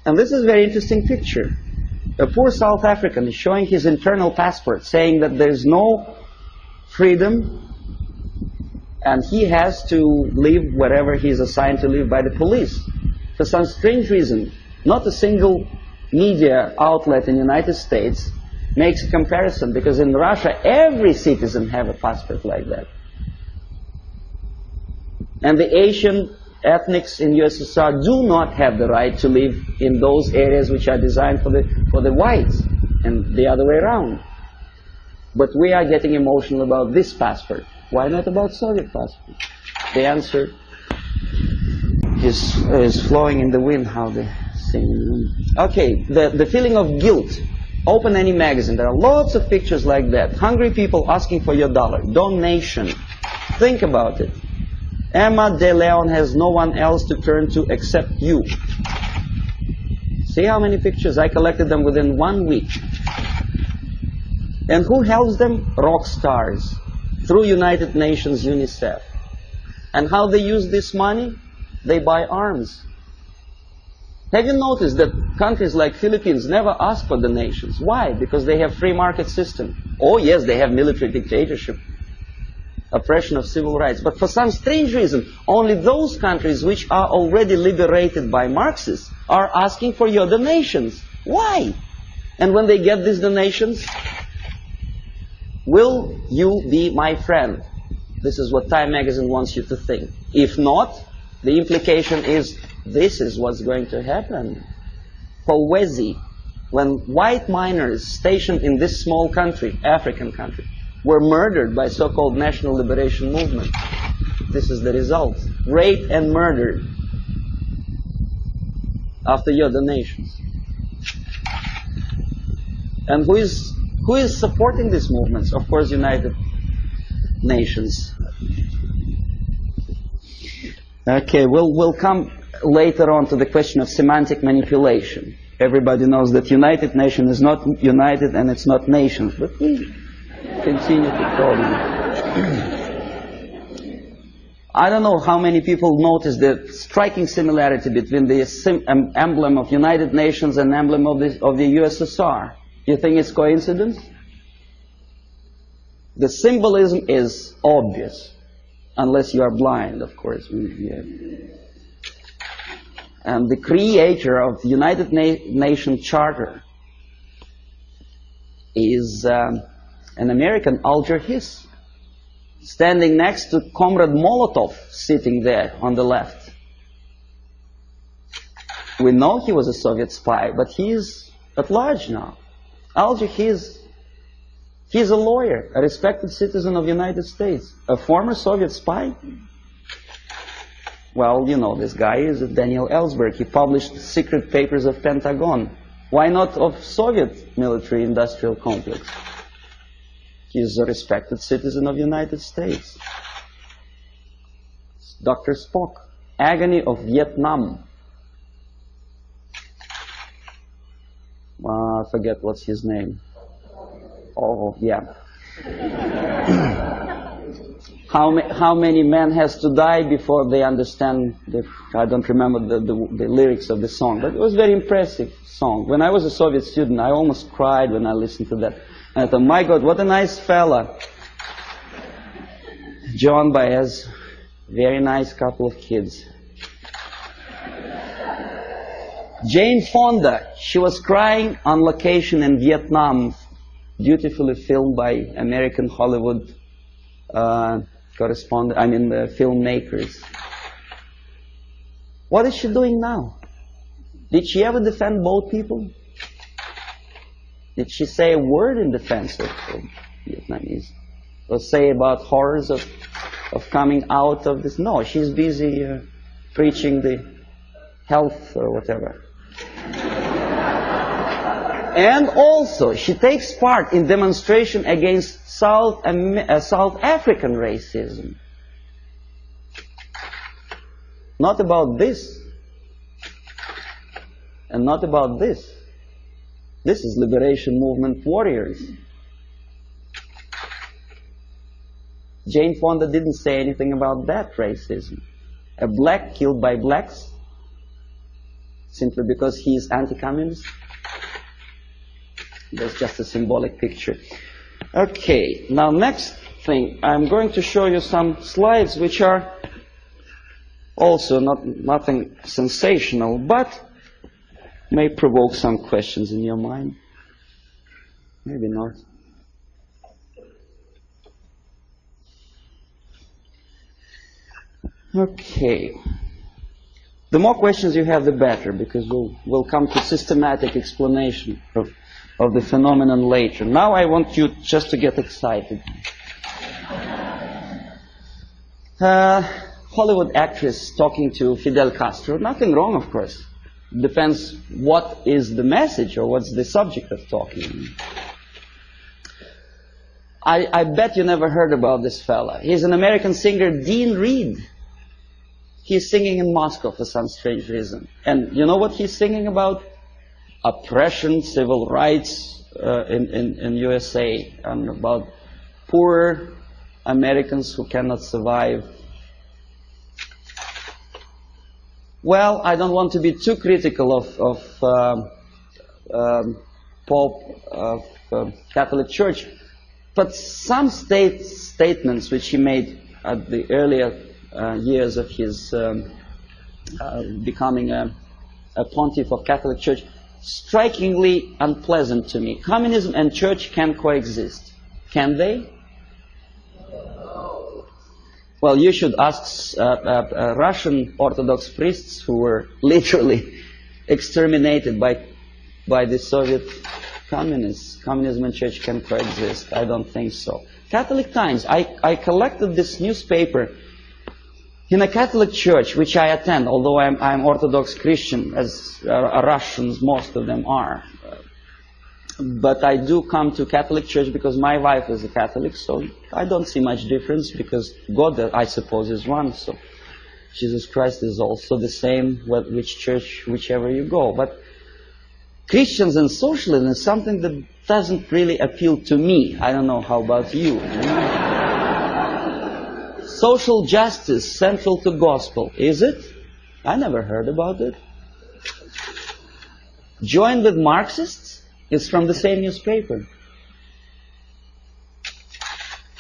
And this is a very interesting picture. A poor South African is showing his internal passport, saying that there's no freedom and he has to live wherever he's assigned to live by the police. For some strange reason, not a single media outlet in the United States makes a comparison, because in Russia every citizen has a passport like that. And the Asian ethnics in USSR do not have the right to live in those areas which are designed for the whites, and the other way around. But we are getting emotional about this passport. Why not about Soviet passport? The answer is flowing in the wind, how they sing in the wind. Okay, the feeling of guilt. Open any magazine. There are lots of pictures like that. Hungry people asking for your dollar. Donation. Think about it. Emma De Leon has no one else to turn to except you. See how many pictures? I collected them within 1 week. And who helps them? Rock stars. Through United Nations, UNICEF. And how they use this money? They buy arms. Have you noticed that countries like Philippines never ask for donations? Why? Because they have free market system. Oh yes, they have military dictatorship, oppression of civil rights. But for some strange reason, only those countries which are already liberated by Marxists are asking for your donations. Why? And when they get these donations, will you be my friend? This is what Time magazine wants you to think. If not, the implication is this is what's going to happen. Kolwezi, when white miners stationed in this small country, African country, were murdered by so-called National Liberation Movement. This is the result. Raped and murdered after your donations. And who is supporting these movements? Of course, United Nations. Okay, we'll come later on to the question of semantic manipulation. Everybody knows that United Nations is not united and it's not nations, but we continue to call them. I don't know how many people noticed the striking similarity between the emblem of United Nations and emblem of the USSR. You think it's coincidence? The symbolism is obvious, unless you are blind, of course. Yeah. And the creator of the United Nations Charter is an American, Alger Hiss, standing next to Comrade Molotov, sitting there on the left. We know he was a Soviet spy, but he is at large now. Alger Hiss, he's a lawyer, a respected citizen of the United States, a former Soviet spy. Well, you know, this guy is Daniel Ellsberg. He published secret papers of Pentagon. Why not of Soviet military-industrial complex? He's a respected citizen of the United States. Dr. Spock, Agony of Vietnam. I forget what's his name. Oh, yeah. How many men has to die before they understand I don't remember the lyrics of the song, but it was a very impressive song. When I was a Soviet student, I almost cried when I listened to that. And I thought, my God, what a nice fella. John Baez, very nice couple of kids. Jane Fonda, she was crying on location in Vietnam, beautifully filmed by American Hollywood filmmakers. What is she doing now? Did she ever defend both people? Did she say a word in defense of Vietnamese? Or say about horrors of coming out of this? No, she's busy preaching the health or whatever. And also, she takes part in demonstration against South African racism. Not about this. And not about this. This is liberation movement warriors. Jane Fonda didn't say anything about that racism. A black killed by blacks simply because he is anti-communist. That's just a symbolic picture. Okay, now next thing, I'm going to show you some slides which are also nothing sensational, but may provoke some questions in your mind. Maybe not. Okay. The more questions you have, the better, because we'll come to systematic explanation of the phenomenon later. Now I want you just to get excited. Hollywood actress talking to Fidel Castro. Nothing wrong, of course. Depends what is the message or what's the subject of talking. I bet you never heard about this fella. He's an American singer, Dean Reed. He's singing in Moscow for some strange reason. And you know what he's singing about? Oppression, civil rights in USA, and about poor Americans who cannot survive. Well, I don't want to be too critical of Pope of Catholic Church, but some statements which he made at the earlier years of his becoming a pontiff of Catholic Church, strikingly unpleasant to me. Communism and church can coexist. Can they? Well, you should ask Russian Orthodox priests who were literally exterminated by the Soviet communists. Communism and church can coexist. I don't think so. Catholic Times. I collected this newspaper in a Catholic church, which I attend, although I'm Orthodox Christian, as Russians, most of them are. But I do come to Catholic church because my wife is a Catholic, so I don't see much difference, because God, I suppose, is one, so Jesus Christ is also the same, which church, whichever you go. But Christians and socialism is something that doesn't really appeal to me. I don't know, how about you? Social justice central to gospel, is it? I never heard about it. Join with Marxists? It's from the same newspaper.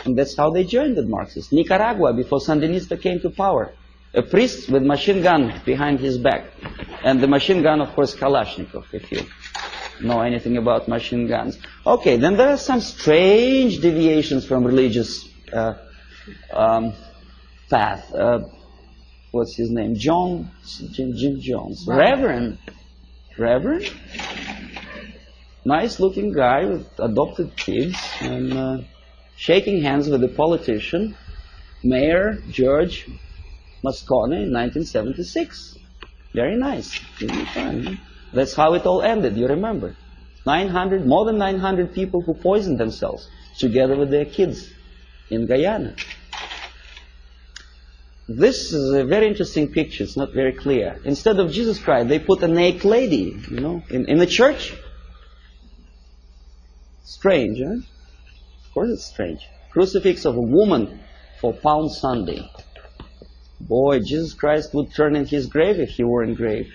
And that's how they joined the Marxists. Nicaragua, before Sandinista came to power. A priest with machine gun behind his back. And the machine gun, of course, Kalashnikov, if you know anything about machine guns. Okay, then there are some strange deviations from religious path. What's his name? Jim Jones. Reverend? Nice looking guy with adopted kids and shaking hands with a politician, Mayor George Moscone in 1976. Very nice. That's how it all ended, you remember. More than 900 people who poisoned themselves together with their kids in Guyana. This is a very interesting picture. It's not very clear. Instead of Jesus Christ, they put a naked lady, you know, in the church. Strange, huh? Of course it's strange. Crucifix of a woman for Palm Sunday. Boy, Jesus Christ would turn in his grave if he were engraved.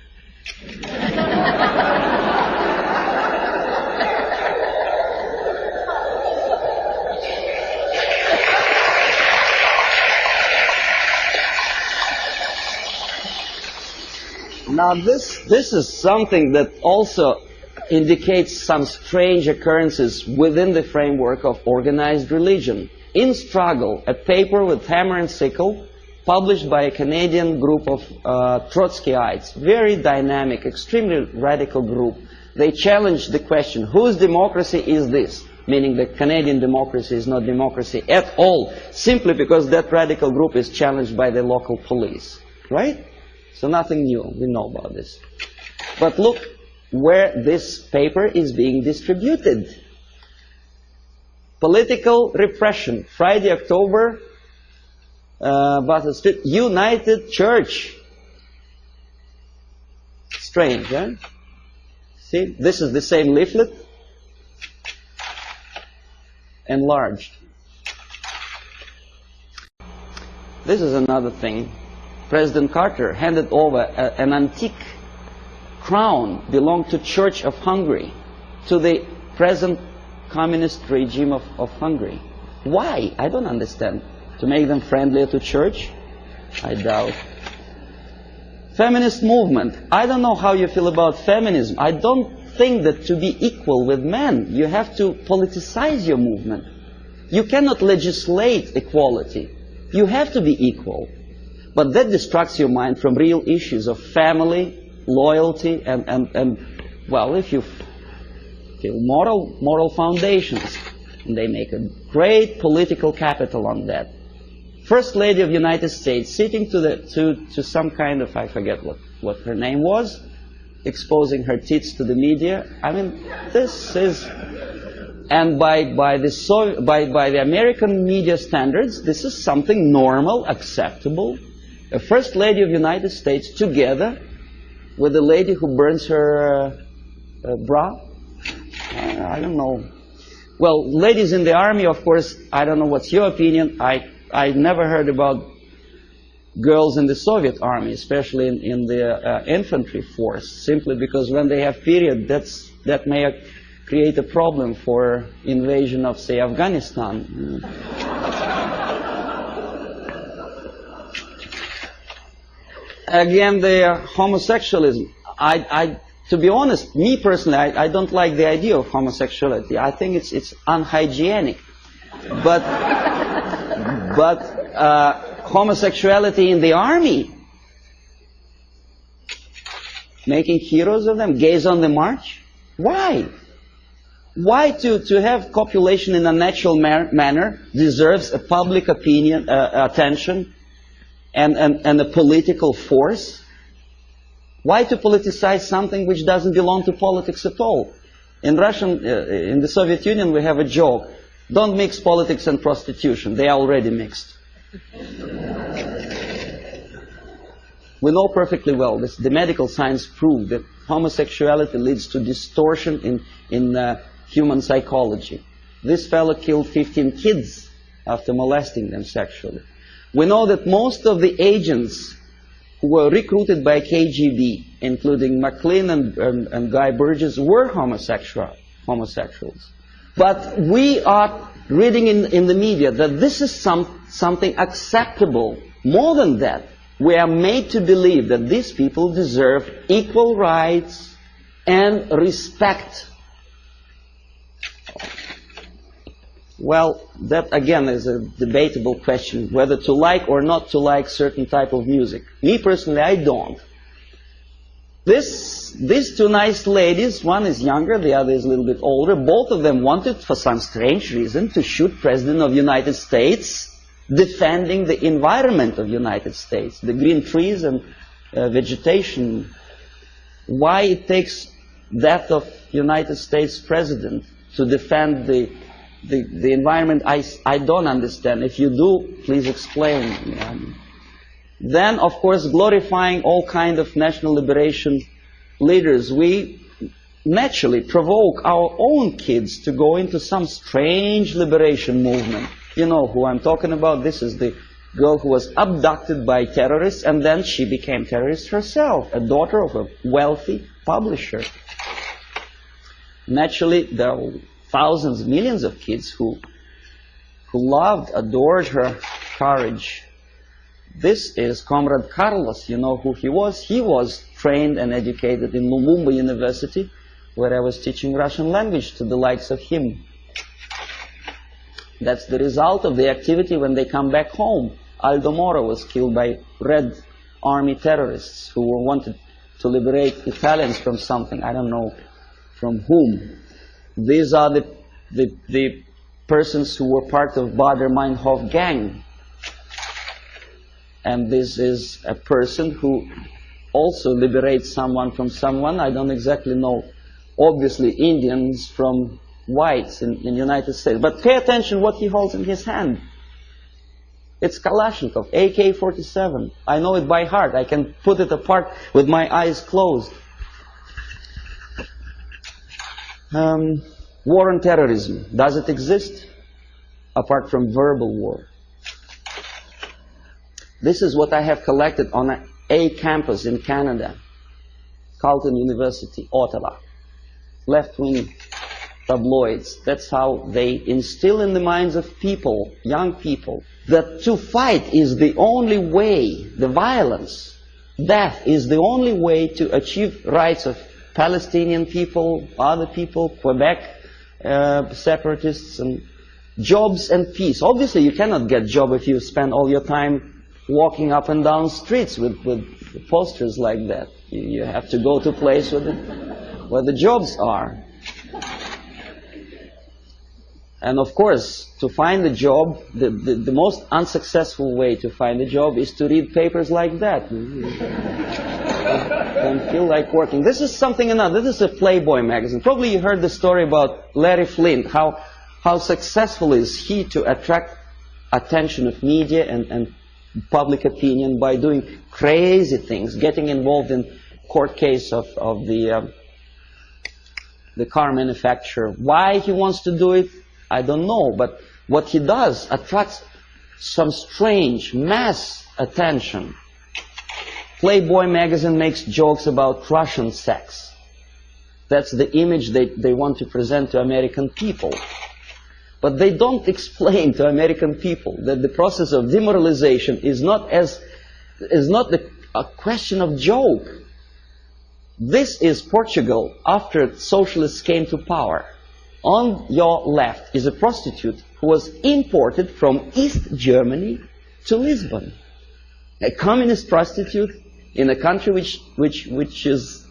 Now this is something that also indicates some strange occurrences within the framework of organized religion. In Struggle, a paper with hammer and sickle, published by a Canadian group of Trotskyites, very dynamic, extremely radical group. They challenged the question, whose democracy is this? Meaning that Canadian democracy is not democracy at all, simply because that radical group is challenged by the local police. Right? So nothing new, we know about this. But look where this paper is being distributed. Political repression, Friday, October, Bathurst Street, United Church. Strange, huh? See, this is the same leaflet, enlarged. This is another thing. President Carter handed over an antique crown belonged to Church of Hungary to the present communist regime of Hungary. Why? I don't understand. To make them friendlier to church? I doubt. Feminist movement. I don't know how you feel about feminism. I don't think that to be equal with men, you have to politicize your movement. You cannot legislate equality. You have to be equal. But that distracts your mind from real issues of family, loyalty, and well, if you feel moral foundations, and they make a great political capital on that. First Lady of the United States sitting to some kind of, I forget what her name was, exposing her tits to the media. I mean, this is, and by the American media standards, this is something normal, acceptable. A First Lady of the United States together with a lady who burns her bra. I don't know. Well, ladies in the army, of course, I don't know what's your opinion. I never heard about girls in the Soviet army, especially in the infantry force, simply because when they have period, that may create a problem for invasion of, say, Afghanistan. Again, the homosexualism. To be honest, me personally, I don't like the idea of homosexuality. I think it's unhygienic. But homosexuality in the army, making heroes of them, gays on the march. Why? Why to have copulation in a natural manner deserves a public opinion, attention, and a political force? Why to politicize something which doesn't belong to politics at all? In the Soviet Union, we have a joke: don't mix politics and prostitution; they are already mixed. We know perfectly well this. The medical science proved that homosexuality leads to distortion in human psychology. This fellow killed 15 kids after molesting them sexually. We know that most of the agents who were recruited by KGB, including McLean and Guy Burgess, were homosexuals. But we are reading in the media that this is something acceptable. More than that, we are made to believe that these people deserve equal rights and respect. Well, that again is a debatable question, whether to like or not to like certain type of music. Me personally, I don't. These two nice ladies, one is younger, the other is a little bit older, both of them wanted, for some strange reason, to shoot President of the United States, defending the environment of the United States, the green trees and vegetation. Why it takes death of United States President to defend the environment, I don't understand. If you do, please explain. Then, of course, glorifying all kind of national liberation leaders, we naturally provoke our own kids to go into some strange liberation movement. You know who I'm talking about. This is the girl who was abducted by terrorists, and then she became terrorist herself, a daughter of a wealthy publisher. Naturally, there are thousands, millions of kids who loved, adored her courage. This is Comrade Carlos. You know who he was? He was trained and educated in Lumumba University, where I was teaching Russian language to the likes of him. That's the result of the activity when they come back home. Aldo Moro was killed by Red Army terrorists who wanted to liberate Italians from something. I don't know from whom. These are the persons who were part of Baader-Meinhof gang. And this is a person who also liberates someone from someone. I don't exactly know, obviously, Indians from whites in the United States. But pay attention what he holds in his hand. It's Kalashnikov, AK-47. I know it by heart. I can put it apart with my eyes closed. War on terrorism. Does it exist? Apart from verbal war. This is what I have collected on a campus in Canada, Carleton University, Ottawa. Left-wing tabloids. That's how they instill in the minds of people, young people, that to fight is the only way, the violence, death is the only way to achieve rights of Palestinian people, other people, Quebec separatists, and jobs and peace. Obviously, you cannot get job if you spend all your time walking up and down streets with posters like that. You have to go to a place where the jobs are. And of course, to find a job, the most unsuccessful way to find a job is to read papers like that. Don't feel like working. This is something another. This is a Playboy magazine. Probably you heard the story about Larry Flint, how successful is he to attract attention of media and public opinion by doing crazy things, getting involved in court case of the car manufacturer. Why he wants to do it, I don't know, but what he does attracts some strange mass attention. Playboy magazine makes jokes about Russian sex. That's the image they want to present to American people. But they don't explain to American people that the process of demoralization is not a question of joke. This is Portugal after socialists came to power. On your left is a prostitute who was imported from East Germany to Lisbon. A communist prostitute in a country which is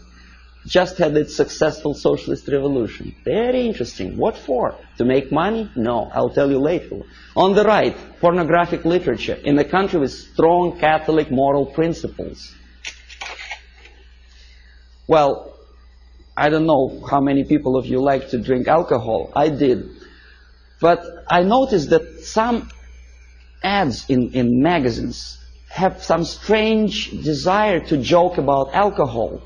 just had its successful socialist revolution. Very interesting. What for? To make money? No, I'll tell you later. On the right, pornographic literature in a country with strong Catholic moral principles. Well, I don't know how many people of you like to drink alcohol. I did. But I noticed that some ads in magazines have some strange desire to joke about alcohol.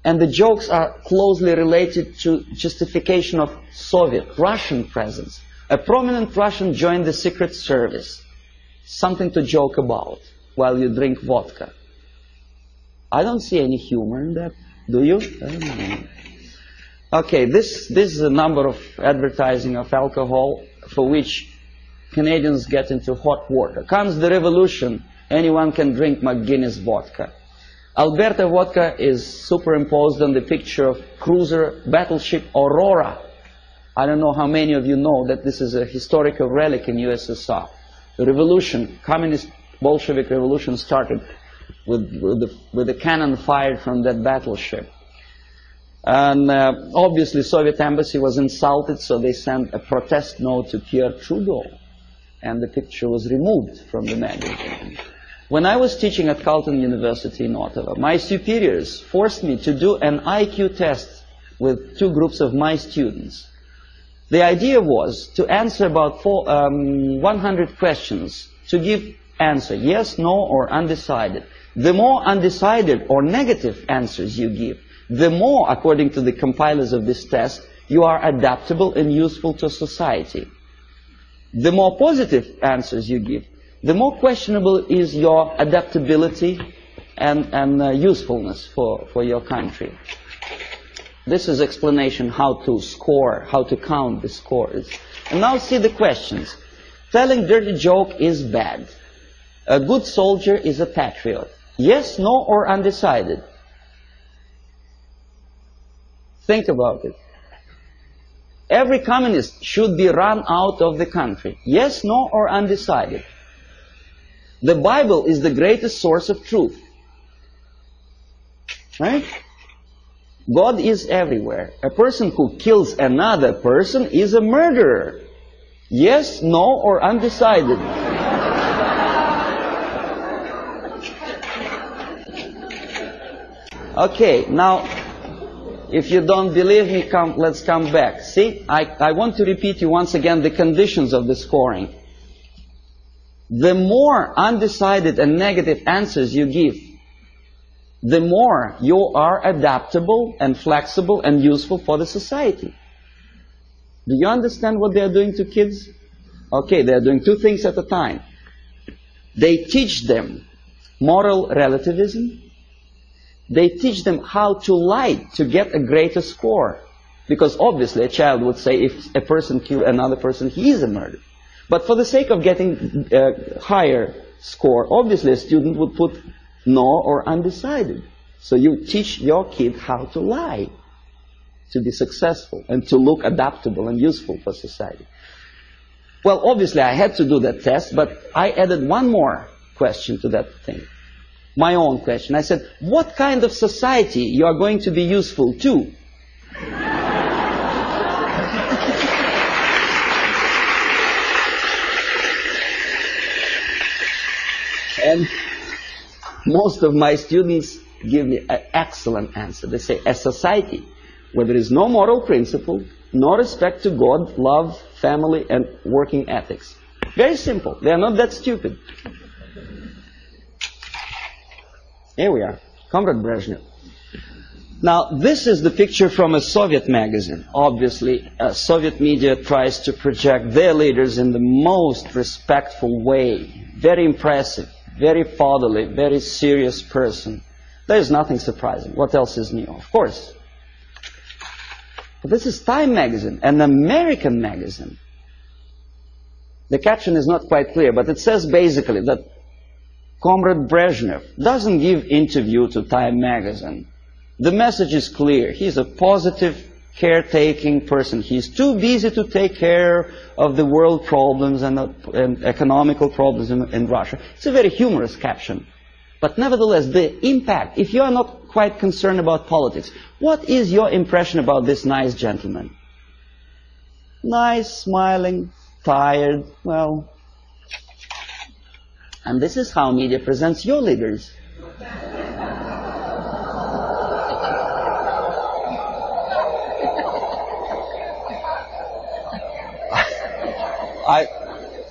And the jokes are closely related to justification of Soviet, Russian presence. A prominent Russian joined the Secret Service. Something to joke about while you drink vodka. I don't see any humor in that. Do you? Okay, this is a number of advertising of alcohol. for which Canadians get into hot water. Comes the revolution, anyone can drink McGuinness vodka. Alberta vodka is superimposed on the picture of cruiser battleship Aurora. I don't know how many of you know that this is a historical relic in USSR. The revolution, communist Bolshevik revolution, started with the cannon fired from that battleship. And obviously Soviet embassy was insulted, so they sent a protest note to Pierre Trudeau, and the picture was removed from the magazine. When I was teaching at Carleton University in Ottawa, my superiors forced me to do an IQ test with two groups of my students. The idea was to answer about 100 questions, to give answer, yes, no, or undecided. The more undecided or negative answers you give, the more, according to the compilers of this test, you are adaptable and useful to society. The more positive answers you give, the more questionable is your adaptability and usefulness for your country. This is explanation how to score, how to count the scores. And now see the questions. Telling dirty joke is bad. A good soldier is a patriot. Yes, no, or undecided. Think about it. Every communist should be run out of the country. Yes, no, or undecided. The Bible is the greatest source of truth. Right? God is everywhere. A person who kills another person is a murderer. Yes, no, or undecided. Okay, now, if you don't believe me, let's come back. See, I want to repeat you once again the conditions of the scoring. The more undecided and negative answers you give, the more you are adaptable and flexible and useful for the society. Do you understand what they are doing to kids? Okay, they are doing two things at a time. They teach them moral relativism. They teach them how to lie to get a greater score. Because obviously a child would say if a person killed another person, he is a murderer. But for the sake of getting a higher score, obviously a student would put no or undecided. So you teach your kid how to lie to be successful and to look adaptable and useful for society. Well, obviously I had to do that test, but I added one more question to that thing. My own question. I said, what kind of society you are going to be useful to? And most of my students give me an excellent answer. They say, a society where there is no moral principle, no respect to God, love, family, and working ethics. Very simple. They are not that stupid. Here we are, Comrade Brezhnev. Now, this is the picture from a Soviet magazine. Obviously, Soviet media tries to project their leaders in the most respectful way. Very impressive, very fatherly, very serious person. There is nothing surprising. What else is new? Of course. But this is Time magazine, an American magazine. The caption is not quite clear, but it says basically that Comrade Brezhnev doesn't give interview to Time magazine. The message is clear. He's a positive, caretaking person. He's too busy to take care of the world problems and economical problems in Russia. It's a very humorous caption. But nevertheless, the impact, if you are not quite concerned about politics, what is your impression about this nice gentleman? Nice, smiling, tired, well... And this is how media presents your leaders.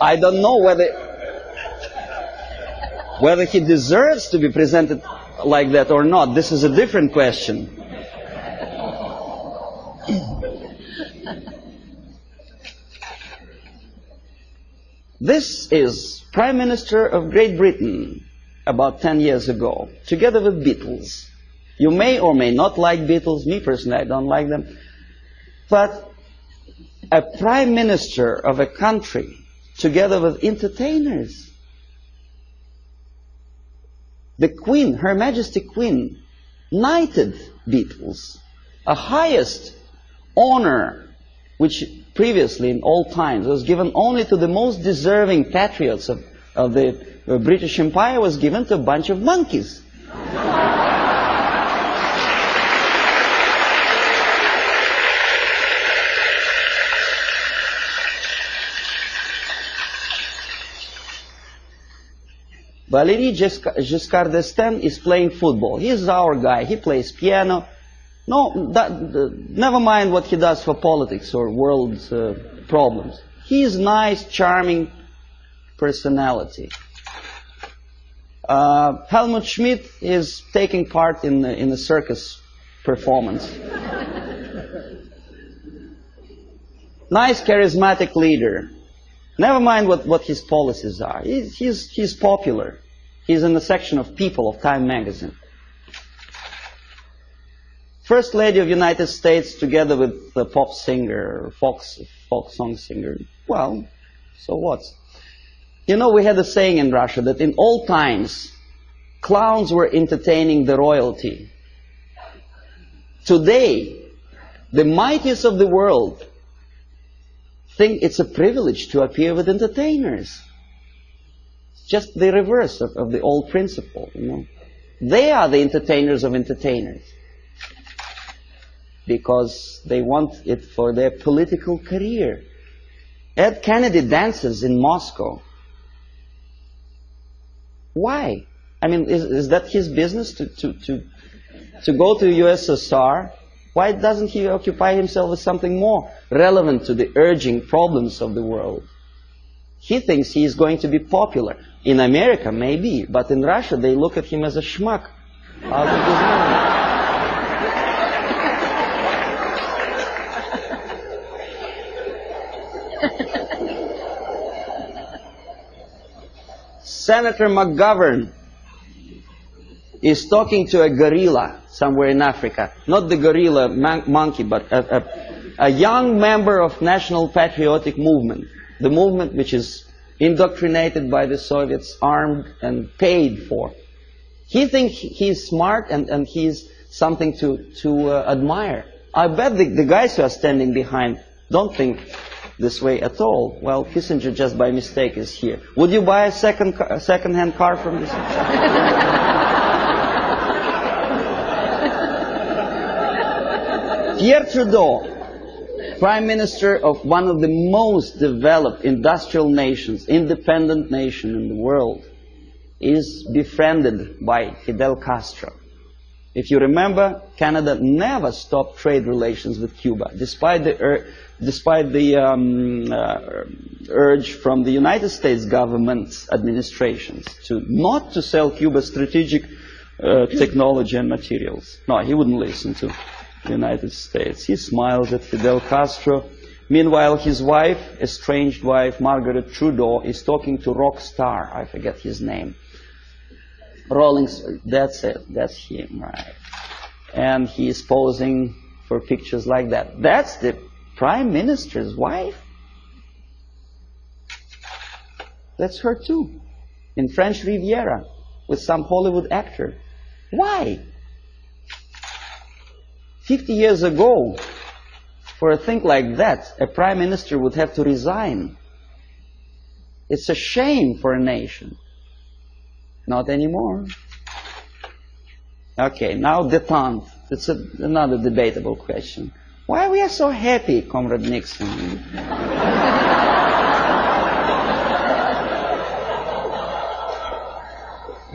I don't know whether he deserves to be presented like that or not. This is a different question. This is Prime Minister of Great Britain about 10 years ago, together with Beatles. You may or may not like Beatles. Me personally, I don't like them. But a prime minister of a country together with entertainers. The Queen, Her Majesty Queen, knighted Beatles, a highest honor which previously in all times was given only to the most deserving patriots of the British Empire, was given to a bunch of monkeys. Valéry Giscard d'Estaing is playing football. He's our guy. He plays piano. No, never mind what he does for politics or world problems. He's nice, charming personality. Helmut Schmidt is taking part in a circus performance. Nice, charismatic leader. Never mind what his policies are. He's popular. He's in the section of People of Time magazine. First Lady of the United States together with the pop singer, folk song singer. Well, so what? You know, we had a saying in Russia that in old times, clowns were entertaining the royalty. Today, the mightiest of the world think it's a privilege to appear with entertainers. It's just the reverse of the old principle, you know. They are the entertainers of entertainers because they want it for their political career. Ed Kennedy dances in Moscow. Why? I mean, is that his business to go to USSR? Why doesn't he occupy himself with something more relevant to the urging problems of the world? He thinks he is going to be popular. In America, maybe, but in Russia, they look at him as a schmuck out of his mind. Senator McGovern is talking to a gorilla somewhere in Africa. Not the gorilla monkey, but a young member of National Patriotic Movement. The movement which is indoctrinated by the Soviets, armed and paid for. He thinks he's smart and he's something to admire. I bet the guys who are standing behind don't think this way at all. Well, Kissinger just by mistake is here. Would you buy a second-hand car from this? Pierre Trudeau, Prime Minister of one of the most developed industrial nations, independent nation in the world, is befriended by Fidel Castro. If you remember, Canada never stopped trade relations with Cuba, despite the urge from the United States government's administrations not to sell Cuba strategic technology and materials. No, he wouldn't listen to the United States. He smiles at Fidel Castro. Meanwhile, his wife, estranged wife, Margaret Trudeau, is talking to rock star. I forget his name. That's it. That's him, right? And he is posing for pictures like that. That's the Prime Minister's wife? That's her too. In French Riviera, with some Hollywood actor. Why? 50 years ago, for a thing like that, a Prime Minister would have to resign. It's a shame for a nation. Not anymore. Okay, now détente. It's another debatable question. Why we are so happy, Comrade Nixon?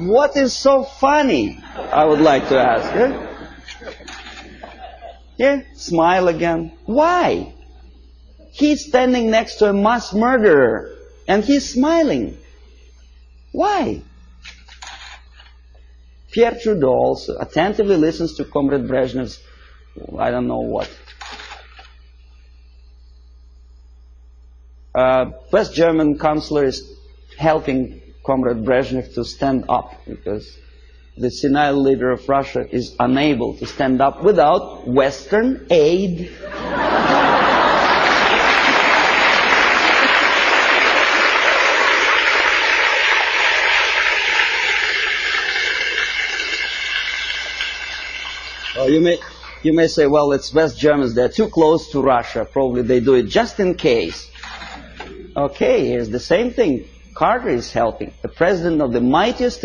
What is so funny? I would like to ask. Yeah, smile again. Why? He's standing next to a mass murderer and he's smiling. Why? Pierre Trudeau also attentively listens to Comrade Brezhnev's, I don't know what. West German chancellor is helping Comrade Brezhnev to stand up because the senile leader of Russia is unable to stand up without Western aid. Well, you may say, well, it's West Germans. They're too close to Russia. Probably they do it just in case. Okay, here's the same thing. Carter is helping. The president of the mightiest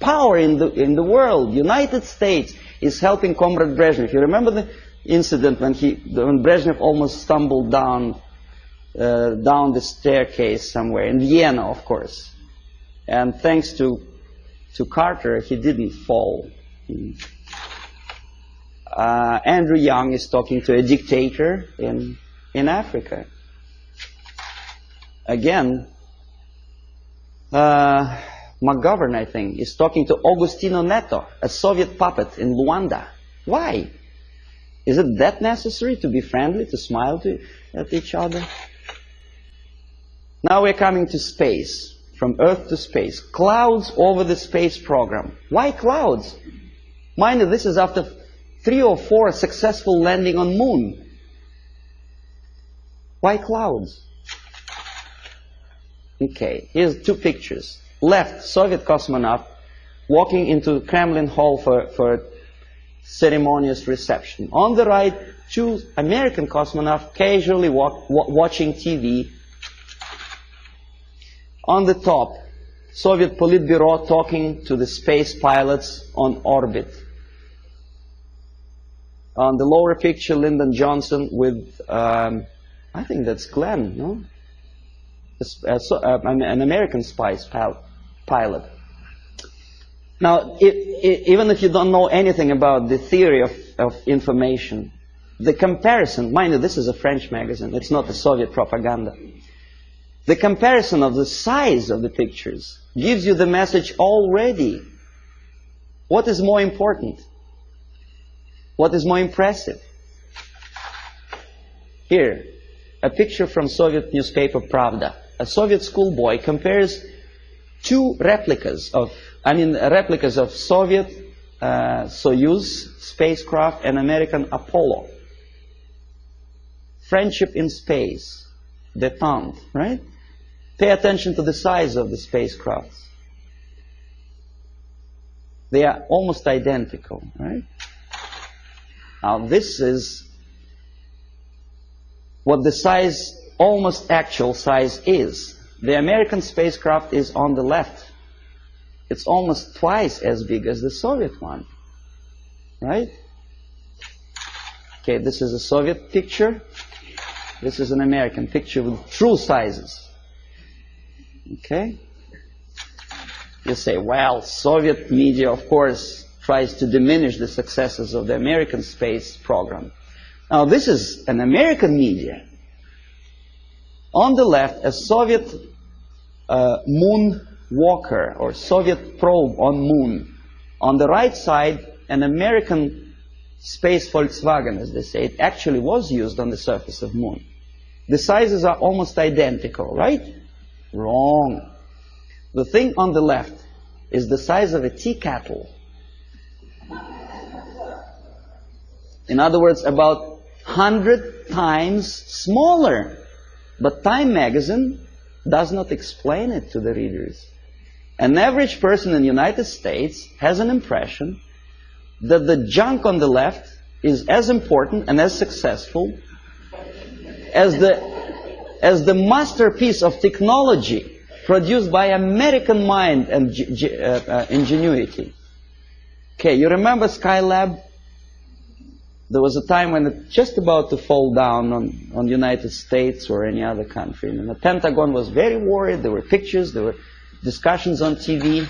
power in the world, United States, is helping Comrade Brezhnev. You remember the incident when Brezhnev almost stumbled down the staircase somewhere in Vienna, of course. And thanks to Carter, he didn't fall. Andrew Young is talking to a dictator in Africa. Again, McGovern, I think, is talking to Agostino Neto, a Soviet puppet in Luanda. Why? Is it that necessary to be friendly, to smile at each other? Now we're coming to space, from Earth to space. Clouds over the space program. Why clouds? Mind you, this is after 3 or 4 successful landing on Moon. Why clouds? Okay, here's 2 pictures. Left, Soviet cosmonaut walking into Kremlin Hall for a ceremonious reception. On the right, 2 American cosmonauts casually watching TV. On the top, Soviet Politburo talking to the space pilots on orbit. On the lower picture, Lyndon Johnson with, I think that's Glenn, no? An American space pilot. Now, even if you don't know anything about the theory of information, the comparison, mind you, this is a French magazine, it's not a Soviet propaganda. The comparison of the size of the pictures gives you the message already. What is more important? What is more impressive? Here, a picture from Soviet newspaper Pravda. A Soviet schoolboy compares 2 replicas of Soviet Soyuz spacecraft and American Apollo. Friendship in space, détente, right? Pay attention to the size of the spacecrafts. They are almost identical, right? Now this is what the size, almost actual size is. The American spacecraft is on the left. It's almost twice as big as the Soviet one, right? Okay, this is a Soviet picture. This is an American picture with true sizes. Okay? You say, well, Soviet media, of course, tries to diminish the successes of the American space program. Now, this is an American media. On the left, a Soviet moon walker or Soviet probe on Moon. On the right side, an American space Volkswagen, as they say. It actually was used on the surface of Moon. The sizes are almost identical, right? Wrong. The thing on the left is the size of a tea kettle. In other words, about 100 times smaller. But Time magazine does not explain it to the readers. An average person in the United States has an impression that the junk on the left is as important and as successful as the masterpiece of technology produced by American mind and ingenuity. Okay, you remember Skylab? There was a time when it just about to fall down on the United States or any other country. And the Pentagon was very worried. There were pictures, there were discussions on TV.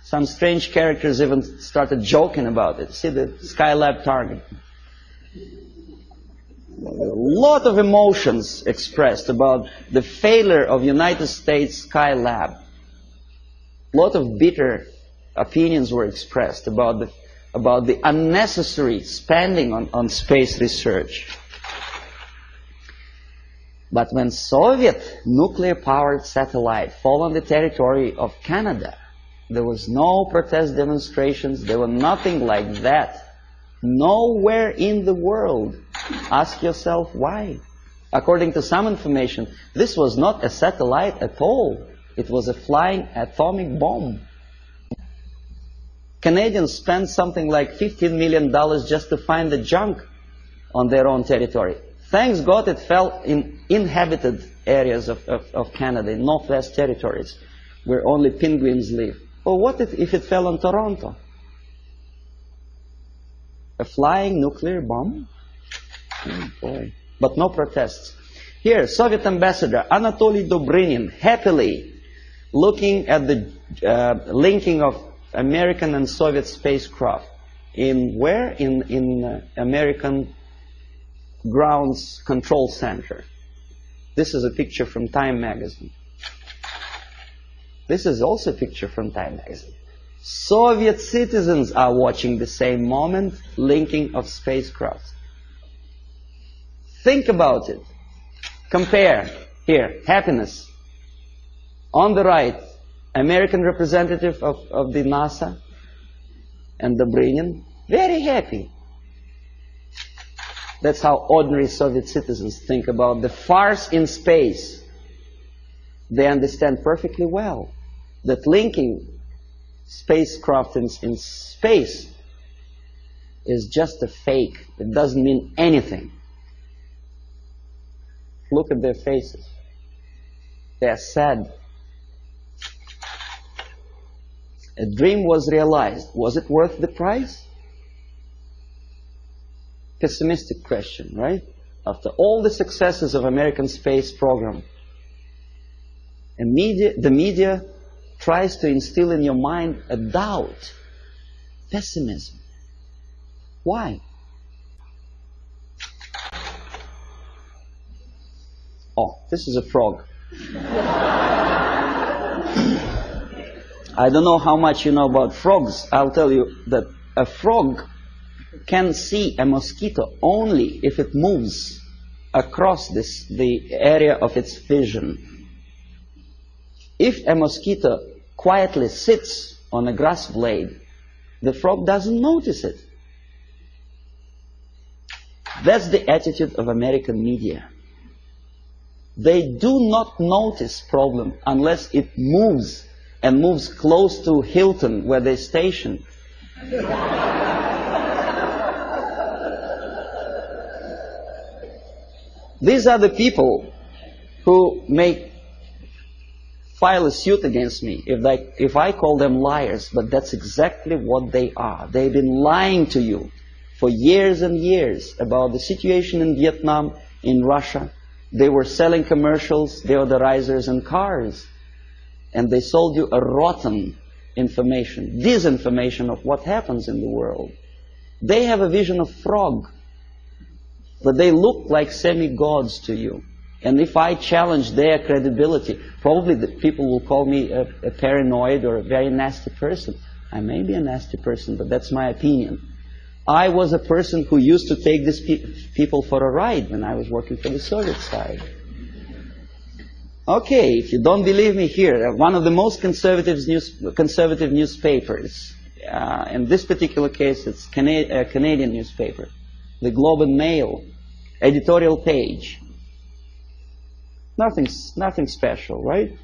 Some strange characters even started joking about it. See the Skylab target. A lot of emotions expressed about the failure of United States Skylab. A lot of bitter opinions were expressed about the unnecessary spending on space research. But when Soviet nuclear-powered satellite fell on the territory of Canada, there was no protest demonstrations, there were nothing like that. Nowhere in the world. Ask yourself why. According to some information, this was not a satellite at all. It was a flying atomic bomb. Canadians spent something like $15 million just to find the junk on their own territory. Thanks God it fell in inhabited areas of Canada, in Northwest Territories, where only penguins live. Well, what if it fell on Toronto? A flying nuclear bomb? Oh boy. But no protests. Here, Soviet ambassador Anatoly Dobrynin happily looking at the linking of American and Soviet spacecraft. In where? In American Grounds Control Center. This is a picture from Time magazine. This is also a picture from Time magazine. Soviet citizens are watching the same moment, linking of spacecraft. Think about it. Compare. Here, happiness. On the right, American representative of the NASA and Dobrynin, very happy. That's how ordinary Soviet citizens think about the farce in space. They understand perfectly well that linking spacecraft in space is just a fake. It doesn't mean anything. Look at their faces. They are sad. A dream was realized. Was it worth the price? Pessimistic question, right? After all the successes of American space program, the media tries to instill in your mind a doubt, pessimism. Why? Oh, this is a frog. I don't know how much you know about frogs. I'll tell you that a frog can see a mosquito only if it moves across the area of its vision. If a mosquito quietly sits on a grass blade, the frog doesn't notice it. That's the attitude of American media. They do not notice problem unless it moves, and moves close to Hilton, where they station. These are the people who may file a suit against me if I call them liars, but that's exactly what they are. They've been lying to you for years and years about the situation in Vietnam, in Russia. They were selling commercials, deodorizers and cars. And they sold you a rotten information, disinformation of what happens in the world. They have a vision of frog, but they look like semi-gods to you. And if I challenge their credibility, probably the people will call me a paranoid or a very nasty person. I may be a nasty person, but that's my opinion. I was a person who used to take these people for a ride when I was working for the Soviet side. Okay, if you don't believe me, here, one of the most conservative newspapers, in this particular case it's a Canadian newspaper, the Globe and Mail, editorial page. Nothing special, right?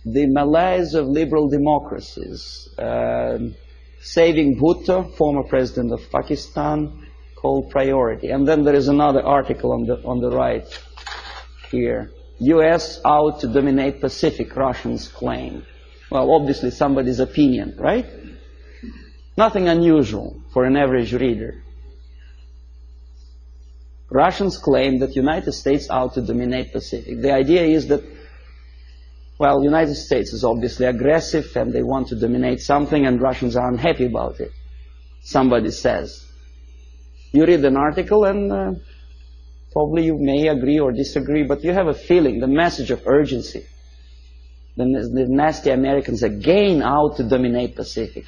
The malaise of liberal democracies. Saving Bhutto, former president of Pakistan, called priority. And then there is another article on the right here. U.S. out to dominate Pacific, Russians claim. Well, obviously somebody's opinion, right? Nothing unusual for an average reader. Russians claim that United States out to dominate Pacific. The idea is that, well, United States is obviously aggressive and they want to dominate something and Russians are unhappy about it. Somebody says. You read an article and probably you may agree or disagree, but you have a feeling, the message of urgency. The nasty Americans again out to dominate Pacific.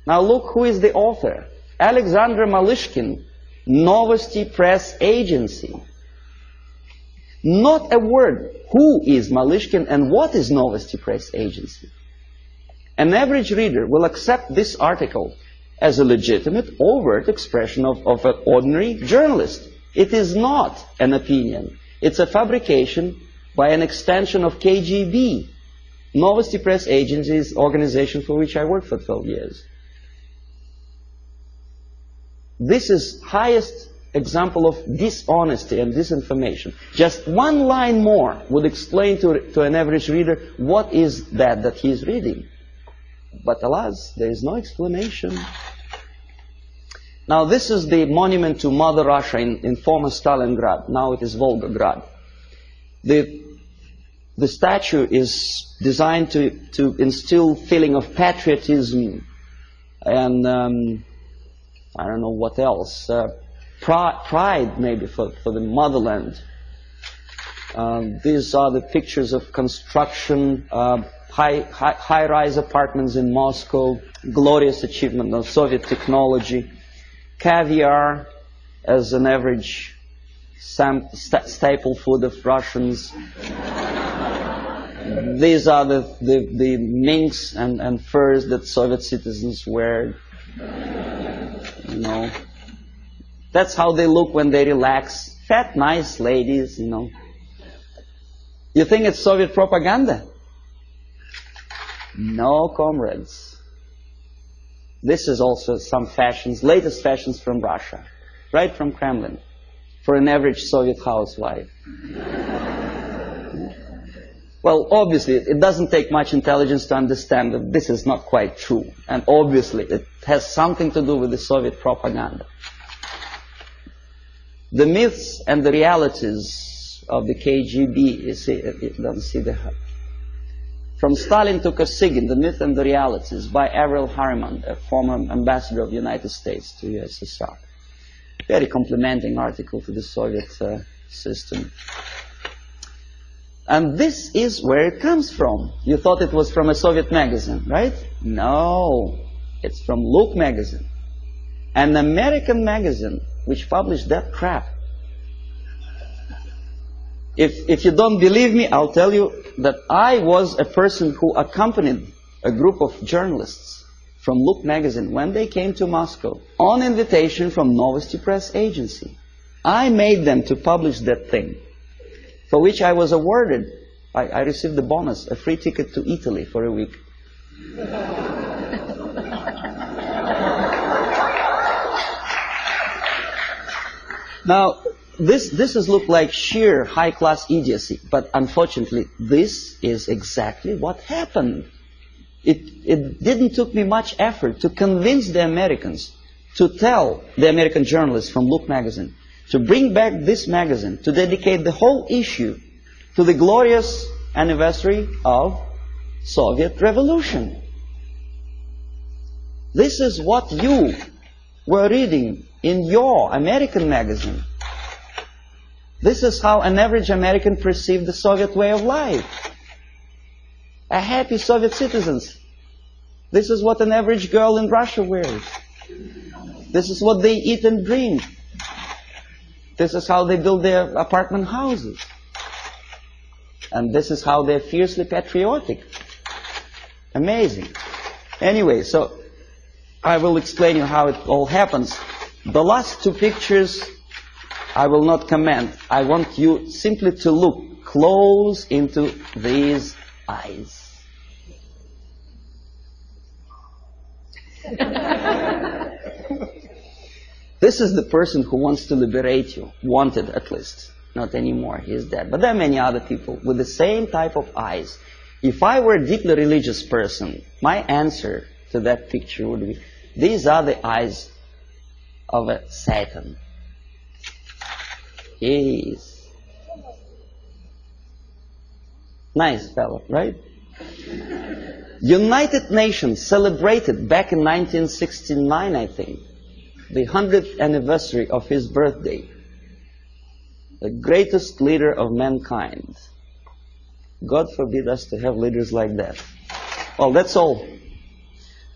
Now look who is the author. Alexander Malishkin, Novosti Press Agency. Not a word. Who is Malishkin and what is Novosti Press Agency? An average reader will accept this article as a legitimate, overt expression of an ordinary journalist. It is not an opinion. It's a fabrication by an extension of KGB. Novosti Press Agency is organization for which I worked for 12 years. This is highest example of dishonesty and disinformation. Just one line more would explain to an average reader what is that he is reading. But alas, there is no explanation. Now this is the monument to Mother Russia in former Stalingrad. Now it is Volgograd. The statue is designed to instill feeling of patriotism and I don't know what else. Pride maybe for the motherland. These are the pictures of construction, high-rise apartments in Moscow, glorious achievement of Soviet technology, caviar as an average staple food of Russians. These are the minks and furs that Soviet citizens wear. You know, that's how they look when they relax. Fat, nice ladies, you know. You think it's Soviet propaganda? No, comrades. This is also some fashions, latest fashions from Russia, right from Kremlin, for an average Soviet housewife. Well, obviously, it doesn't take much intelligence to understand that this is not quite true. And obviously, it has something to do with the Soviet propaganda. The myths and the realities of the KGB, you see, you don't see the... From Stalin to Kosygin, The Myth and the Realities, by Avril Harriman, a former ambassador of the United States to USSR. Very complimenting article to the Soviet system. And this is where it comes from. You thought it was from a Soviet magazine, right? No, it's from Look magazine. An American magazine which published that crap. If you don't believe me, I'll tell you that I was a person who accompanied a group of journalists from Look magazine when they came to Moscow on invitation from Novosti Press Agency. I made them to publish that thing, for which I was awarded, I received the bonus, a free ticket to Italy for a week. Now, this has looked like sheer high-class idiocy, but unfortunately, this is exactly what happened. It didn't took me much effort to convince the Americans, to tell the American journalists from Look magazine, to bring back this magazine, to dedicate the whole issue to the glorious anniversary of Soviet Revolution. This is what you were reading in your American magazine. This is how an average American perceived the Soviet way of life. A happy Soviet citizens. This is what an average girl in Russia wears. This is what they eat and drink. This is how they build their apartment houses. And this is how they're fiercely patriotic. Amazing. Anyway, so I will explain you how it all happens. The last two pictures I will not comment. I want you simply to look close into these eyes. This is the person who wants to liberate you. Wanted, at least. Not anymore. He is dead. But there are many other people with the same type of eyes. If I were a deeply religious person, my answer to that picture would be, these are the eyes of a Satan. He is nice fellow, right? United Nations celebrated back in 1969, I think, the 100th anniversary of his birthday. The greatest leader of mankind. God forbid us to have leaders like that. Well, that's all.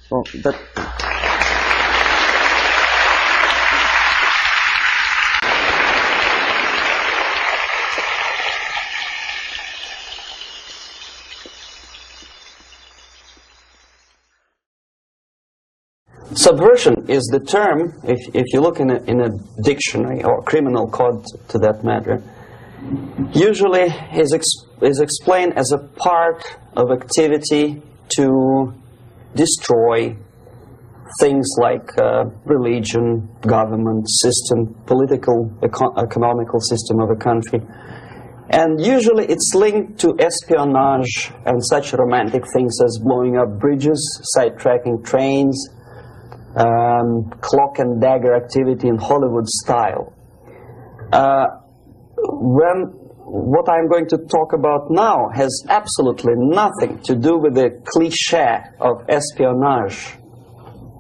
So that. Subversion is the term, if you look in a dictionary or criminal code to that matter, usually is explained as a part of activity to destroy things like religion, government, system, political, economical system of a country. And usually it's linked to espionage and such romantic things as blowing up bridges, sidetracking trains, cloak and dagger activity in Hollywood style. What I'm going to talk about now has absolutely nothing to do with the cliché of espionage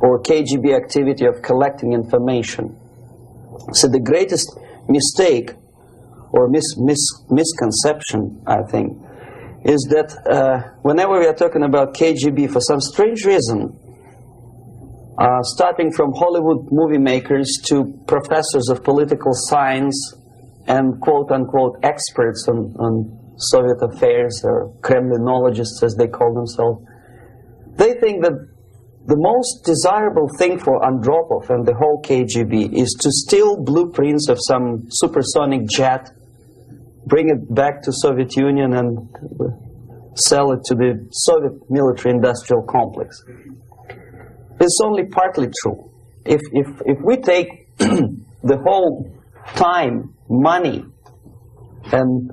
or KGB activity of collecting information. So the greatest mistake or misconception, I think, is that whenever we are talking about KGB, for some strange reason, starting from Hollywood movie makers to professors of political science and quote-unquote experts on Soviet affairs, or Kremlinologists as they call themselves, they think that the most desirable thing for Andropov and the whole KGB is to steal blueprints of some supersonic jet, bring it back to Soviet Union and sell it to the Soviet military-industrial complex. It's only partly true. If we take the whole time, money, and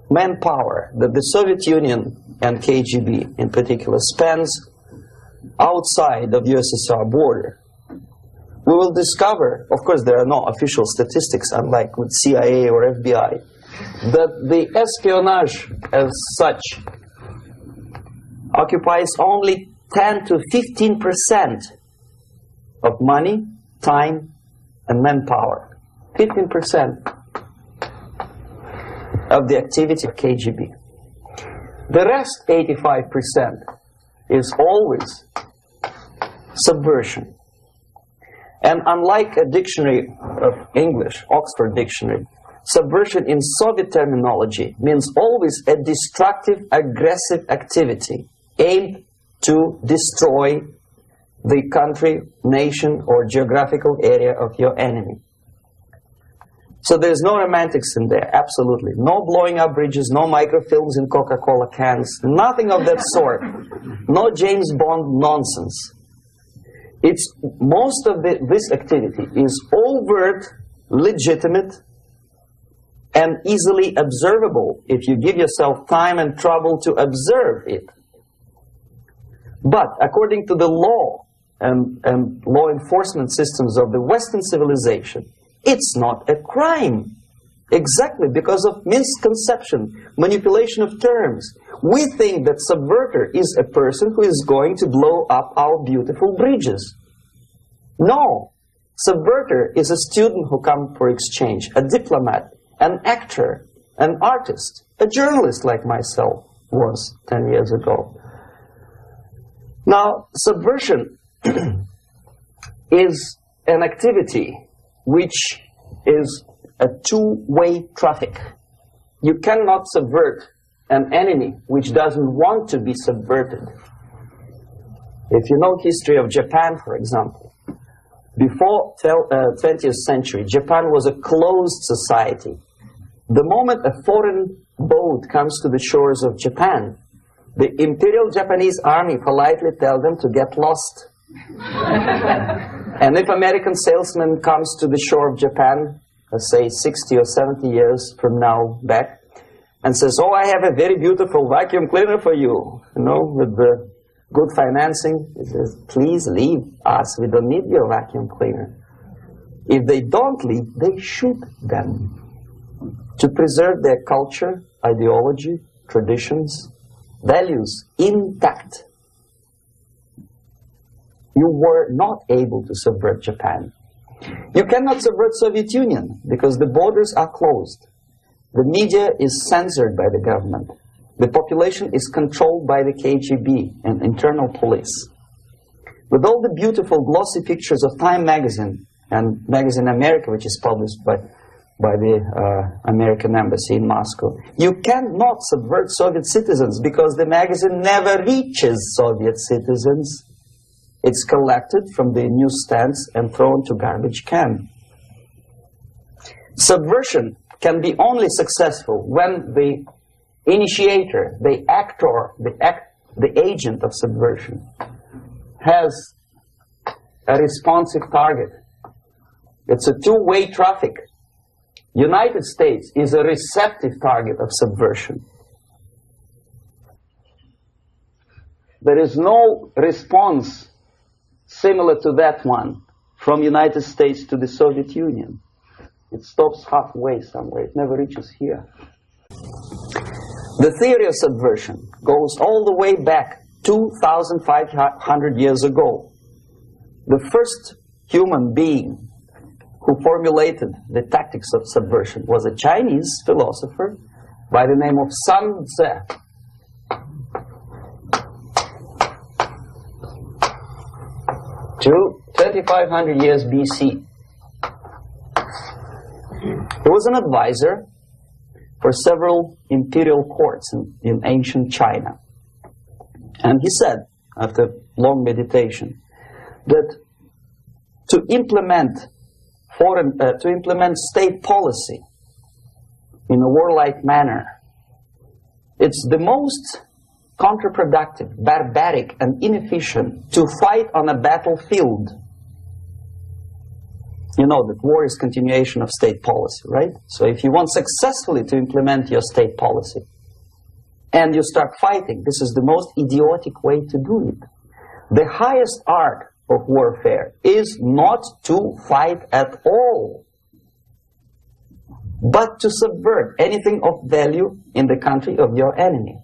manpower that the Soviet Union and KGB in particular spends outside of USSR border, we will discover, of course there are no official statistics unlike with CIA or FBI, that the espionage as such occupies only 10 to 15% of money, time, and manpower. 15% of the activity of KGB. The rest, 85%, is always subversion. And unlike a dictionary of English, Oxford Dictionary, subversion in Soviet terminology means always a destructive, aggressive activity aimed to destroy the country, nation, or geographical area of your enemy. So there's no romantics in there, absolutely. No blowing up bridges, no microfilms in Coca-Cola cans, nothing of that sort. No James Bond nonsense. It's most of this activity is overt, legitimate, and easily observable if you give yourself time and trouble to observe it. But according to the law and law enforcement systems of the Western civilization, it's not a crime. Exactly because of misconception, manipulation of terms. We think that subverter is a person who is going to blow up our beautiful bridges. No. Subverter is a student who comes for exchange, a diplomat, an actor, an artist, a journalist like myself was 10 years ago. Now, subversion is an activity which is a two-way traffic. You cannot subvert an enemy which doesn't want to be subverted. If you know history of Japan, for example, before 20th century, Japan was a closed society. The moment a foreign boat comes to the shores of Japan, the Imperial Japanese Army politely tells them to get lost. And if American salesman comes to the shore of Japan, let's say 60 or 70 years from now back, and says, oh, I have a very beautiful vacuum cleaner for you, with the good financing, he says, please leave us, we don't need your vacuum cleaner. If they don't leave, they shoot them to preserve their culture, ideology, traditions, values intact. You were not able to subvert Japan. You cannot subvert Soviet Union because the borders are closed. The media is censored by the government. The population is controlled by the KGB and internal police. With all the beautiful glossy pictures of Time magazine and Magazine America, which is published by the American Embassy in Moscow, you cannot subvert Soviet citizens because the magazine never reaches Soviet citizens. It's collected from the newsstands and thrown to garbage can. Subversion can be only successful when the initiator, the actor, the agent of subversion has a responsive target. It's a two-way traffic. United States is a receptive target of subversion. There is no response similar to that one from United States to the Soviet Union. It stops halfway somewhere. It never reaches here. The theory of subversion goes all the way back 2,500 years ago. The first human being who formulated the tactics of subversion was a Chinese philosopher by the name of Sun Tzu. 2,500 years BC. He was an advisor for several imperial courts in ancient China. And he said, after long meditation, that to implement state policy in a warlike manner, it's the most counterproductive, barbaric, and inefficient to fight on a battlefield. You know that war is continuation of state policy, right? So if you want successfully to implement your state policy and you start fighting, this is the most idiotic way to do it. The highest art of warfare is not to fight at all, but to subvert anything of value in the country of your enemy,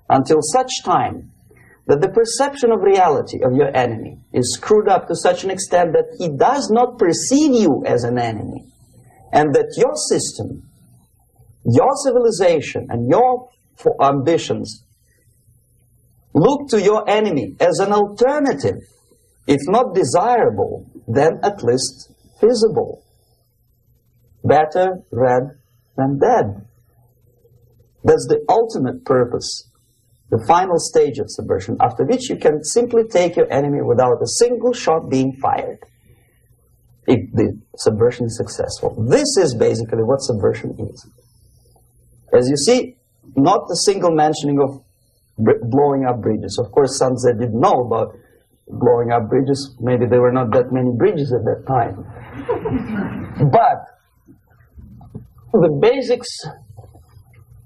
until such time that the perception of reality of your enemy is screwed up to such an extent that he does not perceive you as an enemy, and that your system, your civilization, and your ambitions look to your enemy as an alternative, if not desirable, then at least feasible. Better red than dead. That's the ultimate purpose, the final stage of subversion, after which you can simply take your enemy without a single shot being fired, if the subversion is successful. This is basically what subversion is. As you see, not a single mentioning of blowing up bridges. Of course, Sun Tzu didn't know about blowing up bridges. Maybe there were not that many bridges at that time. But the basics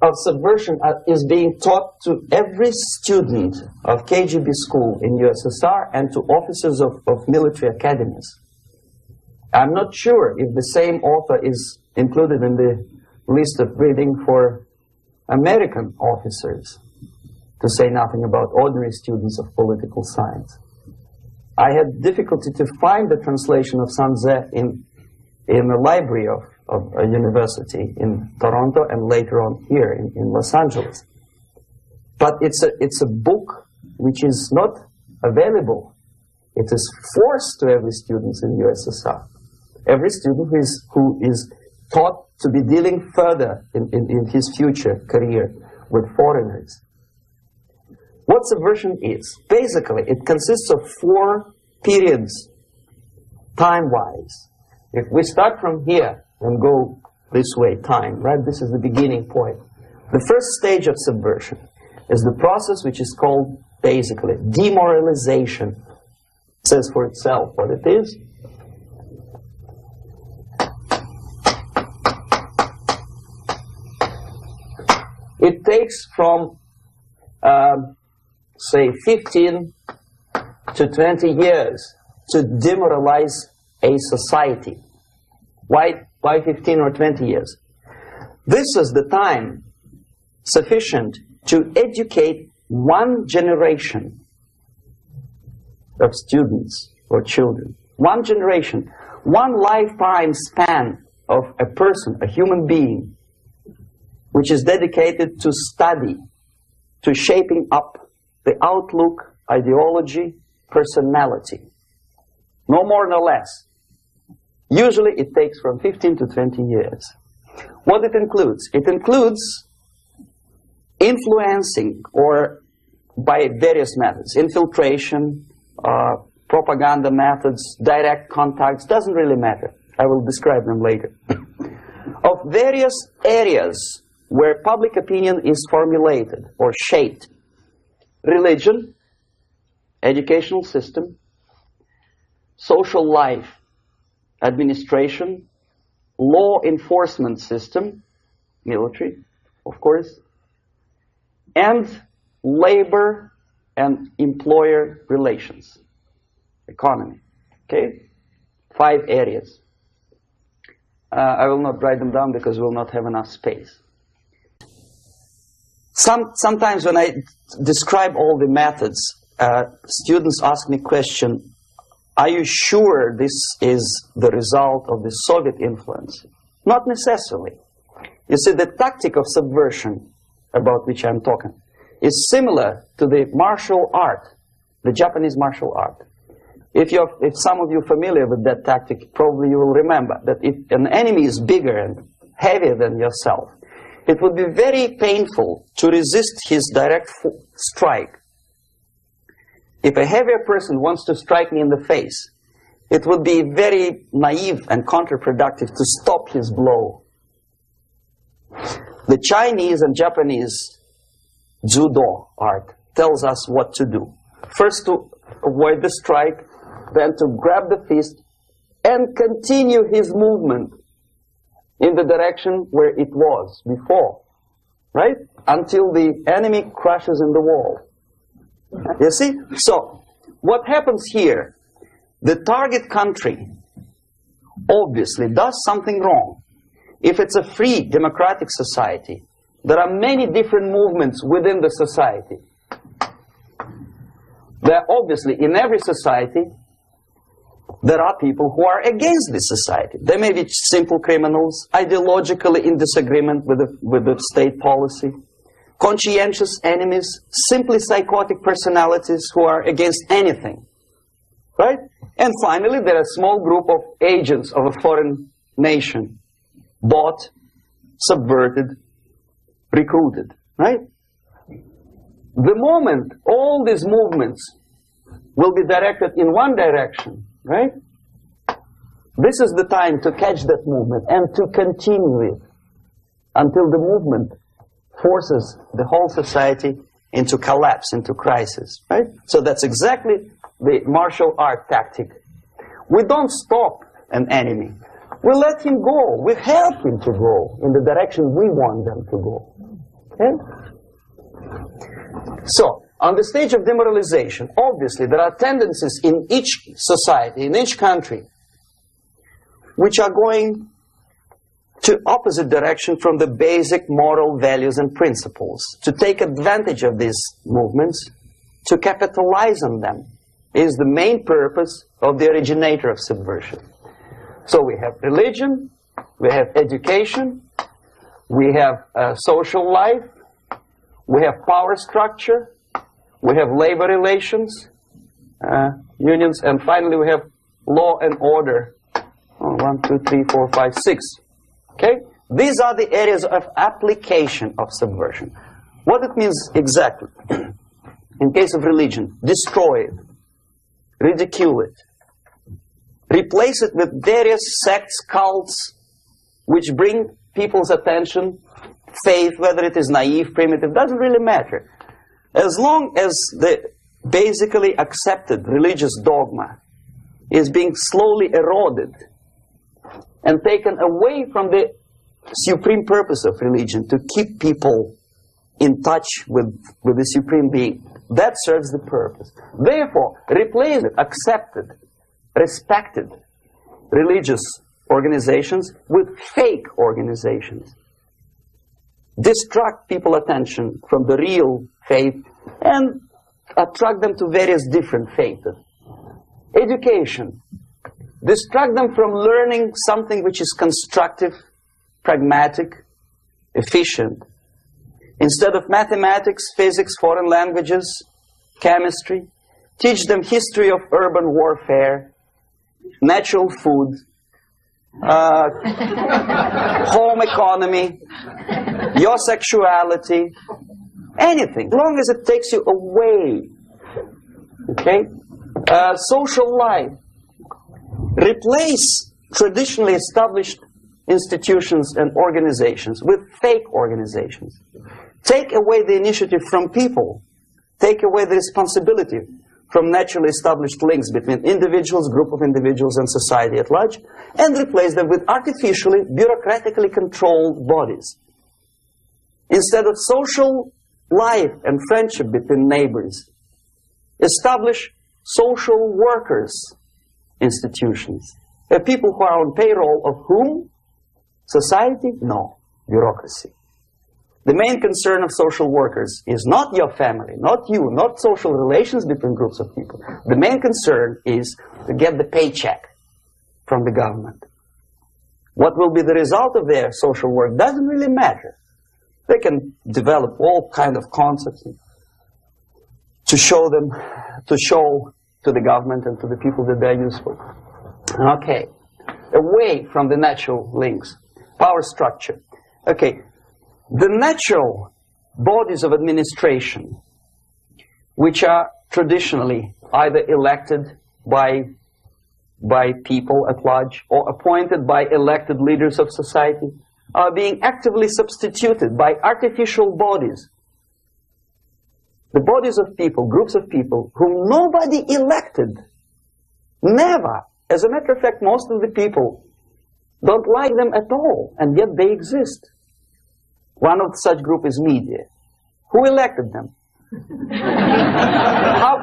of subversion is being taught to every student of KGB school in USSR and to officers of military academies. I'm not sure if the same author is included in the list of reading for American officers, to say nothing about ordinary students of political science. I had difficulty to find the translation of Sun Tzu in the library of a university in Toronto and later on here in Los Angeles. But it's a book which is not available. It is forced to every student in USSR. Every student who is taught to be dealing further in his future career with foreigners. What subversion is? Basically, it consists of 4 periods, time-wise. If we start from here and go this way, time, right? This is the beginning point. The first stage of subversion is the process which is called, basically, demoralization. It says for itself what it is. It takes from, say, 15 to 20 years to demoralize a society. Why 15 or 20 years? This is the time sufficient to educate one generation of students or children. One generation, one lifetime span of a person, a human being, which is dedicated to study, to shaping up the outlook, ideology, personality. No more, no less. Usually it takes from 15 to 20 years. What it includes? It includes influencing, or by various methods, infiltration, propaganda methods, direct contacts, doesn't really matter. I will describe them later. of various areas where public opinion is formulated or shaped. Religion, educational system, social life, administration, law enforcement system, military, of course, and labor and employer relations, economy. Okay? 5 areas. I will not write them down because we will not have enough space. Sometimes when I describe all the methods, students ask me question, are you sure this is the result of the Soviet influence? Not necessarily. You see, the tactic of subversion, about which I'm talking, is similar to the martial art, the Japanese martial art. If some of you are familiar with that tactic, probably you will remember that if an enemy is bigger and heavier than yourself, it would be very painful to resist his direct strike. If a heavier person wants to strike me in the face, it would be very naive and counterproductive to stop his blow. The Chinese and Japanese judo art tells us what to do. First to avoid the strike, then to grab the fist and continue his movement in the direction where it was before, right? Until the enemy crashes in the wall. You see? So, what happens here? The target country obviously does something wrong. If it's a free democratic society, there are many different movements within the society. There obviously, in every society, there are people who are against this society. They may be simple criminals, ideologically in disagreement with the state policy, conscientious enemies, simply psychotic personalities who are against anything. Right? And finally, there are a small group of agents of a foreign nation, bought, subverted, recruited. Right? The moment all these movements will be directed in one direction, right? This is the time to catch that movement and to continue it until the movement forces the whole society into collapse, into crisis, right? So that's exactly the martial art tactic. We don't stop an enemy. We let him go. We help him to go in the direction we want them to go. Okay? So, on the stage of demoralization, obviously there are tendencies in each society, in each country, which are going to opposite direction from the basic moral values and principles. To take advantage of these movements, to capitalize on them, is the main purpose of the originator of subversion. So we have religion, we have education, we have social life, we have power structure, we have labor relations, unions, and finally we have law and order. 1, 2, 3, 4, 5, 6. Okay? These are the areas of application of subversion. What it means exactly? In case of religion, destroy it, ridicule it, replace it with various sects, cults, which bring people's attention, faith, whether it is naive, primitive, doesn't really matter. As long as the basically accepted religious dogma is being slowly eroded and taken away from the supreme purpose of religion, to keep people in touch with the supreme being, that serves the purpose. Therefore, replace it, accepted, respected religious organizations with fake organizations. Distract people's attention from the real faith and attract them to various different faiths. Education. Distract them from learning something which is constructive, pragmatic, efficient. Instead of mathematics, physics, foreign languages, chemistry, teach them history of urban warfare, natural food, home economy, your sexuality, anything, as long as it takes you away. Okay? Social life. Replace traditionally established institutions and organizations with fake organizations. Take away the initiative from people. Take away the responsibility from naturally established links between individuals, group of individuals, and society at large, and replace them with artificially, bureaucratically controlled bodies. Instead of social life and friendship between neighbors, establish social workers institutions. People who are on payroll of whom? Society? No. Bureaucracy. The main concern of social workers is not your family, not you, not social relations between groups of people. The main concern is to get the paycheck from the government. What will be the result of their social work doesn't really matter. They can develop all kind of concepts to show to the government and to the people that they're useful. Okay, away from the natural links, power structure. Okay, the natural bodies of administration, which are traditionally either elected by people at large or appointed by elected leaders of society, are being actively substituted by artificial bodies. The bodies of people, groups of people, whom nobody elected. Never. As a matter of fact, most of the people don't like them at all, and yet they exist. One of such group is media. Who elected them? How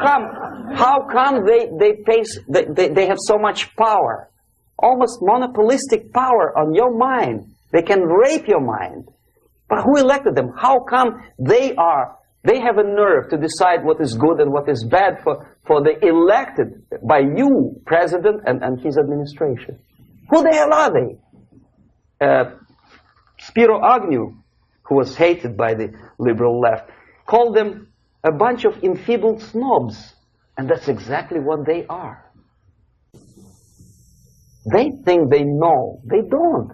come they have so much power? Almost monopolistic power on your mind. They can rape your mind. But who elected them? How come they have a nerve to decide what is good and what is bad for the elected by you, president, and his administration? Who the hell are they? Spiro Agnew, who was hated by the liberal left, called them a bunch of enfeebled snobs. And that's exactly what they are. They think they know. They don't.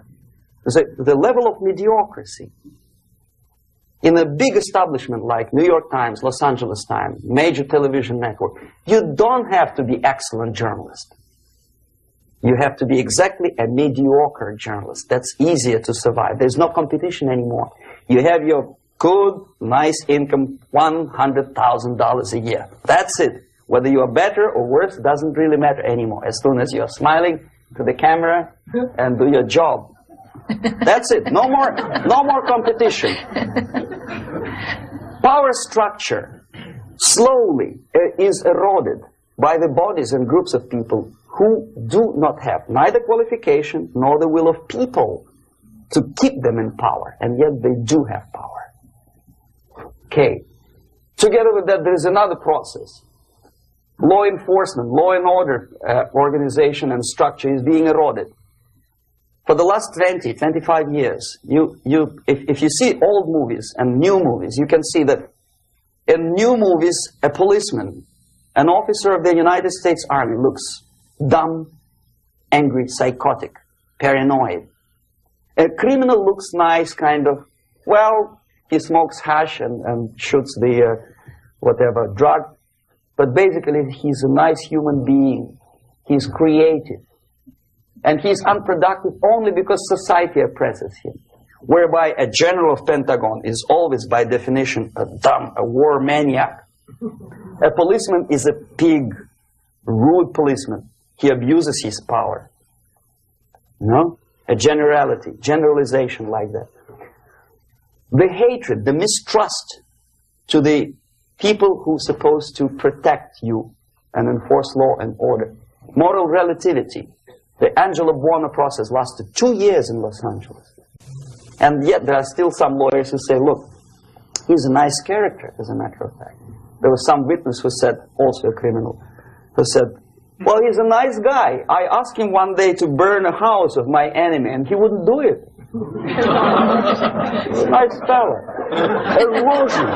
The level of mediocrity. In a big establishment like New York Times, Los Angeles Times, major television network, you don't have to be excellent journalist. You have to be exactly a mediocre journalist. That's easier to survive. There's no competition anymore. You have your good, nice income, $100,000 a year. That's it. Whether you are better or worse doesn't really matter anymore. As soon as you're smiling to the camera and do your job. That's it. No more competition. Power structure slowly is eroded by the bodies and groups of people who do not have neither qualification nor the will of people to keep them in power, and yet they do have power. Okay. Together with that, there is another process. Law enforcement, law and order organization and structure is being eroded. For the last 20, 25 years, if you see old movies and new movies, you can see that in new movies, a policeman, an officer of the United States Army looks dumb, angry, psychotic, paranoid. A criminal looks nice, kind of, well, he smokes hash and shoots the whatever drug, but basically he's a nice human being. He's creative. And he's unproductive only because society oppresses him. Whereby a general of Pentagon is always, by definition, a war maniac. A policeman is a pig, rude policeman. He abuses his power. No? A generalization like that. The hatred, the mistrust to the people who are supposed to protect you and enforce law and order. Moral relativity. The Angelo Buono process lasted 2 years in Los Angeles. And yet there are still some lawyers who say, look, he's a nice character, as a matter of fact. There was some witness who said, also a criminal, who said, well, he's a nice guy. I asked him one day to burn a house of my enemy, and he wouldn't do it. He's a nice fella. Erosion.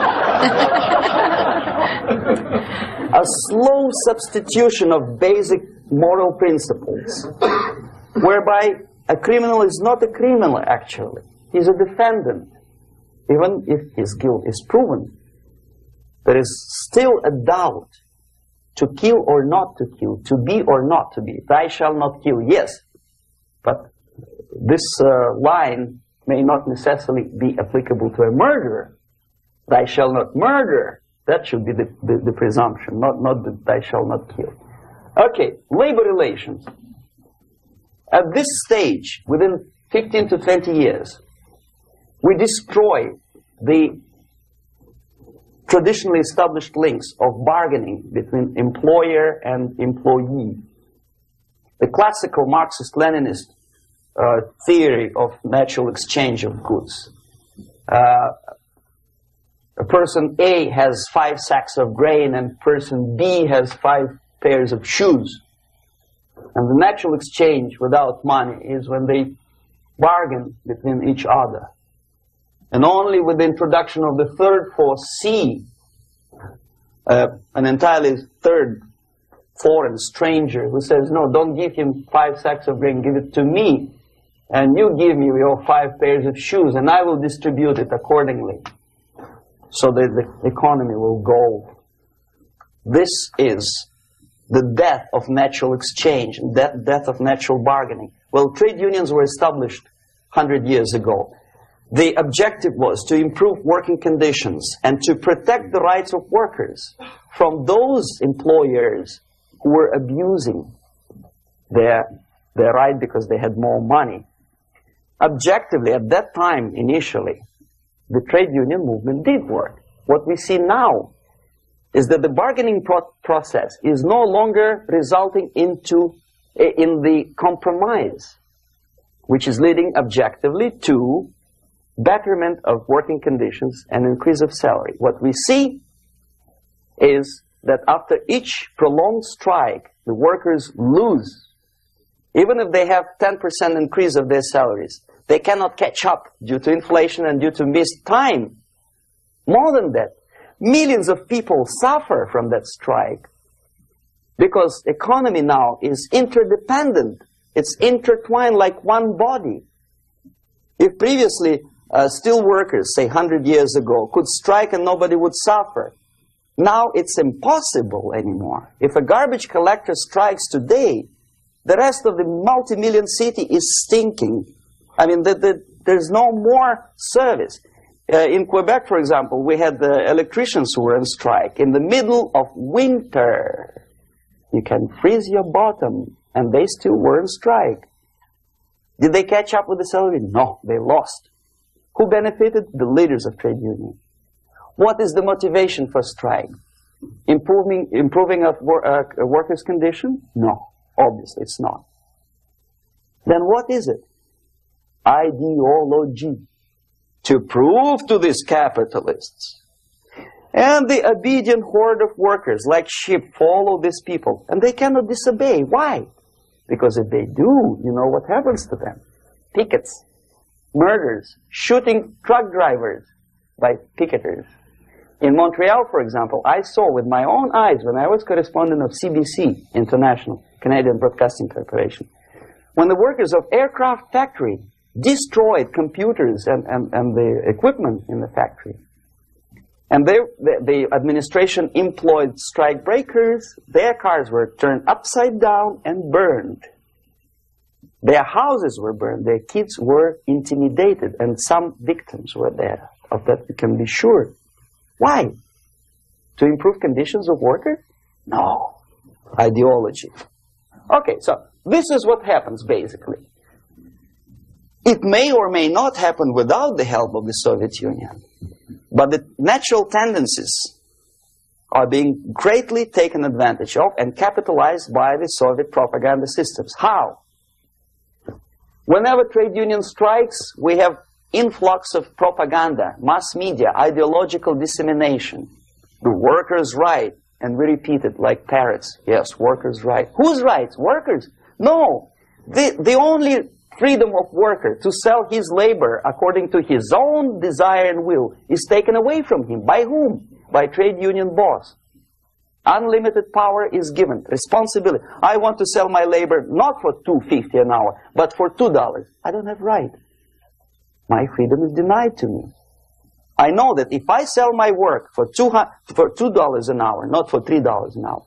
A slow substitution of basic moral principles, whereby a criminal is not a criminal, actually. He's a defendant. Even if his guilt is proven, there is still a doubt to kill or not to kill, to be or not to be. Thou shalt not kill, yes, but this line may not necessarily be applicable to a murderer. Thou shalt not murder. That should be the presumption, not that thou shalt not kill. Okay, labor relations. At this stage, within 15 to 20 years, we destroy the traditionally established links of bargaining between employer and employee. The classical Marxist-Leninist theory of natural exchange of goods. A person A has 5 sacks of grain and person B has 5 pairs of shoes. And the natural exchange without money is when they bargain between each other. And only with the introduction of the third force C, an entirely third foreign stranger who says, no, don't give him 5 sacks of grain, give it to me. And you give me your 5 pairs of shoes and I will distribute it accordingly. So that the economy will go. This is the death of natural exchange, death of natural bargaining. Well, trade unions were established 100 years ago. The objective was to improve working conditions and to protect the rights of workers from those employers who were abusing their right because they had more money. Objectively, at that time, initially, the trade union movement did work. What we see now is that the bargaining process is no longer resulting in the compromise, which is leading objectively to betterment of working conditions and increase of salary. What we see is that after each prolonged strike, the workers lose. Even if they have 10% increase of their salaries, they cannot catch up due to inflation and due to missed time. More than that, millions of people suffer from that strike because economy now is interdependent. It's intertwined like one body. If previously steel workers, say 100 years ago, could strike and nobody would suffer, now it's impossible anymore. If a garbage collector strikes today, the rest of the multi-million city is stinking. I mean, there's no more service. In Quebec, for example, we had the electricians who were on strike in the middle of winter. You can freeze your bottom, and they still were on strike. Did they catch up with the salary? No, they lost. Who benefited? The leaders of trade unions. What is the motivation for strike? Improving of a workers' condition? No, obviously it's not. Then what is it? Ideology. To prove to these capitalists. And the obedient horde of workers, like sheep, follow these people. And they cannot disobey. Why? Because if they do, you know what happens to them. Pickets, murders, shooting truck drivers by picketers. In Montreal, for example, I saw with my own eyes when I was correspondent of CBC International, Canadian Broadcasting Corporation, when the workers of aircraft factory destroyed computers and the equipment in the factory. And the administration employed strike breakers. Their cars were turned upside down and burned. Their houses were burned. Their kids were intimidated. And some victims were there. Of that we can be sure. Why? To improve conditions of workers? No. Ideology. Okay, so this is what happens basically. It may or may not happen without the help of the Soviet Union. But the natural tendencies are being greatly taken advantage of and capitalized by the Soviet propaganda systems. How? Whenever trade union strikes, we have influx of propaganda, mass media, ideological dissemination. The workers' right. And we repeat it like parrots. Yes, workers' right. Whose rights? Workers? No. The only freedom of worker to sell his labor according to his own desire and will is taken away from him. By whom? By trade union boss. Unlimited power is given. Responsibility. I want to sell my labor not for $2.50 an hour, but for $2. I don't have right. My freedom is denied to me. I know that if I sell my work for $2 an hour, not for $3 an hour,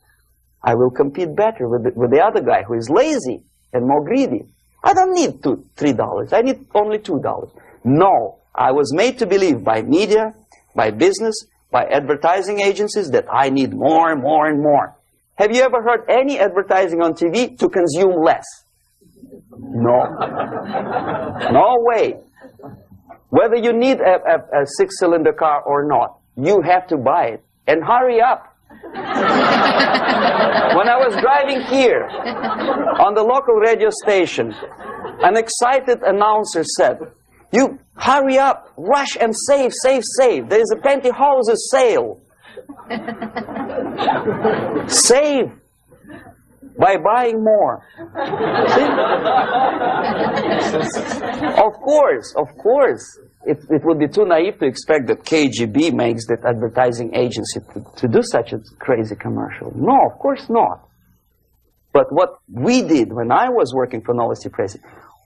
I will compete better with the other guy who is lazy and more greedy. I don't need $3. I need only $2. No, I was made to believe by media, by business, by advertising agencies that I need more and more and more. Have you ever heard any advertising on TV to consume less? No. No way. Whether you need a six-cylinder car or not, you have to buy it. And hurry up. When I was driving here on the local radio station, an excited announcer said, "You hurry up, rush and save, save, save. There is a pantyhose sale." Save by buying more. See? Of course. It would be too naive to expect that KGB makes that advertising agency to do such a crazy commercial. No, of course not. But what we did when I was working for Novosti Press,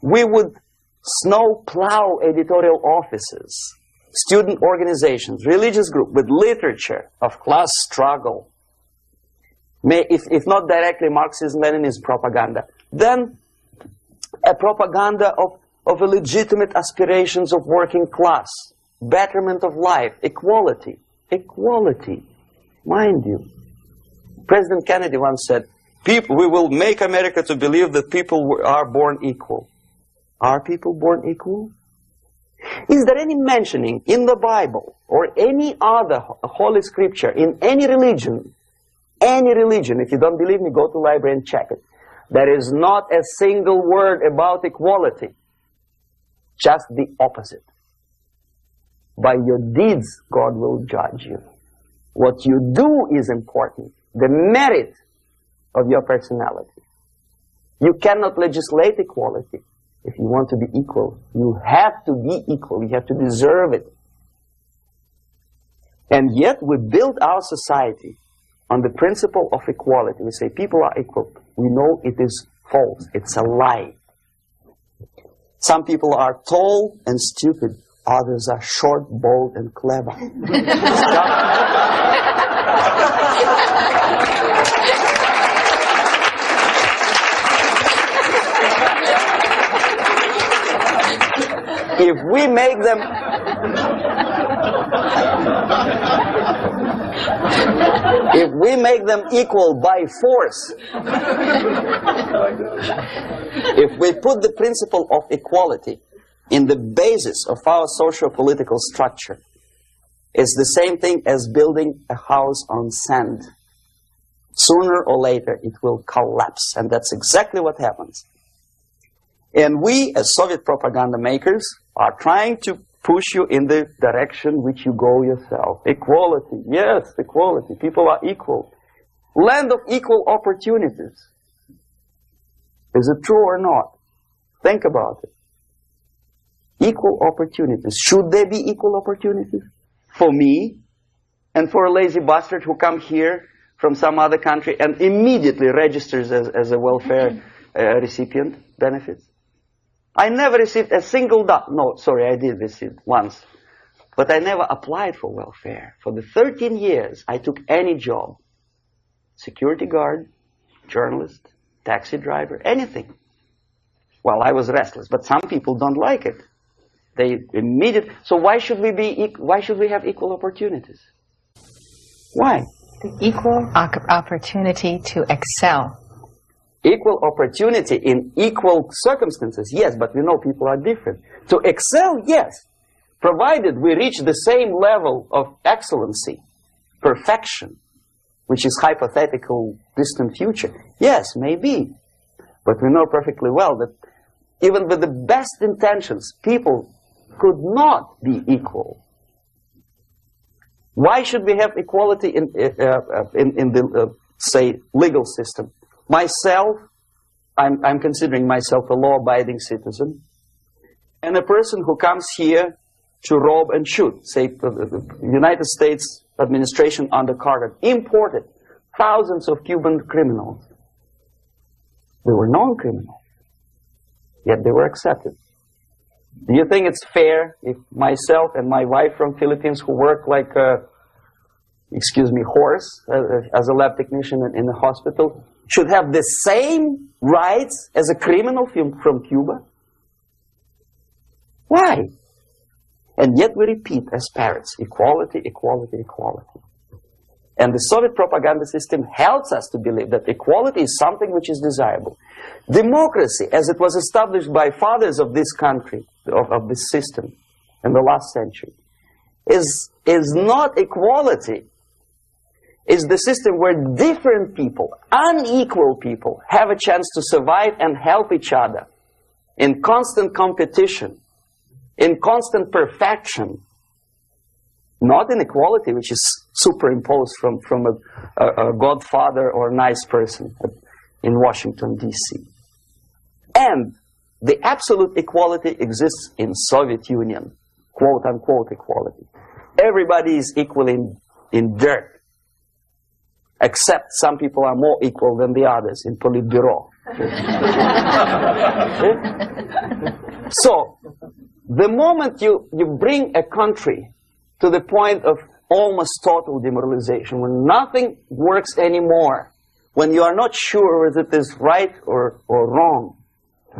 we would snow plow editorial offices, student organizations, religious groups with literature of class struggle. If not directly Marxism-Leninism propaganda, then a propaganda of a legitimate aspirations of working class, betterment of life, equality. Equality, mind you. President Kennedy once said, we will make America to believe that people are born equal. Are people born equal? Is there any mentioning in the Bible or any other holy scripture in any religion, if you don't believe me, go to the library and check it. There is not a single word about equality. Just the opposite. By your deeds, God will judge you. What you do is important. The merit of your personality. You cannot legislate equality. If you want to be equal, you have to be equal. You have to deserve it. And yet we build our society on the principle of equality. We say people are equal. We know it is false. It's a lie. Some people are tall and stupid. Others are short, bold, and clever. If we make them equal by force, if we put the principle of equality in the basis of our socio-political structure, it's the same thing as building a house on sand. Sooner or later it will collapse, and that's exactly what happens. And we, as Soviet propaganda makers, are trying to push you in the direction which you go yourself. Equality, yes, equality. People are equal. Land of equal opportunities. Is it true or not? Think about it. Equal opportunities. Should there be equal opportunities? For me and for a lazy bastard who come here from some other country and immediately registers as a welfare recipient benefits? I never received a single no, sorry, I did receive once. But I never applied for welfare. For the 13 years, I took any job. Security guard, journalist, taxi driver, anything. Well, I was restless, but some people don't like it. They immediately. So why should we have equal opportunities? Why? The equal opportunity to excel. Equal opportunity in equal circumstances, yes, but we know people are different. To excel, yes, provided we reach the same level of excellency, perfection, which is hypothetical, distant future. Yes, maybe. But we know perfectly well that even with the best intentions, people could not be equal. Why should we have equality in the, say, legal system? Myself, I'm considering myself a law-abiding citizen, and a person who comes here to rob and shoot, say, the United States administration under Carter, imported thousands of Cuban criminals. They were non-criminals, yet they were accepted. Do you think it's fair if myself and my wife from Philippines, who work like a, horse, as a lab technician in the hospital, should have the same rights as a criminal from Cuba? Why? And yet we repeat as parrots, equality, equality, equality. And the Soviet propaganda system helps us to believe that equality is something which is desirable. Democracy, as it was established by fathers of this country, of this system in the last century, is not equality. It's the system where different people, unequal people, have a chance to survive and help each other in constant competition, in constant perfection. Not inequality, which is superimposed from a godfather or nice person in Washington, D.C. And the absolute equality exists in Soviet Union, quote-unquote equality. Everybody is equal in dirt, except some people are more equal than the others in Politburo. So, the moment you bring a country to the point of almost total demoralization, when nothing works anymore, when you are not sure whether it is right or wrong,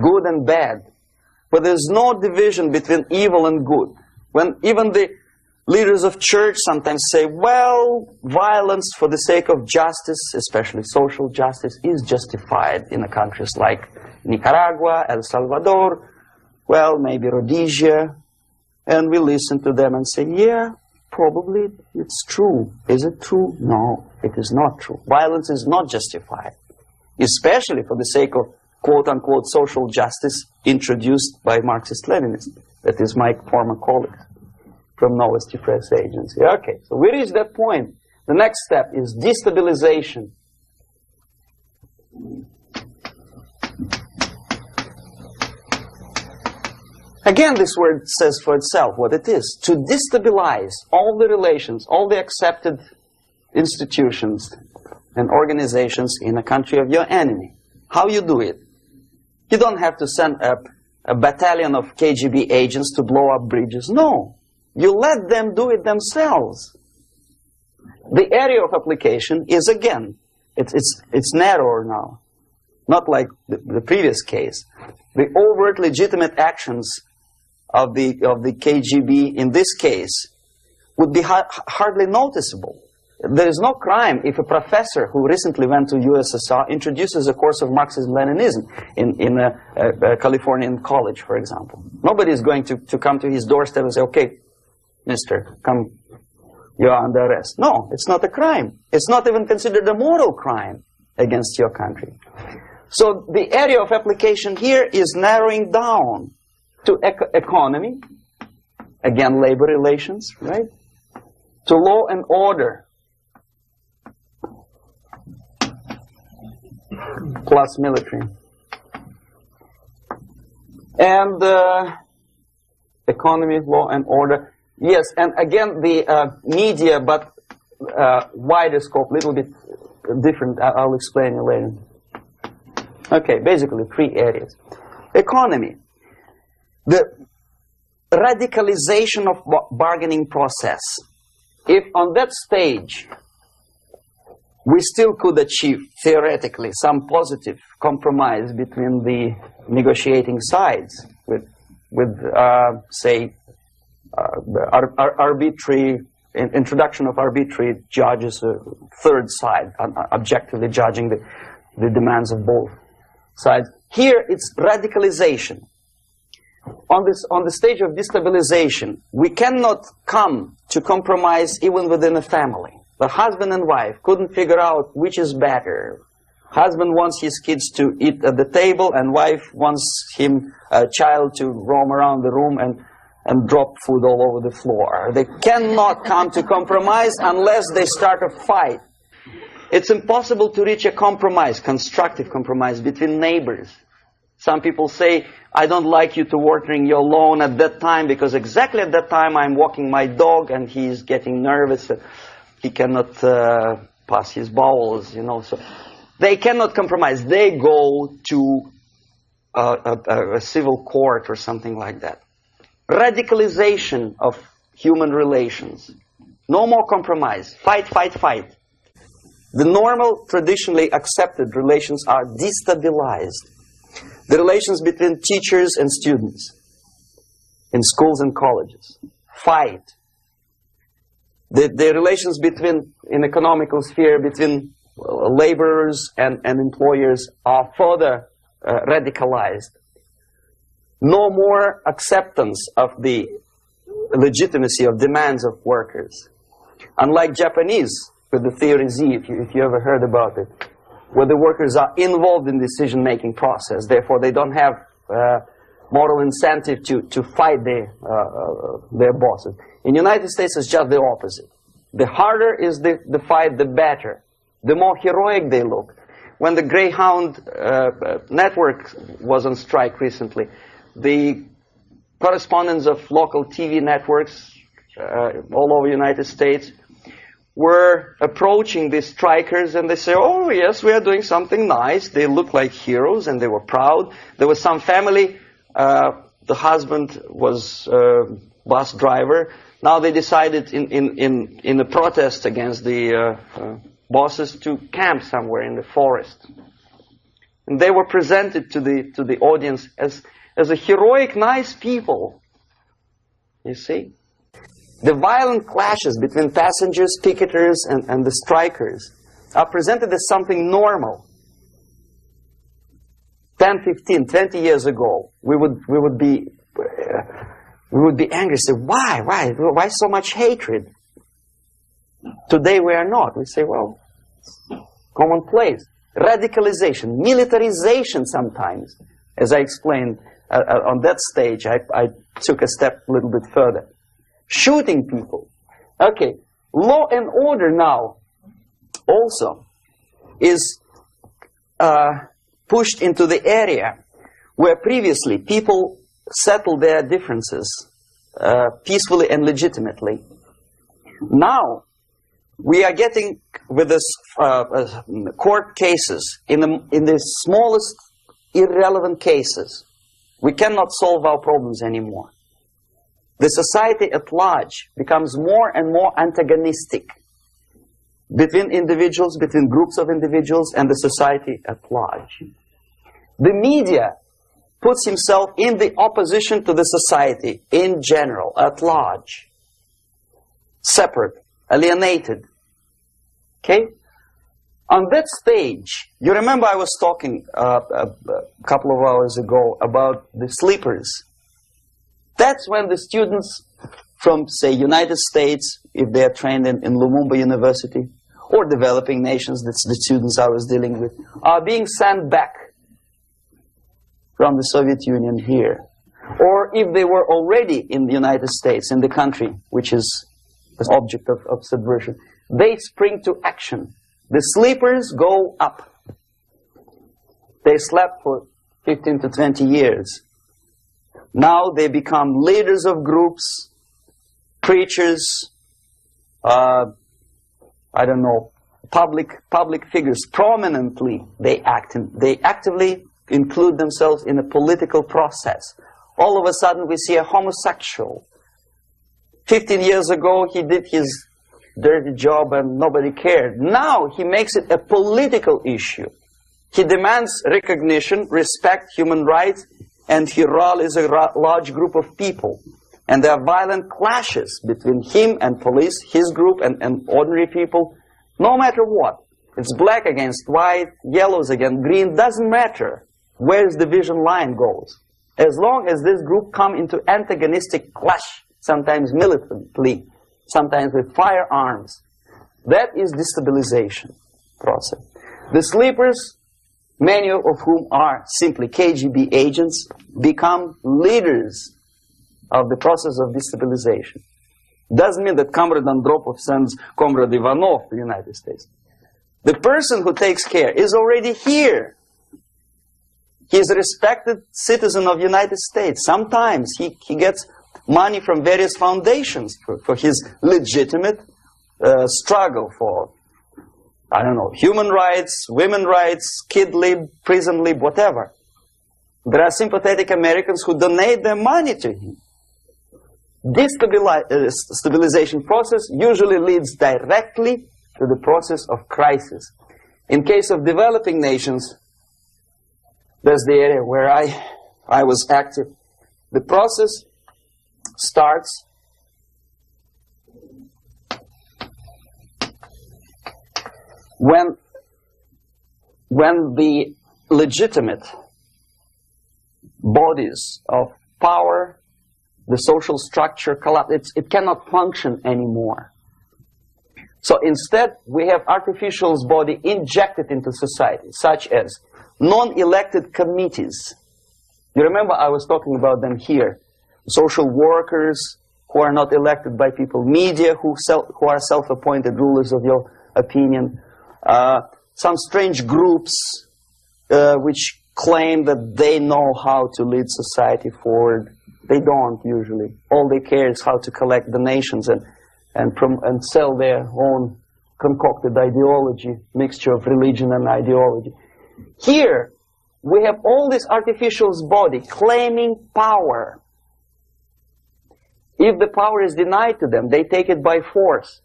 good and bad, where there's no division between evil and good, when even the leaders of church sometimes say, well, violence for the sake of justice, especially social justice, is justified in countries like Nicaragua, El Salvador, well, maybe Rhodesia. And we listen to them and say, yeah, probably it's true. Is it true? No, it is not true. Violence is not justified, especially for the sake of quote-unquote social justice introduced by Marxist-Leninists. That is my former colleague from Novosti Press Agency. Okay, so we reach that point. The next step is destabilization. Again, this word says for itself what it is. To destabilize all the relations, all the accepted institutions and organizations in a country of your enemy. How you do it? You don't have to send a battalion of KGB agents to blow up bridges. No. You let them do it themselves. The area of application is, again, it's narrower now. Not like the previous case. The overt legitimate actions of the KGB in this case would be hardly noticeable. There is no crime if a professor who recently went to USSR introduces a course of Marxism-Leninism in a Californian college, for example. Nobody is going to come to his doorstep and say, okay, mister, come, you are under arrest. No, it's not a crime. It's not even considered a moral crime against your country. So the area of application here is narrowing down to economy, again, labor relations, right? To law and order, plus military. And economy, law and order. Yes, and again, the media, but wider scope, little bit different. I'll explain you later. Okay, basically 3 areas. Economy. The radicalization of bargaining process. If on that stage we still could achieve, theoretically, some positive compromise between the negotiating sides with say, arbitrary, introduction of arbitrary judges, a third side, objectively judging the demands of both sides. Here it's radicalization. On the stage of destabilization, we cannot come to compromise even within a family. The husband and wife couldn't figure out which is better. Husband wants his kids to eat at the table, and wife wants a child to roam around the room and drop food all over the floor. They cannot come to compromise unless they start a fight. It's impossible to reach a compromise, constructive compromise, between neighbors. Some people say, I don't like you to watering your lawn at that time because exactly at that time I'm walking my dog and he's getting nervous. He cannot pass his bowels, you know. So they cannot compromise. They go to a civil court or something like that. Radicalization of human relations. No more compromise. Fight, fight, fight. The normal, traditionally accepted relations are destabilized. The relations between teachers and students in schools and colleges fight. The relations between, in economical sphere, between laborers and employers are further radicalized. No more acceptance of the legitimacy of demands of workers. Unlike Japanese, with the theory Z, if you ever heard about it, where the workers are involved in decision-making process, therefore they don't have moral incentive to fight their bosses. In the United States, it's just the opposite. The harder is the fight, the better. The more heroic they look. When the Greyhound network was on strike recently, the correspondents of local TV networks all over the United States were approaching these strikers, and they say, oh yes, we are doing something nice. They look like heroes, and they were proud. There was some family, the husband was bus driver. Now they decided in a protest against the bosses to camp somewhere in the forest. And they were presented to the audience as a heroic, nice people. You see? The violent clashes between passengers, picketers, and the strikers are presented as something normal. 10, 15, 20 years ago, we would be angry, say, why so much hatred? Today we are not. We say, well, commonplace. Radicalization, militarization sometimes. As I explained on that stage, I took a step a little bit further. Shooting people. Okay, law and order now also is pushed into the area where previously people settled their differences peacefully and legitimately. Now we are getting with this court cases in the smallest irrelevant cases. We cannot solve our problems anymore. The society at large becomes more and more antagonistic between individuals, between groups of individuals, and the society at large. The media puts himself in the opposition to the society in general, at large. Separate, alienated. Okay? On that stage, you remember I was talking a couple of hours ago about the sleepers. That's when the students from, say, United States, if they are trained in Lumumba University, or developing nations, that's the students I was dealing with, are being sent back from the Soviet Union here. Or if they were already in the United States, in the country, which is the object of subversion, they spring to action. The sleepers go up. They slept for 15 to 20 years. Now they become leaders of groups, preachers, I don't know, public figures. Prominently they actively include themselves in a political process. All of a sudden we see a homosexual. 15 years ago he did his dirty job and nobody cared. Now he makes it a political issue. He demands recognition, respect, human rights, and he rallies a large group of people. And there are violent clashes between him and police, his group and ordinary people, no matter what. It's black against white, yellows against green, doesn't matter where the division line goes. As long as this group come into antagonistic clash, sometimes militantly, sometimes with firearms, that is destabilization process. The sleepers, many of whom are simply KGB agents, become leaders of the process of destabilization. Doesn't mean that Comrade Andropov sends Comrade Ivanov to the United States. The person who takes care is already here. He is a respected citizen of the United States. Sometimes he gets money from various foundations for his legitimate struggle for, I don't know, human rights, women's rights, kid lib, prison lib, whatever. There are sympathetic Americans who donate their money to him. This stabilization process usually leads directly to the process of crisis. In case of developing nations, that's the area where I was active. The process starts when the legitimate bodies of power, the social structure collapse. It cannot function anymore. So instead, we have artificial body injected into society, such as non-elected committees. You remember I was talking about them here. Social workers who are not elected by people, media who are self-appointed rulers of your opinion, some strange groups which claim that they know how to lead society forward. They don't usually. All they care is how to collect donations and sell their own concocted ideology, mixture of religion and ideology. Here, we have all this artificial body claiming power. If the power is denied to them, they take it by force.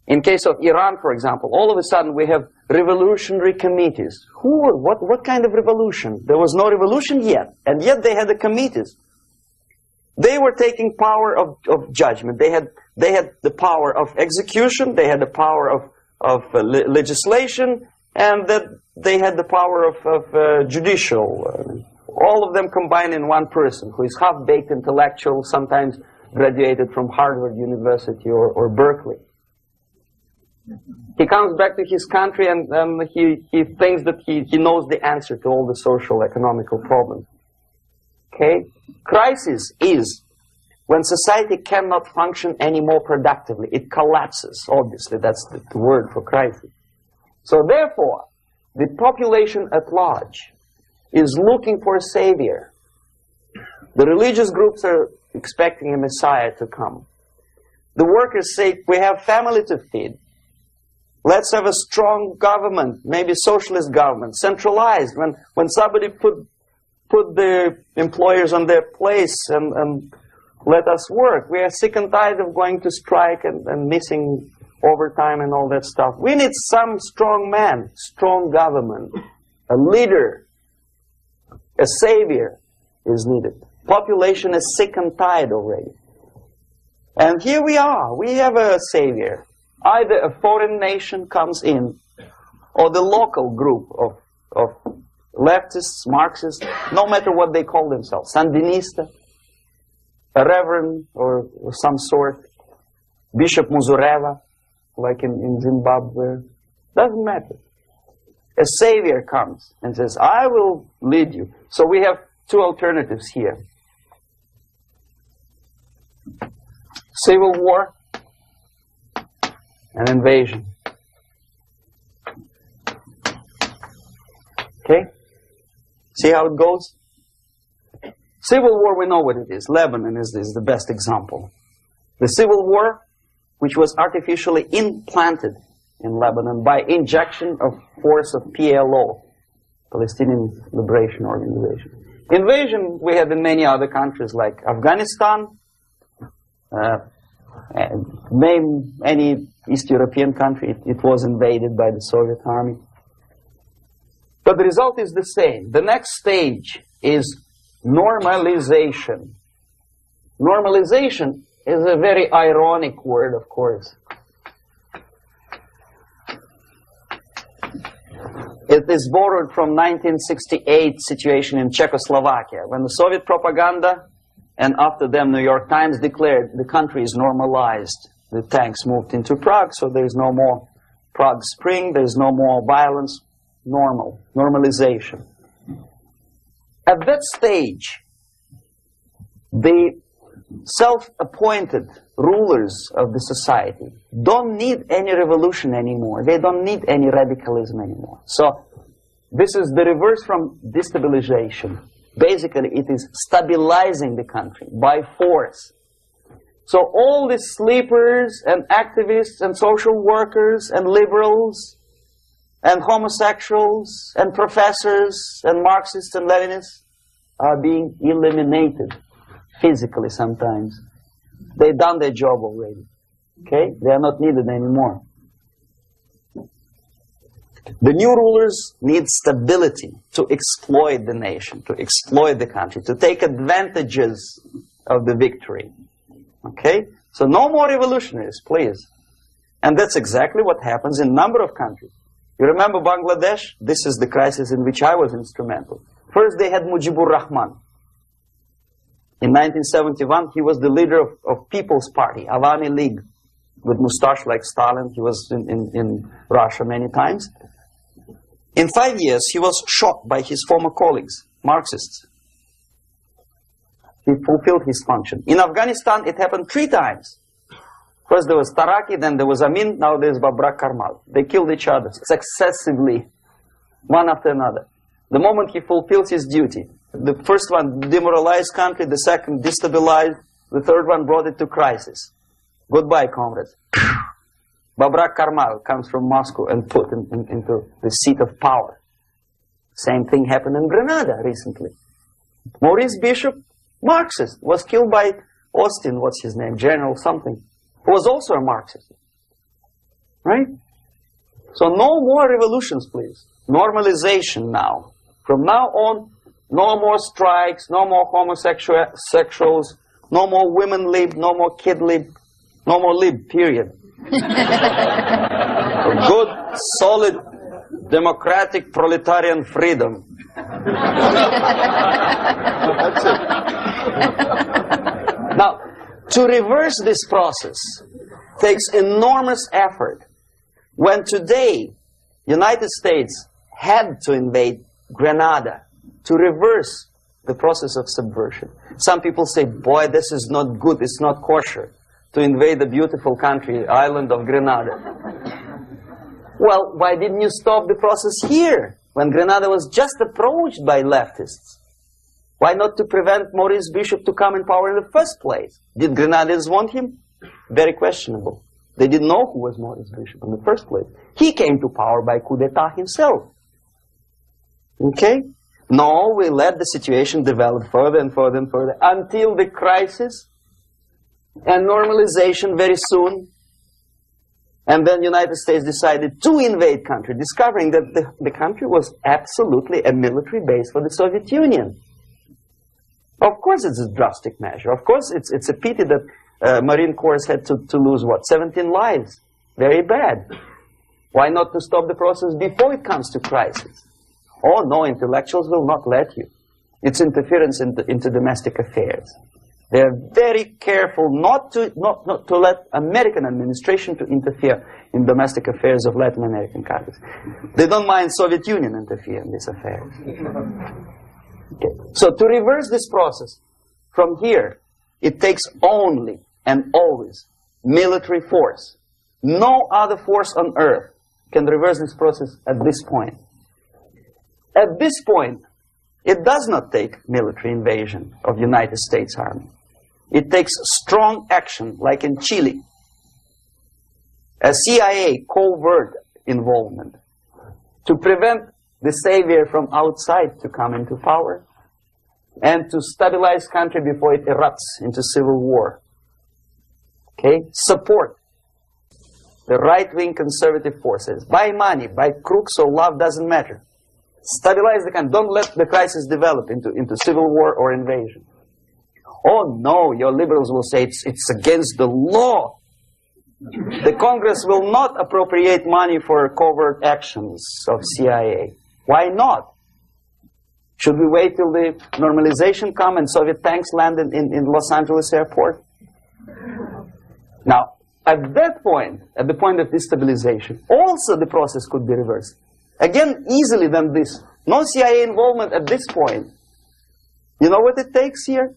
In case of Iran, for example, all of a sudden we have revolutionary committees. What kind of revolution? There was no revolution yet, and yet they had the committees. They were taking power of judgment. They had the power of execution. They had the power of legislation, and that they had the power of judicial. All of them combined in one person, who is half-baked intellectual, sometimes graduated from Harvard University or Berkeley. He comes back to his country and he thinks that he knows the answer to all the social, economical problems. Okay? Crisis is when society cannot function any more productively. It collapses, obviously. That's the word for crisis. So therefore, the population at large is looking for a savior. The religious groups are expecting a Messiah to come. The workers say, we have family to feed. Let's have a strong government, maybe socialist government, centralized. When somebody put the employers on their place and let us work. We are sick and tired of going to strike and missing overtime and all that stuff. We need some strong man, strong government, a leader, a savior is needed. Population is sick and tired already. And here we are. We have a savior. Either a foreign nation comes in, or the local group of leftists, Marxists, no matter what they call themselves, Sandinista, a reverend or some sort, Bishop Muzureva, like in Zimbabwe, doesn't matter. A savior comes and says, I will lead you. So we have two alternatives here. Civil war and invasion. Okay? See how it goes? Civil war, we know what it is. Lebanon is the best example. The civil war, which was artificially implanted in Lebanon by injection of force of PLO, Palestinian Liberation Organization. Invasion we had in many other countries like Afghanistan, name any East European country, it was invaded by the Soviet army. But the result is the same. The next stage is normalization. Normalization is a very ironic word, of course. It is borrowed from 1968 situation in Czechoslovakia, when the Soviet propaganda and after them New York Times declared the country is normalized. The tanks moved into Prague, so there is no more Prague Spring, there is no more violence. Normalization. At that stage, the self-appointed rulers of the society don't need any revolution anymore. They don't need any radicalism anymore. So this is the reverse from destabilization. Basically, it is stabilizing the country by force. So all the sleepers and activists and social workers and liberals and homosexuals and professors and Marxists and Leninists are being eliminated physically sometimes. They've done their job already. Okay? They are not needed anymore. The new rulers need stability to exploit the nation, to exploit the country, to take advantages of the victory. Okay? So no more revolutionaries, please. And that's exactly what happens in a number of countries. You remember Bangladesh? This is the crisis in which I was instrumental. First they had Mujibur Rahman. In 1971, he was the leader of People's Party, Awami League, with mustache like Stalin. He was in Russia many times. In 5 years, he was shot by his former colleagues, Marxists. He fulfilled his function. In Afghanistan, it happened 3 times. First there was Taraki, then there was Amin, now there's Babrak Karmal. They killed each other successively, one after another. The moment he fulfills his duty, the first one demoralized country, the second destabilized, the third one brought it to crisis. Goodbye, comrades. Babrak Karmal comes from Moscow and put into the seat of power. Same thing happened in Grenada recently. Maurice Bishop, Marxist, was killed by Austin, what's his name, General something, who was also a Marxist. Right? So no more revolutions, please. Normalization now. From now on, no more strikes, no more homosexuals, no more women lib, no more kid lib, no more lib, period. A good, solid, democratic, proletarian freedom. That's it. Now, to reverse this process takes enormous effort. When today, United States had to invade Grenada to reverse the process of subversion. Some people say, boy, this is not good, it's not kosher to invade the beautiful country, island of Grenada. Well, why didn't you stop the process here, when Grenada was just approached by leftists? Why not to prevent Maurice Bishop to come in power in the first place? Did Grenadians want him? Very questionable. They didn't know who was Maurice Bishop in the first place. He came to power by coup d'etat himself. Okay? No, we let the situation develop further and further and further until the crisis and normalization very soon. And then the United States decided to invade country, discovering that the country was absolutely a military base for the Soviet Union. Of course it's a drastic measure. Of course it's a pity that Marine Corps had to lose, what, 17 lives. Very bad. Why not to stop the process before it comes to crisis? Oh no, intellectuals will not let you. It's interference into domestic affairs. They're very careful not to let American administration to interfere in domestic affairs of Latin American countries. They don't mind Soviet Union interfere in these affairs. Okay. So to reverse this process, from here, it takes only and always military force. No other force on earth can reverse this process at this point. At this point, it does not take military invasion of the United States Army. It takes strong action, like in Chile. A CIA covert involvement to prevent the savior from outside to come into power and to stabilize country before it erupts into civil war. Okay? Support the right-wing conservative forces. By money, by crooks or love, doesn't matter. Stabilize the country. Don't let the crisis develop into civil war or invasion. Oh no, your liberals will say it's against the law. The Congress will not appropriate money for covert actions of CIA. Why not? Should we wait till the normalization come and Soviet tanks land in Los Angeles airport? Now, at that point, at the point of destabilization, also the process could be reversed. Again, easily than this. No CIA involvement at this point. You know what it takes here?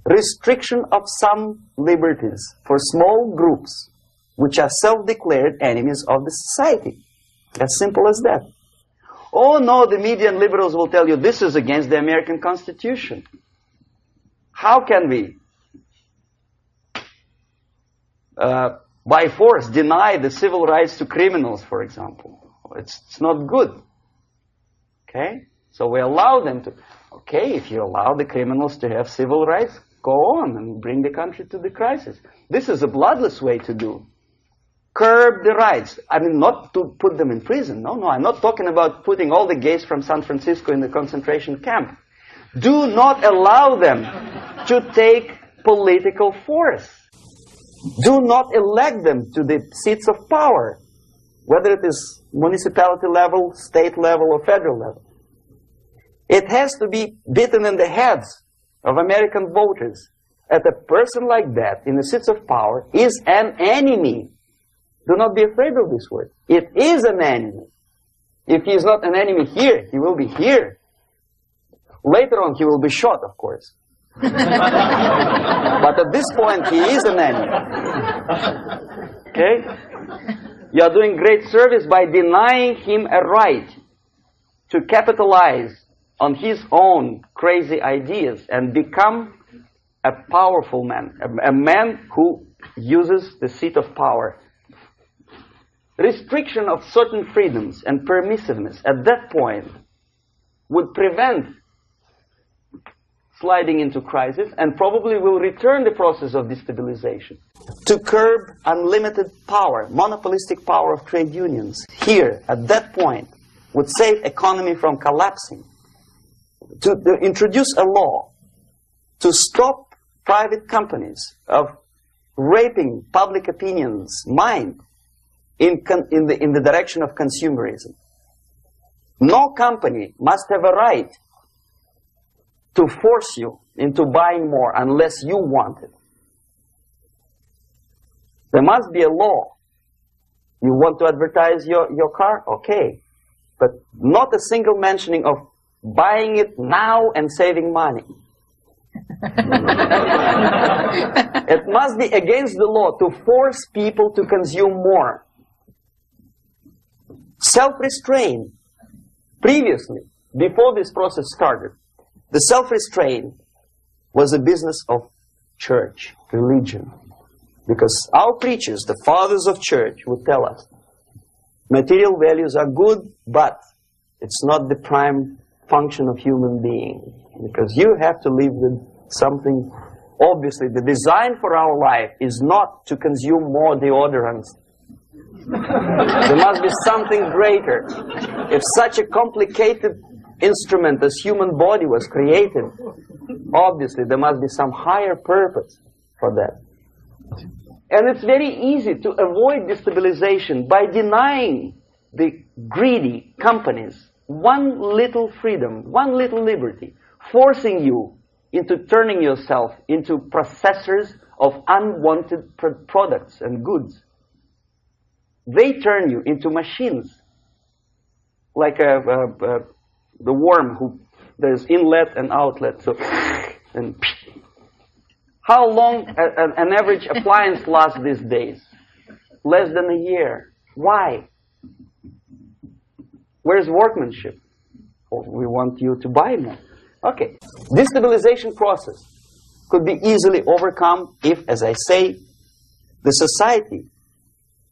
Restriction of some liberties for small groups which are self-declared enemies of the society. As simple as that. Oh no, the media and liberals will tell you this is against the American Constitution. How can we, by force, deny the civil rights to criminals, for example? It's not good. Okay? So we allow them to. Okay, if you allow the criminals to have civil rights, go on and bring the country to the crisis. This is a bloodless way to do. curb the rights. I mean, not to put them in prison. No, no, I'm not talking about putting all the gays from San Francisco in the concentration camp. Do not allow them to take political force. Do not elect them to the seats of power, whether it is municipality level, state level, or federal level. It has to be beaten in the heads of American voters that a person like that in the seats of power is an enemy. Do not be afraid of this word. It is an enemy. If he is not an enemy here, he will be here. Later on, he will be shot, of course. But at this point, he is an enemy. Okay? You are doing great service by denying him a right to capitalize on his own crazy ideas and become a powerful man, a man who uses the seat of power. Restriction of certain freedoms and permissiveness at that point would prevent sliding into crisis and probably will return the process of destabilization. To curb unlimited power, monopolistic power of trade unions, here, at that point, would save economy from collapsing. To introduce a law to stop private companies of raping public opinion's mind in the direction of consumerism. No company must have a right to force you into buying more unless you want it. There must be a law. You want to advertise your car? Okay. But not a single mentioning of buying it now and saving money. It must be against the law to force people to consume more. Self-restraint. Previously, before this process started, the self-restraint was a business of church, religion. Because our preachers, the fathers of church, would tell us, material values are good, but it's not the prime function of human being. Because you have to live with something. Obviously, the design for our life is not to consume more deodorants. There must be something greater. If such a complicated instrument as human body was created, obviously there must be some higher purpose for that. And it's very easy to avoid destabilization by denying the greedy companies one little freedom, one little liberty, forcing you into turning yourself into processors of unwanted products and goods. They turn you into machines, like the worm who there's inlet and outlet. So, and how long an average appliance lasts these days? Less than a year. Why? Where's workmanship? Oh, we want you to buy more. Okay. Destabilization process could be easily overcome if, as I say, the society,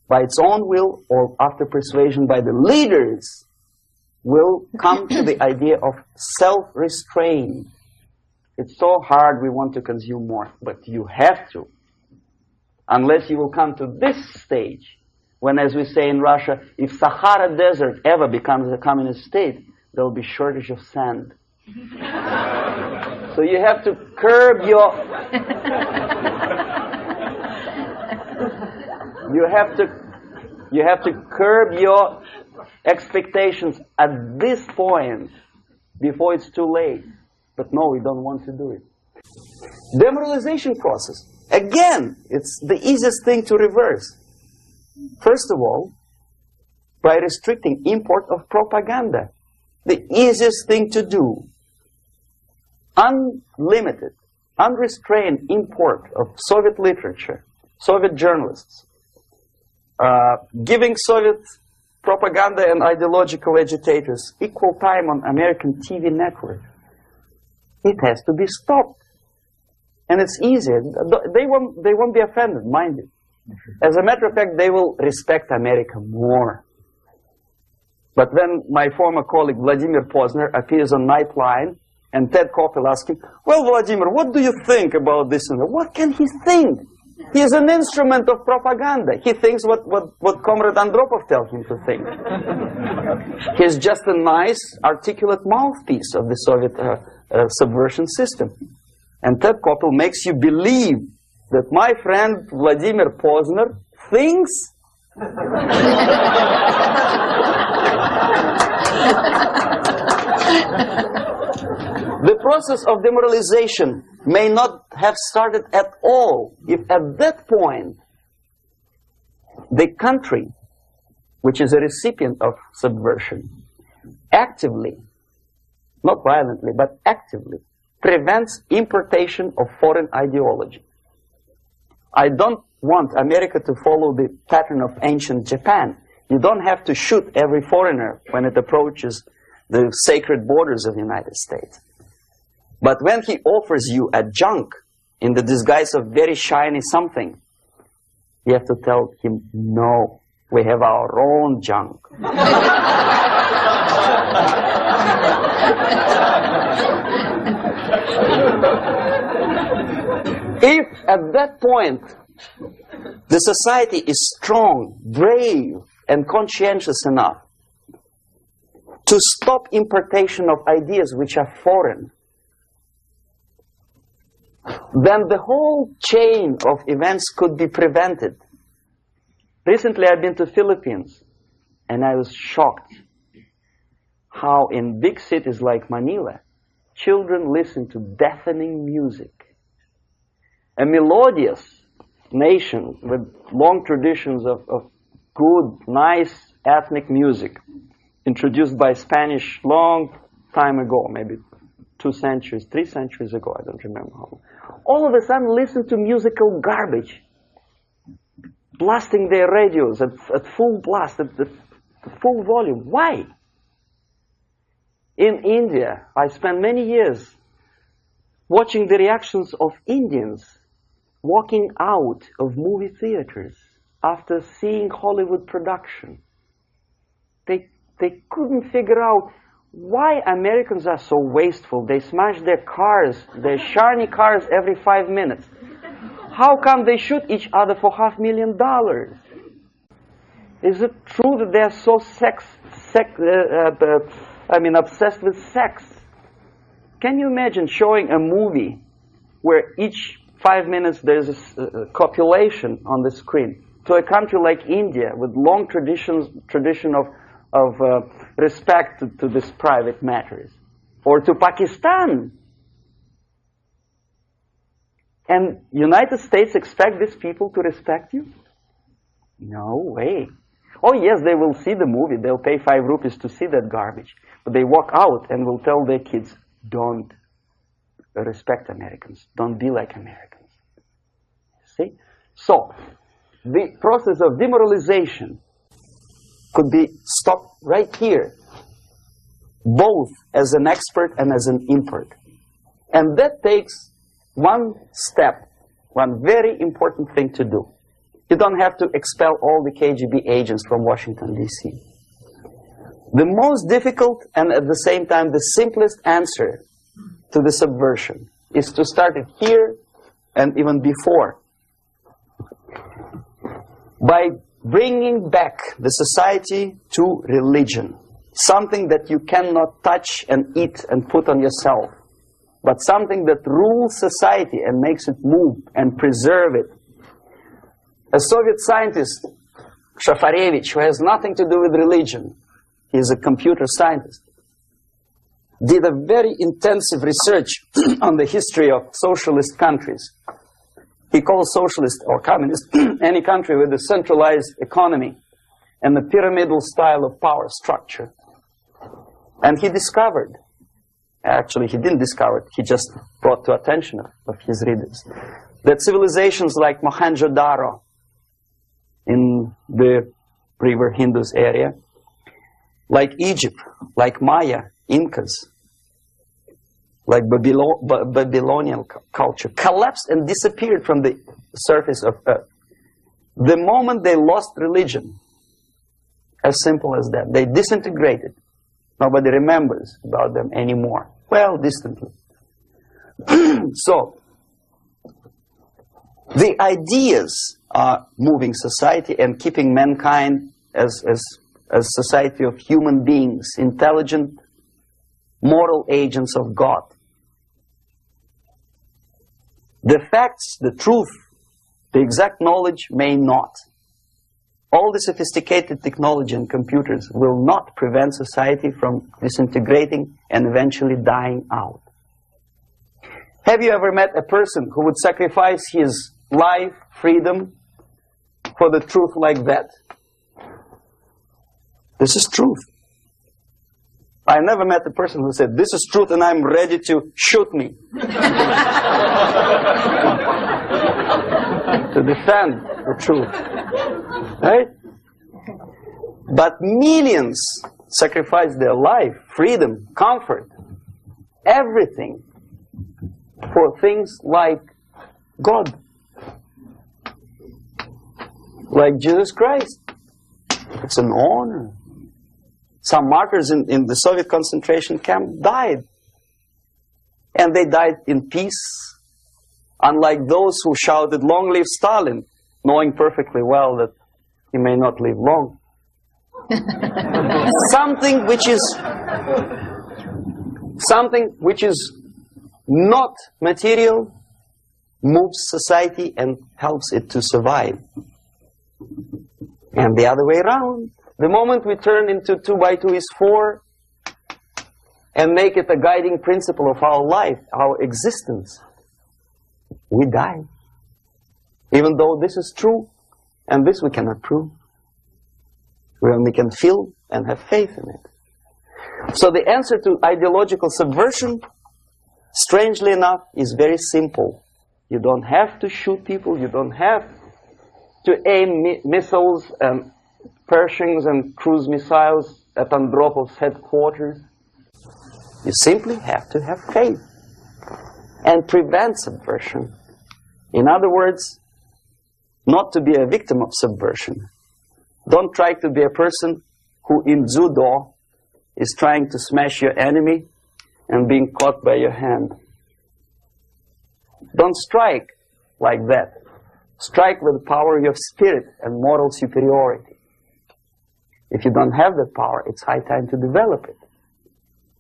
by its own will or after persuasion by the leaders, will come to the idea of self-restraint. It's so hard, we want to consume more, but you have to. Unless you will come to this stage, when, as we say in Russia, if Sahara Desert ever becomes a communist state, there will be shortage of sand. So you have to curb your... You have to curb your expectations at this point before it's too late. But no, we don't want to do it. Demoralization process. Again, it's the easiest thing to reverse. First of all, by restricting import of propaganda. The easiest thing to do. Unlimited, unrestrained import of Soviet literature, Soviet journalists, giving Soviet propaganda and ideological agitators equal time on American TV network. It has to be stopped. And it's easier. They won't be offended, mind you. As a matter of fact, they will respect America more. But when my former colleague Vladimir Posner appears on Nightline and Ted Koppel asking, well, Vladimir, what do you think about this? And that? What can he think? He's an instrument of propaganda. He thinks what Comrade Andropov tells him to think. He's just a nice, articulate mouthpiece of the Soviet subversion system. And Ted Koppel makes you believe that my friend Vladimir Posner thinks the process of demoralization may not have started at all if at that point the country, which is a recipient of subversion, actively, not violently, but actively, prevents importation of foreign ideology. I don't want America to follow the pattern of ancient Japan. You don't have to shoot every foreigner when it approaches the sacred borders of the United States. But when he offers you a junk in the disguise of very shiny something, you have to tell him, no, we have our own junk. If at that point the society is strong, brave, and conscientious enough to stop importation of ideas which are foreign, then the whole chain of events could be prevented. Recently I've been to Philippines, and I was shocked how in big cities like Manila, children listen to deafening music. A melodious nation with long traditions of good, nice ethnic music, introduced by Spanish long time ago, maybe 2 centuries, 3 centuries ago, I don't remember how long. All of a sudden listen to musical garbage, blasting their radios at full blast, at full volume. Why? In India, I spent many years watching the reactions of Indians walking out of movie theaters after seeing Hollywood production. They couldn't figure out why Americans are so wasteful. They smash their cars, their shiny cars, every 5 minutes. How come they shoot each other for $500,000? Is it true that they're so obsessed with sex? Can you imagine showing a movie where each 5 minutes there's a copulation on the screen to a country like India with long tradition of respect to these private matters, or to Pakistan? And United States expect these people to respect you? No way. Oh yes, they will see the movie. They'll pay 5 rupees to see that garbage. But they walk out and will tell their kids, don't respect Americans. Don't be like Americans. See? So, the process of demoralization could be stopped right here, both as an expert and as an import. And that takes one step, one very important thing to do. You don't have to expel all the KGB agents from Washington, D.C. The most difficult and at the same time the simplest answer to the subversion is to start it here and even before, by bringing back the society to religion, something that you cannot touch and eat and put on yourself, but something that rules society and makes it move and preserve it. A Soviet scientist, Shafarevich, who has nothing to do with religion, he is a computer scientist, did a very intensive research on the history of socialist countries. He calls socialist or communist any country with a centralized economy and a pyramidal style of power structure. And he discovered, actually he didn't discover it, he just brought to attention of his readers, that civilizations like Mohenjo-Daro in the river Indus area, like Egypt, like Maya, Incas, like Babylonian culture, collapsed and disappeared from the surface of Earth. The moment they lost religion, as simple as that, they disintegrated. Nobody remembers about them anymore. Well, distantly. So, The ideas are moving society and keeping mankind as society of human beings, intelligent, moral agents of God. The facts, the truth, the exact knowledge may not. All the sophisticated technology and computers will not prevent society from disintegrating and eventually dying out. Have you ever met a person who would sacrifice his life, freedom, for the truth like that? This is truth. I never met a person who said, this is truth and I'm ready to shoot me. To defend the truth. Right? But millions sacrifice their life, freedom, comfort, everything for things like God. Like Jesus Christ. It's an honor. Some martyrs in the Soviet concentration camp died. And they died in peace. Unlike those who shouted, "Long live Stalin," knowing perfectly well that he may not live long. Something which is not material moves society and helps it to survive. And the other way around. The moment we turn into 2 by 2 is 4 and make it a guiding principle of our life, our existence, we die. Even though this is true, and this we cannot prove. We only can feel and have faith in it. So the answer to ideological subversion, strangely enough, is very simple. You don't have to shoot people, you don't have to aim missiles and Pershings and cruise missiles at Andropov's headquarters. You simply have to have faith and prevent subversion. In other words, not to be a victim of subversion. Don't try to be a person who in judo is trying to smash your enemy and being caught by your hand. Don't strike like that. Strike with the power of your spirit and moral superiority. If you don't have that power, it's high time to develop it.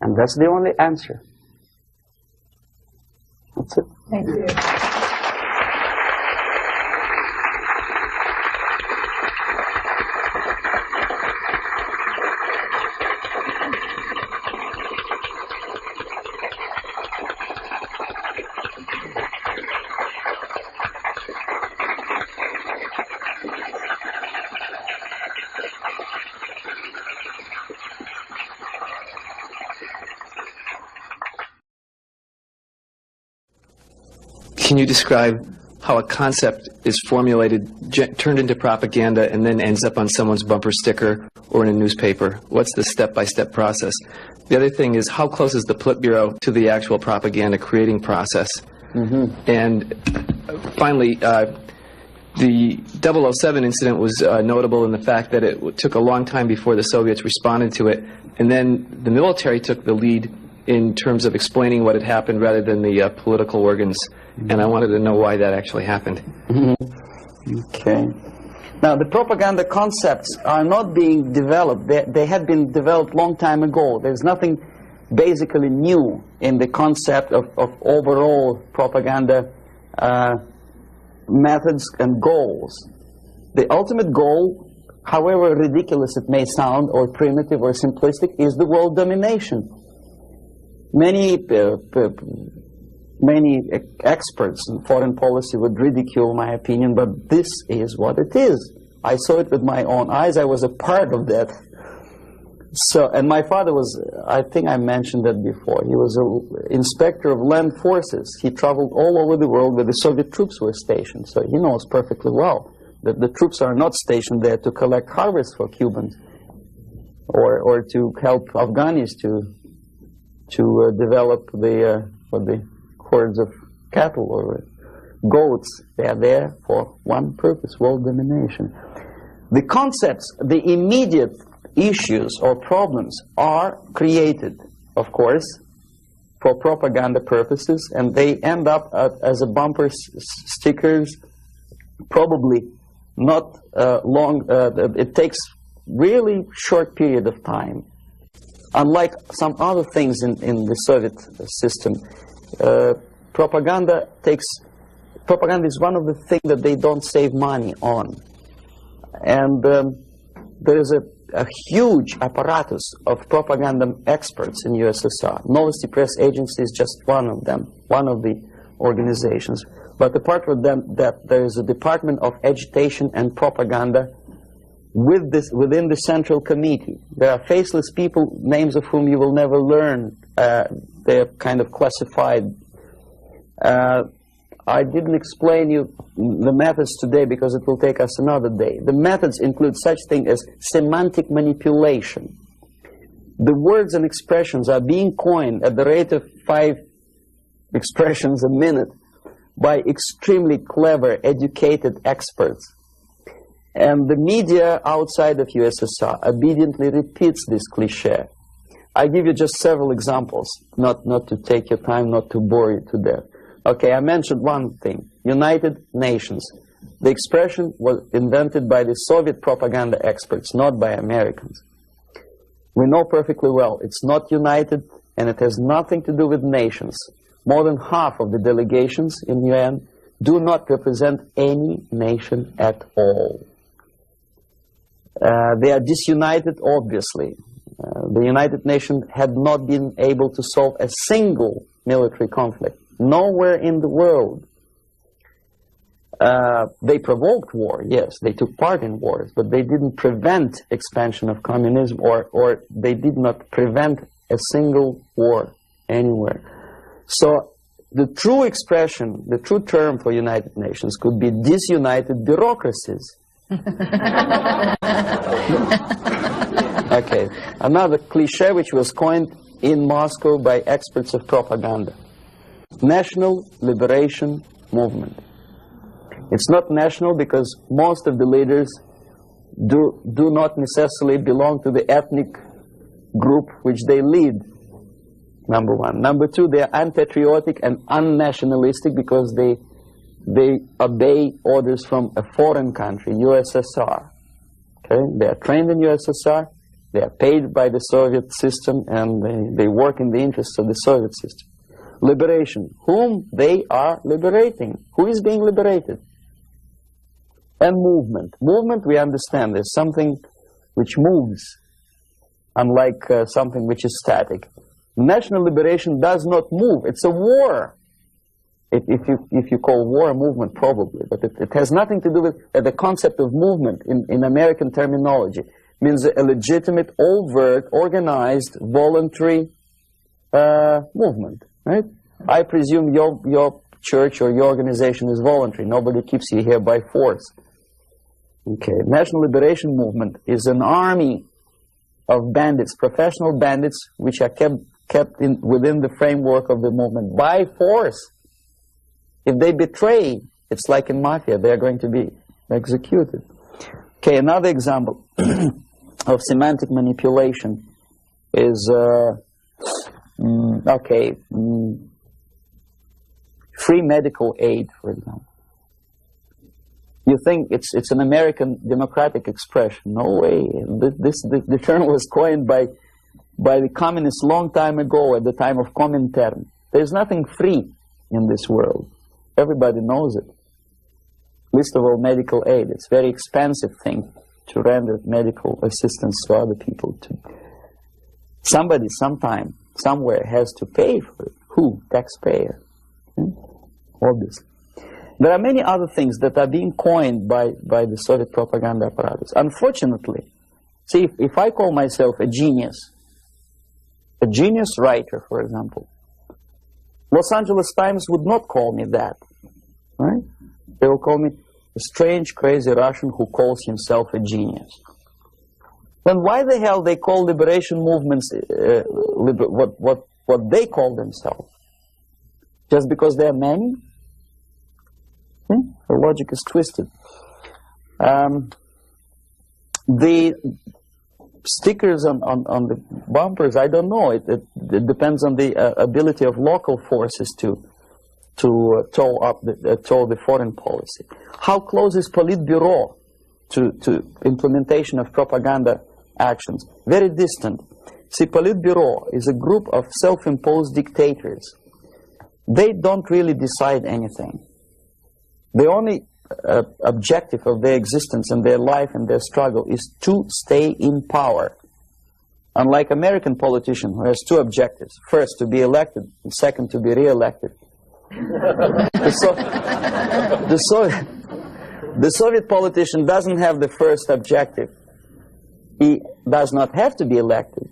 And that's the only answer. That's it. Thank you. Can you describe how a concept is formulated, turned into propaganda, and then ends up on someone's bumper sticker or in a newspaper? What's the step-by-step process? The other thing is, how close is the Politburo to the actual propaganda creating process? And finally, the 007 incident was notable in the fact that it took a long time before the Soviets responded to it, and then the military took the lead in terms of explaining what had happened rather than the political organs. And I wanted to know why that actually happened. Okay. Now, the propaganda concepts are not being developed. They had been developed long time ago. There's nothing basically new in the concept of overall propaganda methods and goals. The ultimate goal, however ridiculous it may sound, or primitive or simplistic, is the world domination. Many experts in foreign policy would ridicule my opinion, but this is what it is. I saw it with my own eyes. I was a part of that. So, and my father was, I think I mentioned that before, he was an inspector of land forces. He traveled all over the world where the Soviet troops were stationed. So he knows perfectly well that the troops are not stationed there to collect harvests for Cubans or to help Afghanis to develop the hordes of cattle or goats. They are there for one purpose: world domination. The concepts, the immediate issues or problems are created, of course, for propaganda purposes, and they end up as a bumper stickers probably not long, it takes really short period of time. Unlike some other things in the Soviet system, propaganda is one of the things that they don't save money on. And there is a huge apparatus of propaganda experts in USSR. Novosti Press Agency is just one of them, one of the organizations. But apart from that, there is a Department of Agitation and Propaganda within the Central Committee. There are faceless people, names of whom you will never learn. They're kind of classified. I didn't explain you the methods today because it will take us another day. The methods include such thing as semantic manipulation. The words and expressions are being coined at the rate of 5 expressions a minute by extremely clever, educated experts. And the media outside of USSR obediently repeats this cliché. I give you just several examples, not to take your time, not to bore you to death. Okay, I mentioned one thing, United Nations. The expression was invented by the Soviet propaganda experts, not by Americans. We know perfectly well it's not united and it has nothing to do with nations. More than half of the delegations in UN do not represent any nation at all. They are disunited, obviously. The United Nations had not been able to solve a single military conflict. Nowhere in the world. They provoked war, yes, they took part in wars, but they didn't prevent expansion of communism, or they did not prevent a single war anywhere. So the true expression, the true term for United Nations could be disunited bureaucracies. Okay, another cliché which was coined in Moscow by experts of propaganda. National Liberation Movement. It's not national because most of the leaders do not necessarily belong to the ethnic group which they lead, number one. Number two, they are unpatriotic and unnationalistic because they obey orders from a foreign country, USSR. Okay? They are trained in USSR, they are paid by the Soviet system, and they work in the interests of the Soviet system. Liberation. Whom they are liberating? Who is being liberated? And movement. Movement, we understand, is something which moves, unlike something which is static. National liberation does not move. It's a war. If you call war a movement, probably. But it has nothing to do with the concept of movement in American terminology. It means a legitimate, overt, organized, voluntary movement. Right? I presume your church or your organization is voluntary. Nobody keeps you here by force. Okay. National Liberation Movement is an army of bandits, professional bandits, which are kept within the framework of the movement by force. If they betray, it's like in mafia, they are going to be executed. Okay, another example of semantic manipulation is free medical aid, for example. You think it's an American democratic expression? No way. The term was coined by the communists long time ago, at the time of Comintern. There's nothing free in this world. Everybody knows it. Least of all, medical aid. It's a very expensive thing to render medical assistance to other people. Somebody, sometime, somewhere has to pay for it. Who? Taxpayer. Obviously. There are many other things that are being coined by the Soviet propaganda apparatus. Unfortunately, see, if I call myself a genius writer, for example, Los Angeles Times would not call me that, right? They will call me a strange, crazy Russian who calls himself a genius. Then why the hell they call liberation movements what they call themselves? Just because they are many? The logic is twisted. The stickers on the bumpers, I don't know. It depends on the ability of local forces to toe the foreign policy. How close is Politburo to implementation of propaganda actions? Very distant. See, Politburo is a group of self-imposed dictators. They don't really decide anything. The only objective of their existence and their life and their struggle is to stay in power. Unlike American politician who has two objectives: first, to be elected, and second, to be re-elected. The Soviet politician doesn't have the first objective. He does not have to be elected.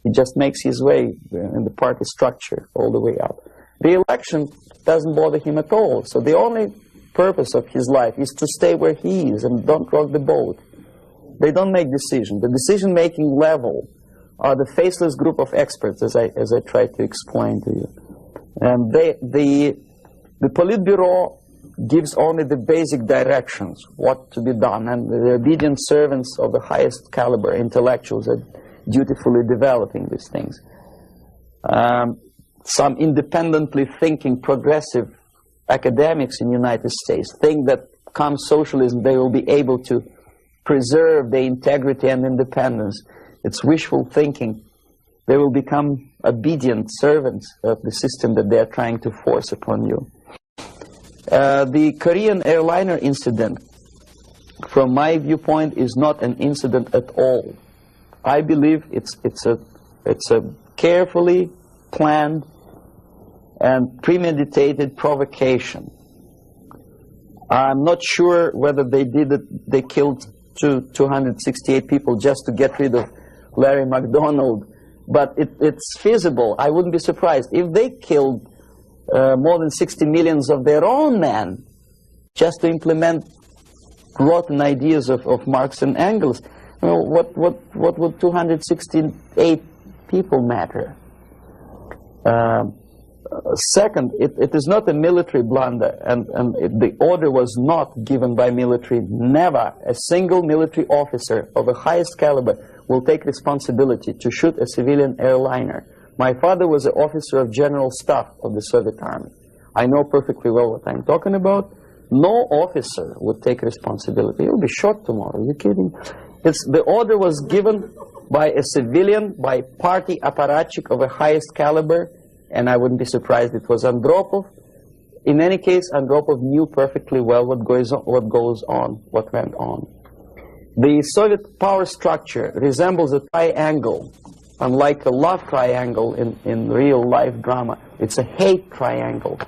He just makes his way in the party structure all the way up. Re-election doesn't bother him at all. So the only purpose of his life is to stay where he is and don't rock the boat. They don't make decisions. The decision-making level are the faceless group of experts, as I tried to explain to you. And the Politburo gives only the basic directions, what to be done, and the obedient servants of the highest caliber intellectuals are dutifully developing these things. Some independently thinking progressive academics in the United States think that come socialism they will be able to preserve their integrity and independence. It's wishful thinking. They will become obedient servants of the system that they are trying to force upon you. The Korean airliner incident, from my viewpoint, is not an incident at all. I believe it's a carefully planned and premeditated provocation. I'm not sure whether they did it. They killed 268 people just to get rid of Larry McDonald, but it's feasible. I wouldn't be surprised if they killed more than 60 million of their own men just to implement rotten ideas of Marx and Engels. You know, what would 268 people matter? Second, it is not a military blunder, and the order was not given by military. Never a single military officer of the highest caliber will take responsibility to shoot a civilian airliner. My father was an officer of general staff of the Soviet Army. I know perfectly well what I'm talking about. No officer would take responsibility. He'll be shot tomorrow. Are you kidding? The order was given by a civilian, by party apparatchik of the highest caliber, and I wouldn't be surprised it was Andropov. In any case, Andropov knew perfectly well what went on. The Soviet power structure resembles a triangle. Unlike a love triangle in real life drama, it's a hate triangle.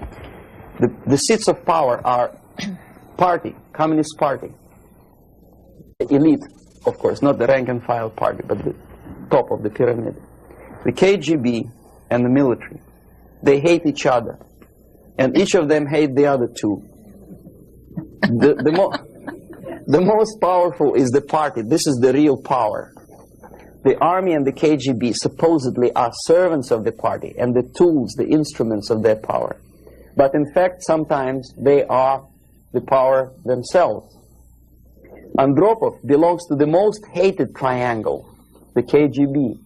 The seats of power are party, Communist Party, the elite, of course, not the rank and file party, but the top of the pyramid. The KGB and the military, they hate each other, and each of them hate the other two. The most powerful is the party. This is the real power. The army and the KGB supposedly are servants of the party and the tools, the instruments of their power. But in fact, sometimes they are the power themselves. Andropov belongs to the most hated triangle, the KGB.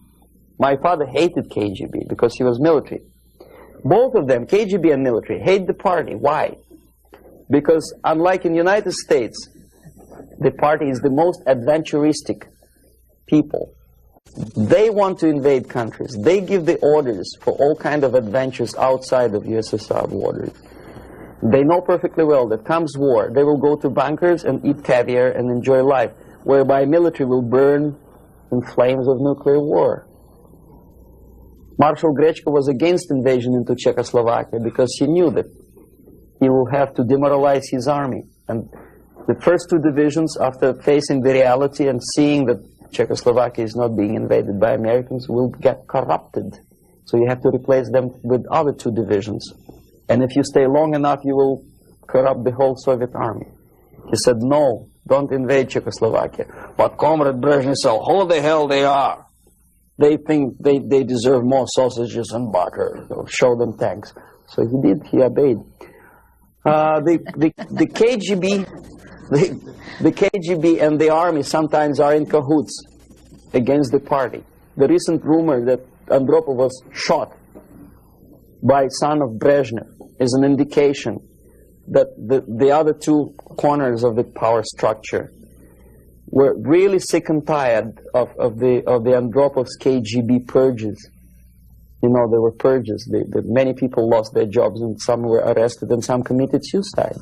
My father hated KGB because he was military. Both of them, KGB and military, hate the party. Why? Because unlike in the United States, the party is the most adventuristic people. They want to invade countries. They give the orders for all kinds of adventures outside of USSR borders. They know perfectly well that comes war, they will go to bunkers and eat caviar and enjoy life, whereby military will burn in flames of nuclear war. Marshal Grechko was against invasion into Czechoslovakia because he knew that he will have to demoralize his army. And the first two divisions, after facing the reality and seeing that Czechoslovakia is not being invaded by Americans, will get corrupted. So you have to replace them with other two divisions. And if you stay long enough, you will corrupt the whole Soviet army. He said, no, don't invade Czechoslovakia. But Comrade Brezhnev said, who the hell they are? They think they deserve more sausages and butter. So show them tanks. So he did, he obeyed. The KGB and the army sometimes are in cahoots against the party. The recent rumor that Andropov was shot by son of Brezhnev is an indication that the other two corners of the power structure were really sick and tired of the Andropov's KGB purges. You know, there were purges. Many people lost their jobs, and some were arrested, and some committed suicide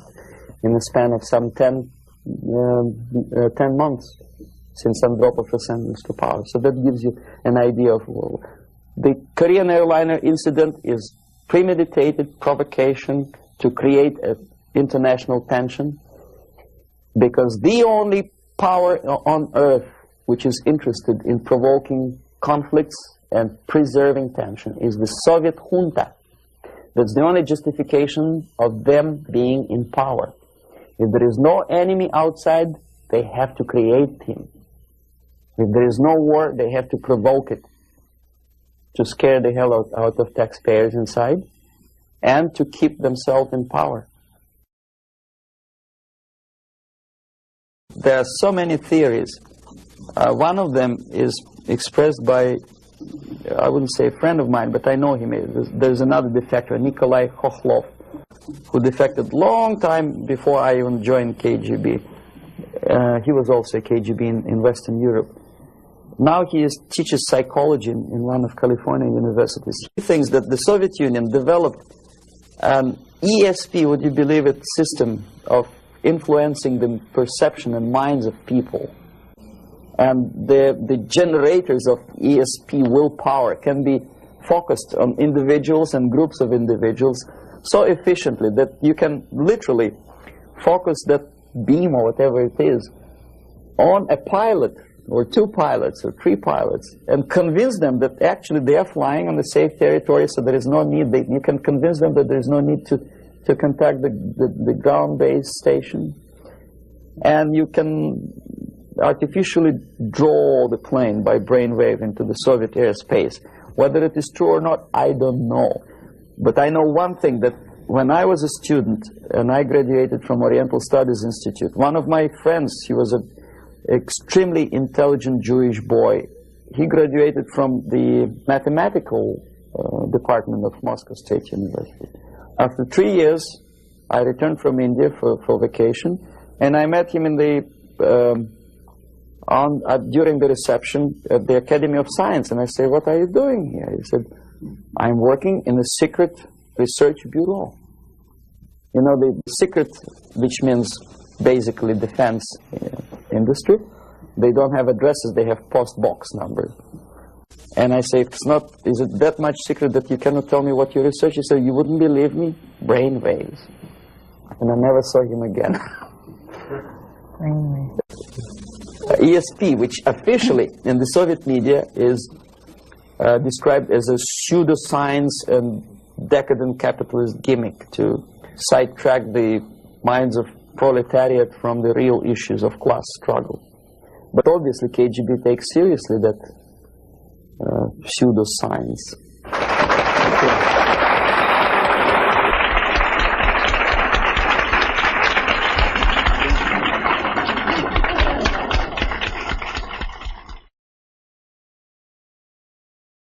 in the span of some 10 months since Andropov was sentenced to power. So that gives you an idea of the Korean airliner incident is premeditated provocation to create an international tension, because the only power on earth which is interested in provoking conflicts and preserving tension is the Soviet junta. That's the only justification of them being in power. If there is no enemy outside, they have to create him. If there is no war, they have to provoke it, to scare the hell out of taxpayers inside, and to keep themselves in power. There are so many theories. One of them is expressed by, I wouldn't say a friend of mine, but I know him. There's another defector, Nikolai Khokhlov, who defected long time before I even joined KGB. He was also a KGB in Western Europe. Now he teaches psychology in one of California universities. He thinks that the Soviet Union developed an ESP, would you believe it, system of influencing the perception and minds of people. And the generators of ESP willpower can be focused on individuals and groups of individuals so efficiently that you can literally focus that beam or whatever it is on a pilot or two pilots or three pilots and convince them that actually they are flying on the safe territory, so there is no need, you can convince them that there is no need to contact the ground-based station, and you can artificially draw the plane by brainwave into the Soviet airspace. Whether it is true or not, I don't know. But I know one thing, that when I was a student and I graduated from Oriental Studies Institute, one of my friends, he was an extremely intelligent Jewish boy. He graduated from the mathematical department of Moscow State University. After 3 years, I returned from India for vacation, and I met him in the during the reception at the Academy of Science, and I said, "What are you doing here?" He said, "I'm working in a secret research bureau." You know, the secret, which means basically defense industry. They don't have addresses, they have post box numbers. And I say, is it that much secret that you cannot tell me what you research? He said, "You wouldn't believe me, brain waves." And I never saw him again. ESP, which officially in the Soviet media is described as a pseudoscience and decadent capitalist gimmick to sidetrack the minds of proletariat from the real issues of class struggle. But obviously KGB takes seriously that pseudoscience.